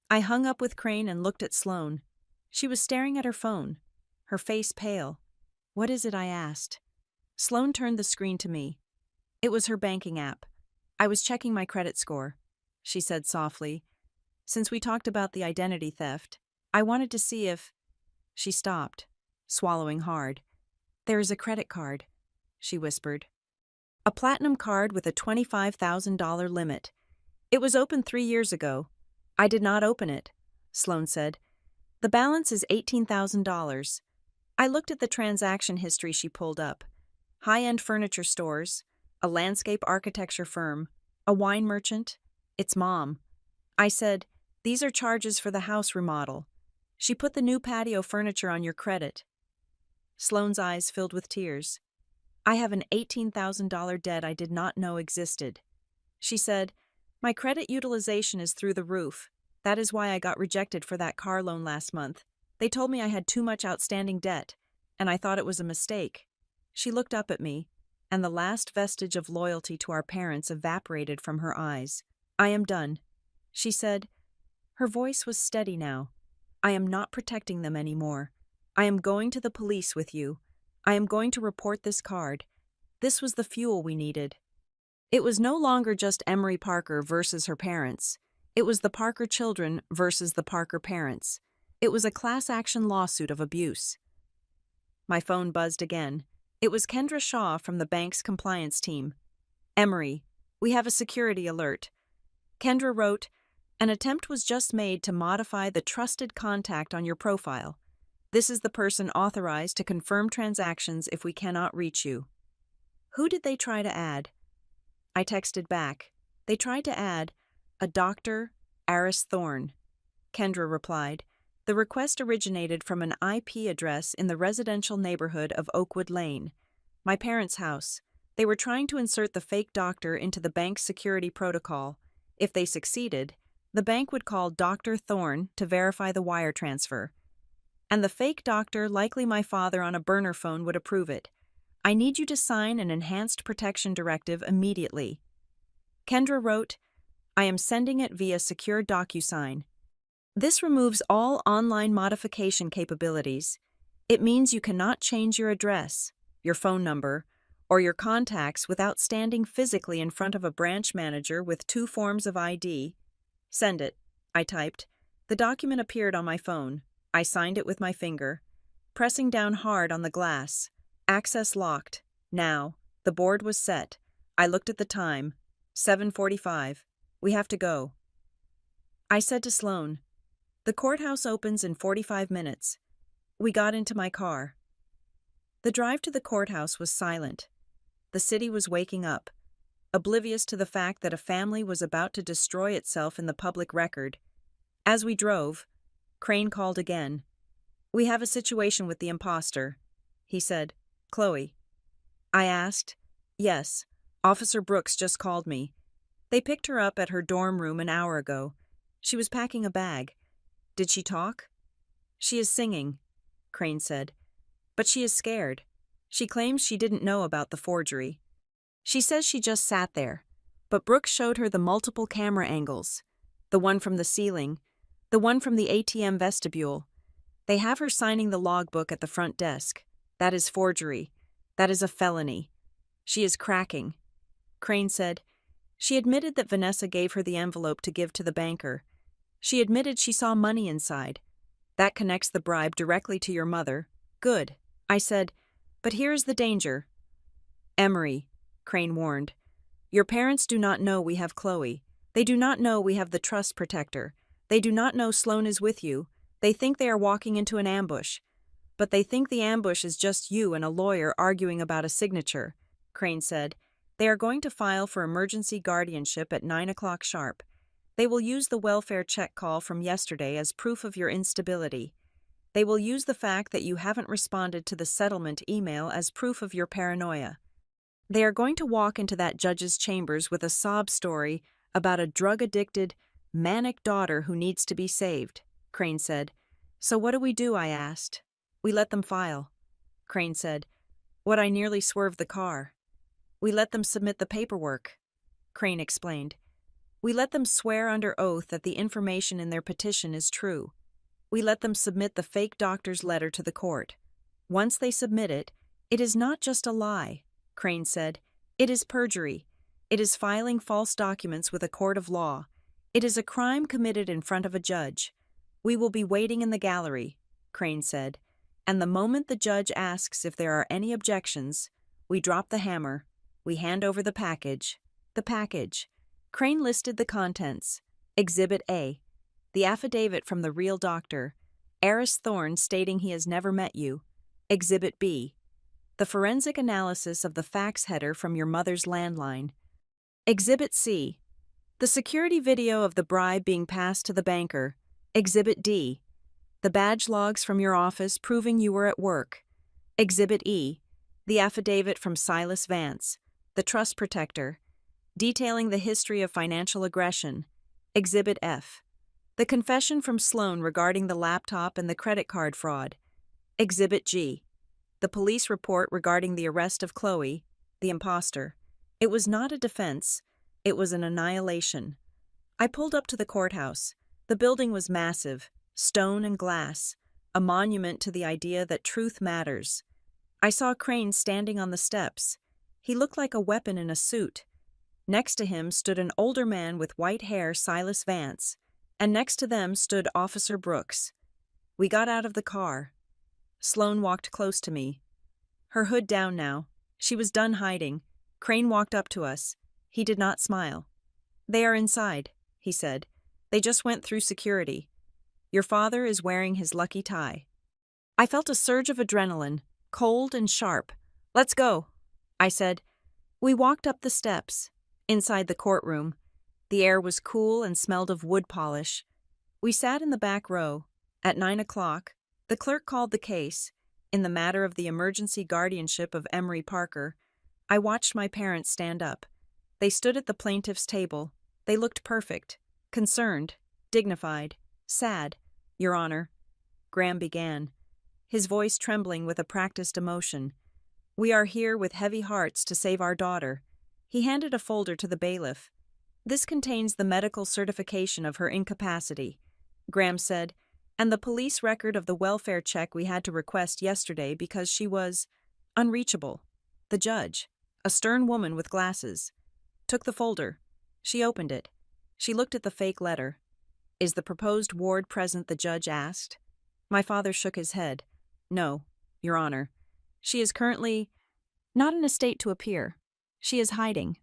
I hung up with Crane and looked at Sloane. She was staring at her phone, her face pale. "What is it?" I asked. Sloane turned the screen to me. It was her banking app. "I was checking my credit score," she said softly. "Since we talked about the identity theft, I wanted to see if—" She stopped, swallowing hard. "There is a credit card," she whispered. "A platinum card with a $25,000 limit. It was opened 3 years ago. I did not open it," Sloane said. "The balance is $18,000. I looked at the transaction history she pulled up. High-end furniture stores, a landscape architecture firm, a wine merchant, its mom. I said, 'These are charges for the house remodel.' She put the new patio furniture on your credit." Sloane's eyes filled with tears. "I have an $18,000 debt I did not know existed." She said, "My credit utilization is through the roof. That is why I got rejected for that car loan last month. They told me I had too much outstanding debt, and I thought it was a mistake." She looked up at me, and the last vestige of loyalty to our parents evaporated from her eyes. "I am done," she said. Her voice was steady now. "I am not protecting them anymore. I am going to the police with you. I am going to report this card." This was the fuel we needed. It was no longer just Emery Parker versus her parents. It was the Parker children versus the Parker parents. It was a class-action lawsuit of abuse. My phone buzzed again. It was Kendra Shaw from the bank's compliance team. "Emery, we have a security alert." Kendra wrote, "An attempt was just made to modify the trusted contact on your profile. This is the person authorized to confirm transactions if we cannot reach you." Who did they try to add? I texted back. They tried to add a Dr. Aris Thorne. Kendra replied, "The request originated from an IP address in the residential neighborhood of Oakwood Lane, my parents' house. They were trying to insert the fake doctor into the bank's security protocol. If they succeeded, the bank would call Dr. Thorne to verify the wire transfer. And the fake doctor, likely my father on a burner phone, would approve it. I need you to sign an enhanced protection directive immediately." Kendra wrote, "I am sending it via secure DocuSign. This removes all online modification capabilities. It means you cannot change your address, your phone number, or your contacts without standing physically in front of a branch manager with 2 forms of ID. Send it," I typed. The document appeared on my phone. I signed it with my finger, pressing down hard on the glass. Access locked. Now. The board was set. I looked at the time. 7:45. We have to go. I said to Sloan, "The courthouse opens in 45 minutes. We got into my car. The drive to the courthouse was silent. The city was waking up, oblivious to the fact that a family was about to destroy itself in the public record. As we drove, Crane called again. "We have a situation with the imposter," he said. "Chloe." I asked. "Yes, Officer Brooks just called me. They picked her up at her dorm room an hour ago. She was packing a bag. Did she talk?" "She is singing," Crane said. "But she is scared. She claims she didn't know about the forgery. She says she just sat there, but Brooks showed her the multiple camera angles. The one from the ceiling, the one from the ATM vestibule. They have her signing the logbook at the front desk. That is forgery. That is a felony. She is cracking." Crane said, "She admitted that Vanessa gave her the envelope to give to the banker. She admitted she saw money inside. That connects the bribe directly to your mother. Good." I said, "But here is the danger." "Emery," Crane warned, "your parents do not know we have Chloe. They do not know we have the trust protector. They do not know Sloan is with you. They think they are walking into an ambush. But they think the ambush is just you and a lawyer arguing about a signature," Crane said. "They are going to file for emergency guardianship at 9 o'clock sharp. They will use the welfare check call from yesterday as proof of your instability. They will use the fact that you haven't responded to the settlement email as proof of your paranoia. They are going to walk into that judge's chambers with a sob story about a drug-addicted, manic daughter who needs to be saved," Crane said. "So what do?" I asked. "We let them file," Crane said. "What, I nearly swerved the car." "We let them submit the paperwork," Crane explained. "We let them swear under oath that the information in their petition is true. We let them submit the fake doctor's letter to the court. Once they submit it, it is not just a lie," Crane said. "It is perjury. It is filing false documents with a court of law. It is a crime committed in front of a judge. We will be waiting in the gallery," Crane said. "And the moment the judge asks if there are any objections, we drop the hammer. We hand over the package." The package. Crane listed the contents. Exhibit A. The affidavit from the real doctor. Eris Thorne stating he has never met you. Exhibit B. The forensic analysis of the fax header from your mother's landline. Exhibit C. The security video of the bribe being passed to the banker. Exhibit D. The badge logs from your office proving you were at work. Exhibit E. The affidavit from Silas Vance, the trust protector, detailing the history of financial aggression. Exhibit F. The confession from Sloan regarding the laptop and the credit card fraud. Exhibit G. The police report regarding the arrest of Chloe, the imposter. It was not a defense. It was an annihilation. I pulled up to the courthouse. The building was massive, stone and glass, a monument to the idea that truth matters. I saw Crane standing on the steps. He looked like a weapon in a suit. Next to him stood an older man with white hair, Silas Vance, and next to them stood Officer Brooks. We got out of the car. Sloan walked close to me. Her hood down now. She was done hiding. Crane walked up to us. He did not smile. "They are inside," he said. "They just went through security. Your father is wearing his lucky tie." I felt a surge of adrenaline, cold and sharp. "Let's go," I said. We walked up the steps. Inside the courtroom, the air was cool and smelled of wood polish. We sat in the back row. At 9 o'clock, the clerk called the case. In the matter of the emergency guardianship of Emery Parker, I watched my parents stand up. They stood at the plaintiff's table. They looked perfect, concerned, dignified, sad. "Your Honor," Graham began, his voice trembling with a practiced emotion. "We are here with heavy hearts to save our daughter." He handed a folder to the bailiff. "This contains the medical certification of her incapacity," Graham said, "and the police record of the welfare check we had to request yesterday because she was unreachable." The judge, a stern woman with glasses, took the folder. She opened it. She looked at the fake letter. Is the proposed ward present? The judge asked. My father shook his head. No, Your Honor. She is currently not in a state to appear. She is hiding.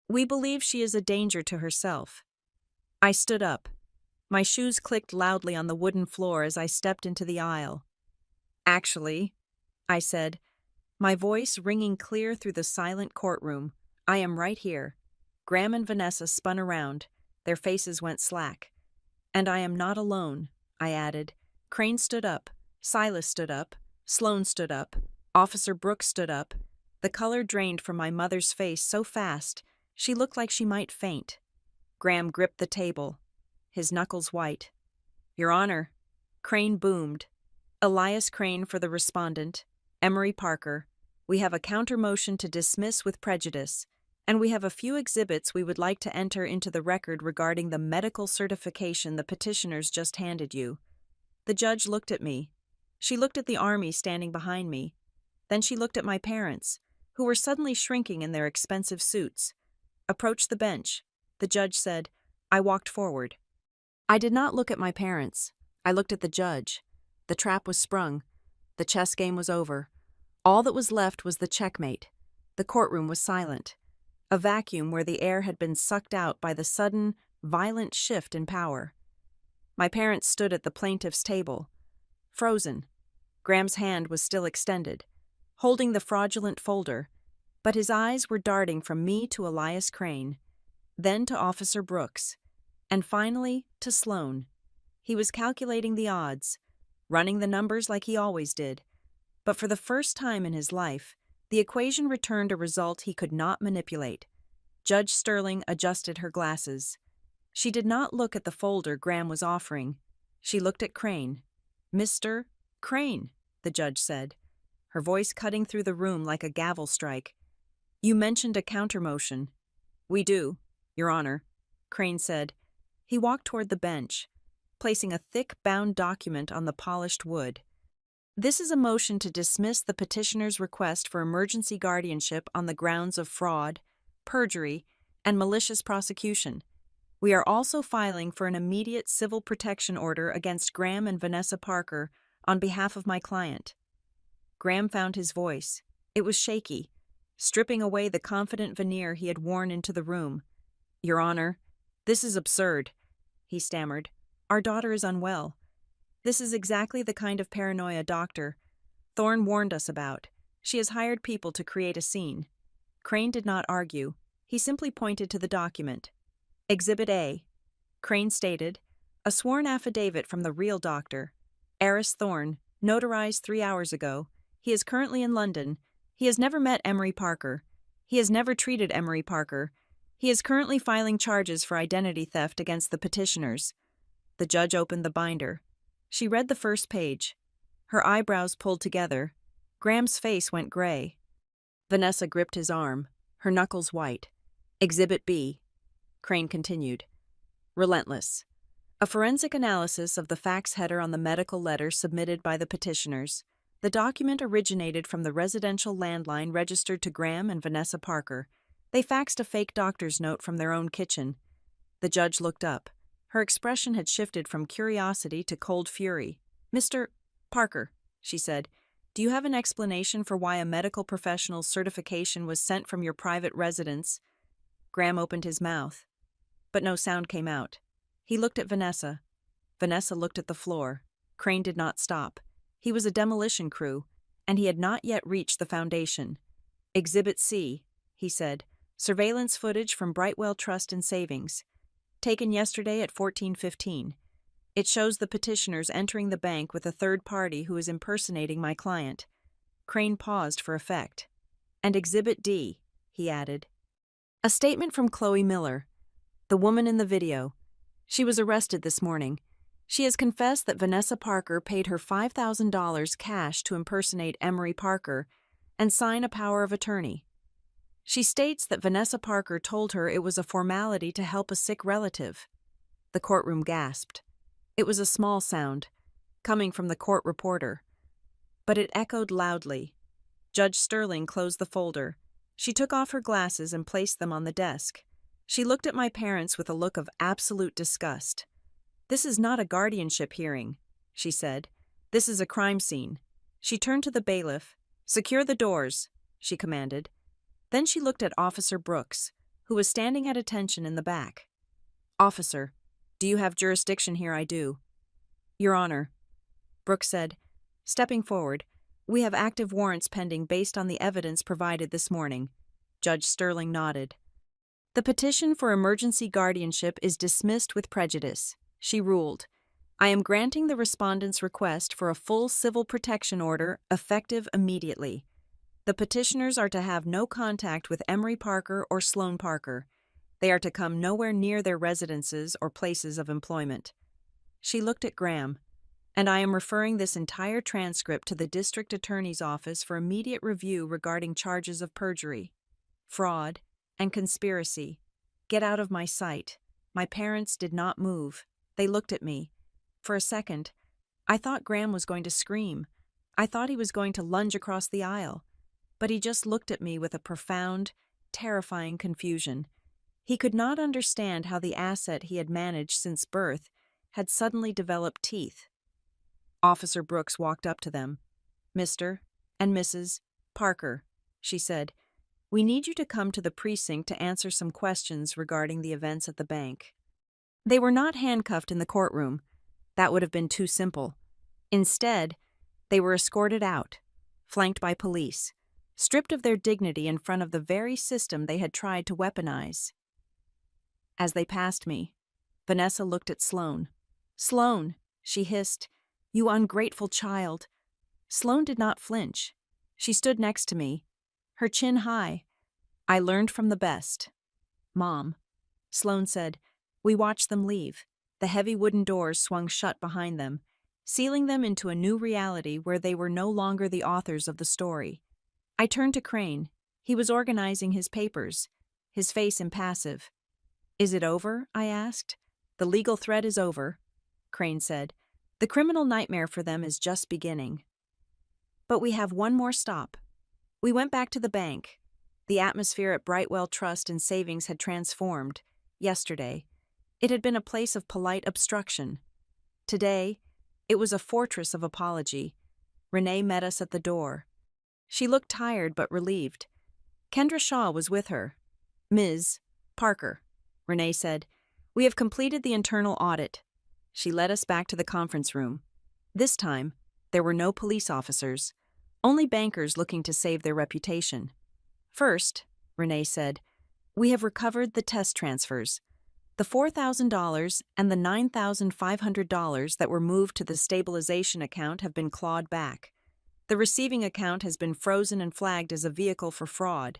We believe she is a danger to herself. I stood up. My shoes clicked loudly on the wooden floor as I stepped into the aisle. Actually, I said, my voice ringing clear through the silent courtroom, I am right here. Graham and Vanessa spun around. Their faces went slack. And I am not alone, I added. Crane stood up. Silas stood up. Sloane stood up. Officer Brooks stood up. The color drained from my mother's face so fast, she looked like she might faint. Graham gripped the table, his knuckles white. Your Honor, Crane boomed. Elias Crane for the respondent, Emery Parker. We have a counter motion to dismiss with prejudice, and we have a few exhibits we would like to enter into the record regarding the medical certification the petitioners just handed you. The judge looked at me. She looked at the army standing behind me. Then she looked at my parents, who were suddenly shrinking in their expensive suits. Approached the bench. The judge said, I walked forward. I did not look at my parents. I looked at the judge. The trap was sprung. The chess game was over. All that was left was the checkmate. The courtroom was silent. A vacuum where the air had been sucked out by the sudden, violent shift in power. My parents stood at the plaintiff's table, frozen. Graham's hand was still extended, holding the fraudulent folder, but his eyes were darting from me to Elias Crane, then to Officer Brooks, and finally to Sloane. He was calculating the odds, running the numbers like he always did, but for the first time in his life, the equation returned a result he could not manipulate. Judge Sterling adjusted her glasses. She did not look at the folder Graham was offering. She looked at Crane. Mr. Crane, the judge said, her voice cutting through the room like a gavel strike. You mentioned a countermotion. We do, Your Honor, Crane said. He walked toward the bench, placing a thick, bound document on the polished wood. This is a motion to dismiss the petitioner's request for emergency guardianship on the grounds of fraud, perjury, and malicious prosecution. We are also filing for an immediate civil protection order against Graham and Vanessa Parker on behalf of my client. Graham found his voice. It was shaky, stripping away the confident veneer he had worn into the room. Your Honor, this is absurd, he stammered. Our daughter is unwell. This is exactly the kind of paranoia Dr. Thorne warned us about. She has hired people to create a scene. Crane did not argue. He simply pointed to the document. Exhibit A. Crane stated, a sworn affidavit from the real doctor, Eris Thorne, notarized 3 hours ago. He is currently in London. He has never met Emery Parker. He has never treated Emery Parker. He is currently filing charges for identity theft against the petitioners. The judge opened the binder. She read the first page. Her eyebrows pulled together. Graham's face went gray. Vanessa gripped his arm, her knuckles white. Exhibit B. Crane continued. Relentless. A forensic analysis of the fax header on the medical letter submitted by the petitioners. The document originated from the residential landline registered to Graham and Vanessa Parker. They faxed a fake doctor's note from their own kitchen. The judge looked up. Her expression had shifted from curiosity to cold fury. Mr. Parker, she said, do you have an explanation for why a medical professional's certification was sent from your private residence? Graham opened his mouth, but no sound came out. He looked at Vanessa. Vanessa looked at the floor. Crane did not stop. He was a demolition crew, and he had not yet reached the foundation. Exhibit C, he said, surveillance footage from Brightwell Trust and Savings. Taken yesterday at 14:15. It shows the petitioners entering the bank with a third party who is impersonating my client. Crane paused for effect. And Exhibit D, he added. A statement from Chloe Miller, the woman in the video. She was arrested this morning. She has confessed that Vanessa Parker paid her $5,000 cash to impersonate Emery Parker and sign a power of attorney. She states that Vanessa Parker told her it was a formality to help a sick relative. The courtroom gasped. It was a small sound, coming from the court reporter. But it echoed loudly. Judge Sterling closed the folder. She took off her glasses and placed them on the desk. She looked at my parents with a look of absolute disgust. "This is not a guardianship hearing," she said. "This is a crime scene." She turned to the bailiff. "Secure the doors," she commanded. Then she looked at Officer Brooks, who was standing at attention in the back. "Officer, do you have jurisdiction here?" "I do." "Your Honor," Brooks said, stepping forward, "we have active warrants pending based on the evidence provided this morning." Judge Sterling nodded. "The petition for emergency guardianship is dismissed with prejudice," she ruled. "I am granting the respondent's request for a full civil protection order effective immediately. The petitioners are to have no contact with Emery Parker or Sloan Parker. They are to come nowhere near their residences or places of employment." She looked at Graham. "And I am referring this entire transcript to the district attorney's office for immediate review regarding charges of perjury, fraud, and conspiracy. Get out of my sight." My parents did not move. They looked at me. For a second, I thought Graham was going to scream. I thought he was going to lunge across the aisle. But he just looked at me with a profound, terrifying confusion. He could not understand how the asset he had managed since birth had suddenly developed teeth. Officer Brooks walked up to them. "Mr. and Mrs. Parker," she said, "we need you to come to the precinct to answer some questions regarding the events at the bank." They were not handcuffed in the courtroom. That would have been too simple. Instead, they were escorted out, flanked by police, stripped of their dignity in front of the very system they had tried to weaponize. As they passed me, Vanessa looked at Sloan. "Sloan," she hissed, "you ungrateful child." Sloan did not flinch. She stood next to me, her chin high. "I learned from the best." "Mom," Sloan said. We watched them leave. The heavy wooden doors swung shut behind them, sealing them into a new reality where they were no longer the authors of the story. I turned to Crane. He was organizing his papers, his face impassive. "Is it over?" I asked. "The legal threat is over," Crane said. "The criminal nightmare for them is just beginning." "But we have one more stop." We went back to the bank. The atmosphere at Brightwell Trust and Savings had transformed. Yesterday, it had been a place of polite obstruction. Today, it was a fortress of apology. Renee met us at the door. She looked tired but relieved. Kendra Shaw was with her. "Ms. Parker," Renee said, "we have completed the internal audit." She led us back to the conference room. This time, there were no police officers, only bankers looking to save their reputation. "First," Renee said, "we have recovered the test transfers. The $4,000 and the $9,500 that were moved to the stabilization account have been clawed back. The receiving account has been frozen and flagged as a vehicle for fraud."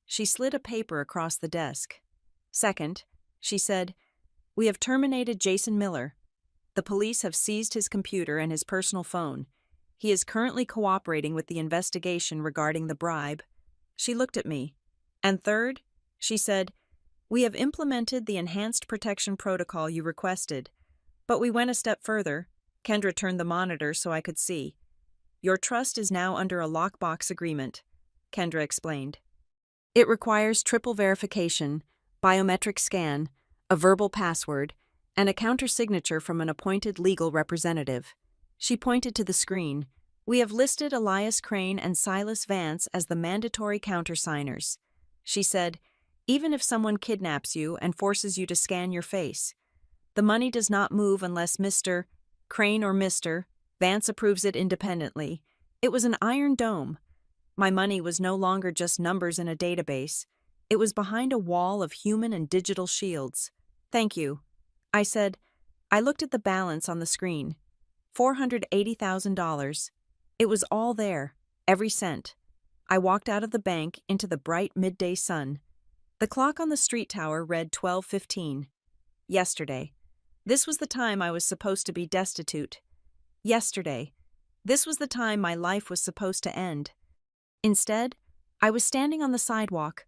She slid a paper across the desk. "Second," she said, "we have terminated Jason Miller. The police have seized his computer and his personal phone. He is currently cooperating with the investigation regarding the bribe." She looked at me. "And third," she said, "we have implemented the enhanced protection protocol you requested. But we went a step further." Kendra turned the monitor so I could see. "Your trust is now under a lockbox agreement," Kendra explained. "It requires triple verification, biometric scan, a verbal password, and a countersignature from an appointed legal representative." She pointed to the screen. "We have listed Elias Crane and Silas Vance as the mandatory countersigners." She said, "Even if someone kidnaps you and forces you to scan your face, the money does not move unless Mr. Crane or Mr. Vance approves it independently." It was an iron dome. My money was no longer just numbers in a database. It was behind a wall of human and digital shields. "Thank you," I said. I looked at the balance on the screen. $480,000. It was all there, every cent. I walked out of the bank into the bright midday sun. The clock on the street tower read 12:15. Yesterday. This was the time I was supposed to be destitute. Yesterday. This was the time my life was supposed to end. Instead, I was standing on the sidewalk,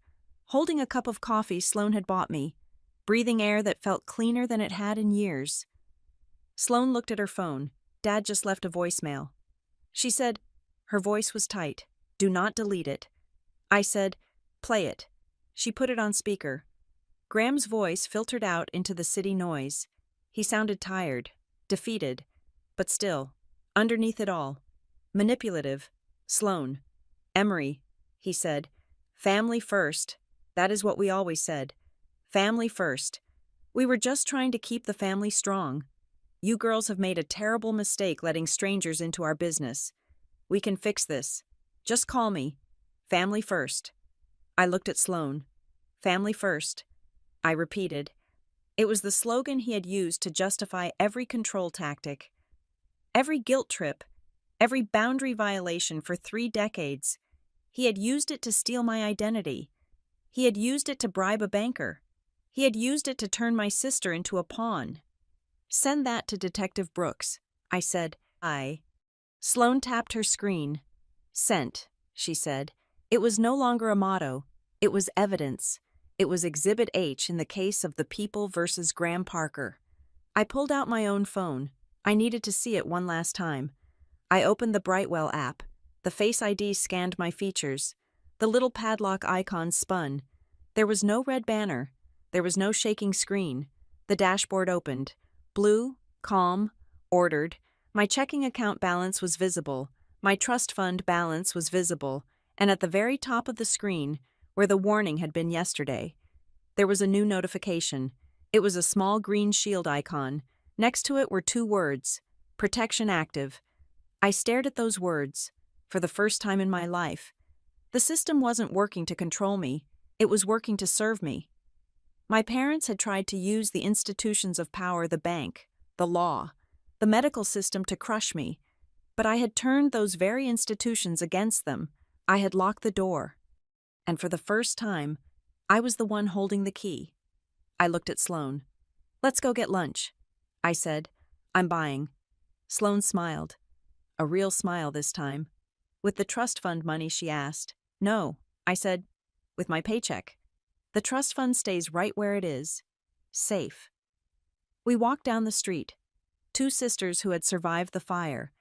holding a cup of coffee Sloan had bought me, breathing air that felt cleaner than it had in years. Sloan looked at her phone. Dad just left a voicemail. She said, her voice was tight, "Do not delete it." I said, "Play it." She put it on speaker. Graham's voice filtered out into the city noise. He sounded tired, defeated, but still, underneath it all, manipulative. Sloan. Emery, he said. Family first. That is what we always said. Family first. We were just trying to keep the family strong. You girls have made a terrible mistake letting strangers into our business. We can fix this. Just call me. Family first. I looked at Sloan. Family first. I repeated. It was the slogan he had used to justify every control tactic, every guilt trip, every boundary violation for 3 decades. He had used it to steal my identity. He had used it to bribe a banker. He had used it to turn my sister into a pawn. Send that to Detective Brooks, I said. Sloan tapped her screen. Sent, she said. It was no longer a motto. It was evidence. It was Exhibit H in the case of the People versus Graham Parker. I pulled out my own phone. I needed to see it one last time. I opened the Brightwell app. The Face ID scanned my features. The little padlock icon spun. There was no red banner. There was no shaking screen. The dashboard opened. Blue, calm, ordered. My checking account balance was visible. My trust fund balance was visible. And at the very top of the screen, where the warning had been yesterday, there was a new notification. It was a small green shield icon. Next to it were 2 words, Protection Active. I stared at those words, for the first time in my life. The system wasn't working to control me. It was working to serve me. My parents had tried to use the institutions of power, the bank, the law, the medical system to crush me, but I had turned those very institutions against them. I had locked the door. And for the first time, I was the one holding the key. I looked at Sloan. Let's go get lunch, I said. I'm buying. Sloan smiled. A real smile this time. With the trust fund money, she asked. No, I said. With my paycheck. The trust fund stays right where it is. Safe. We walked down the street. 2 sisters who had survived the fire,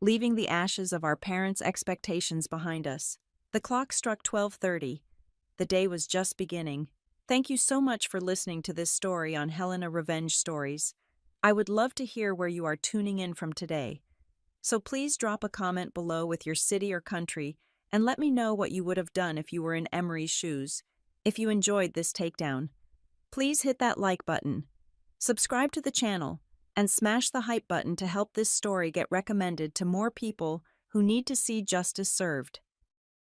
leaving the ashes of our parents' expectations behind us. The clock struck 12:30. The day was just beginning. Thank you so much for listening to this story on Helena Revenge Stories. I would love to hear where you are tuning in from today. So please drop a comment below with your city or country and let me know what you would have done if you were in Emery's shoes. If you enjoyed this takedown, please hit that like button, subscribe to the channel, and smash the hype button to help this story get recommended to more people who need to see justice served.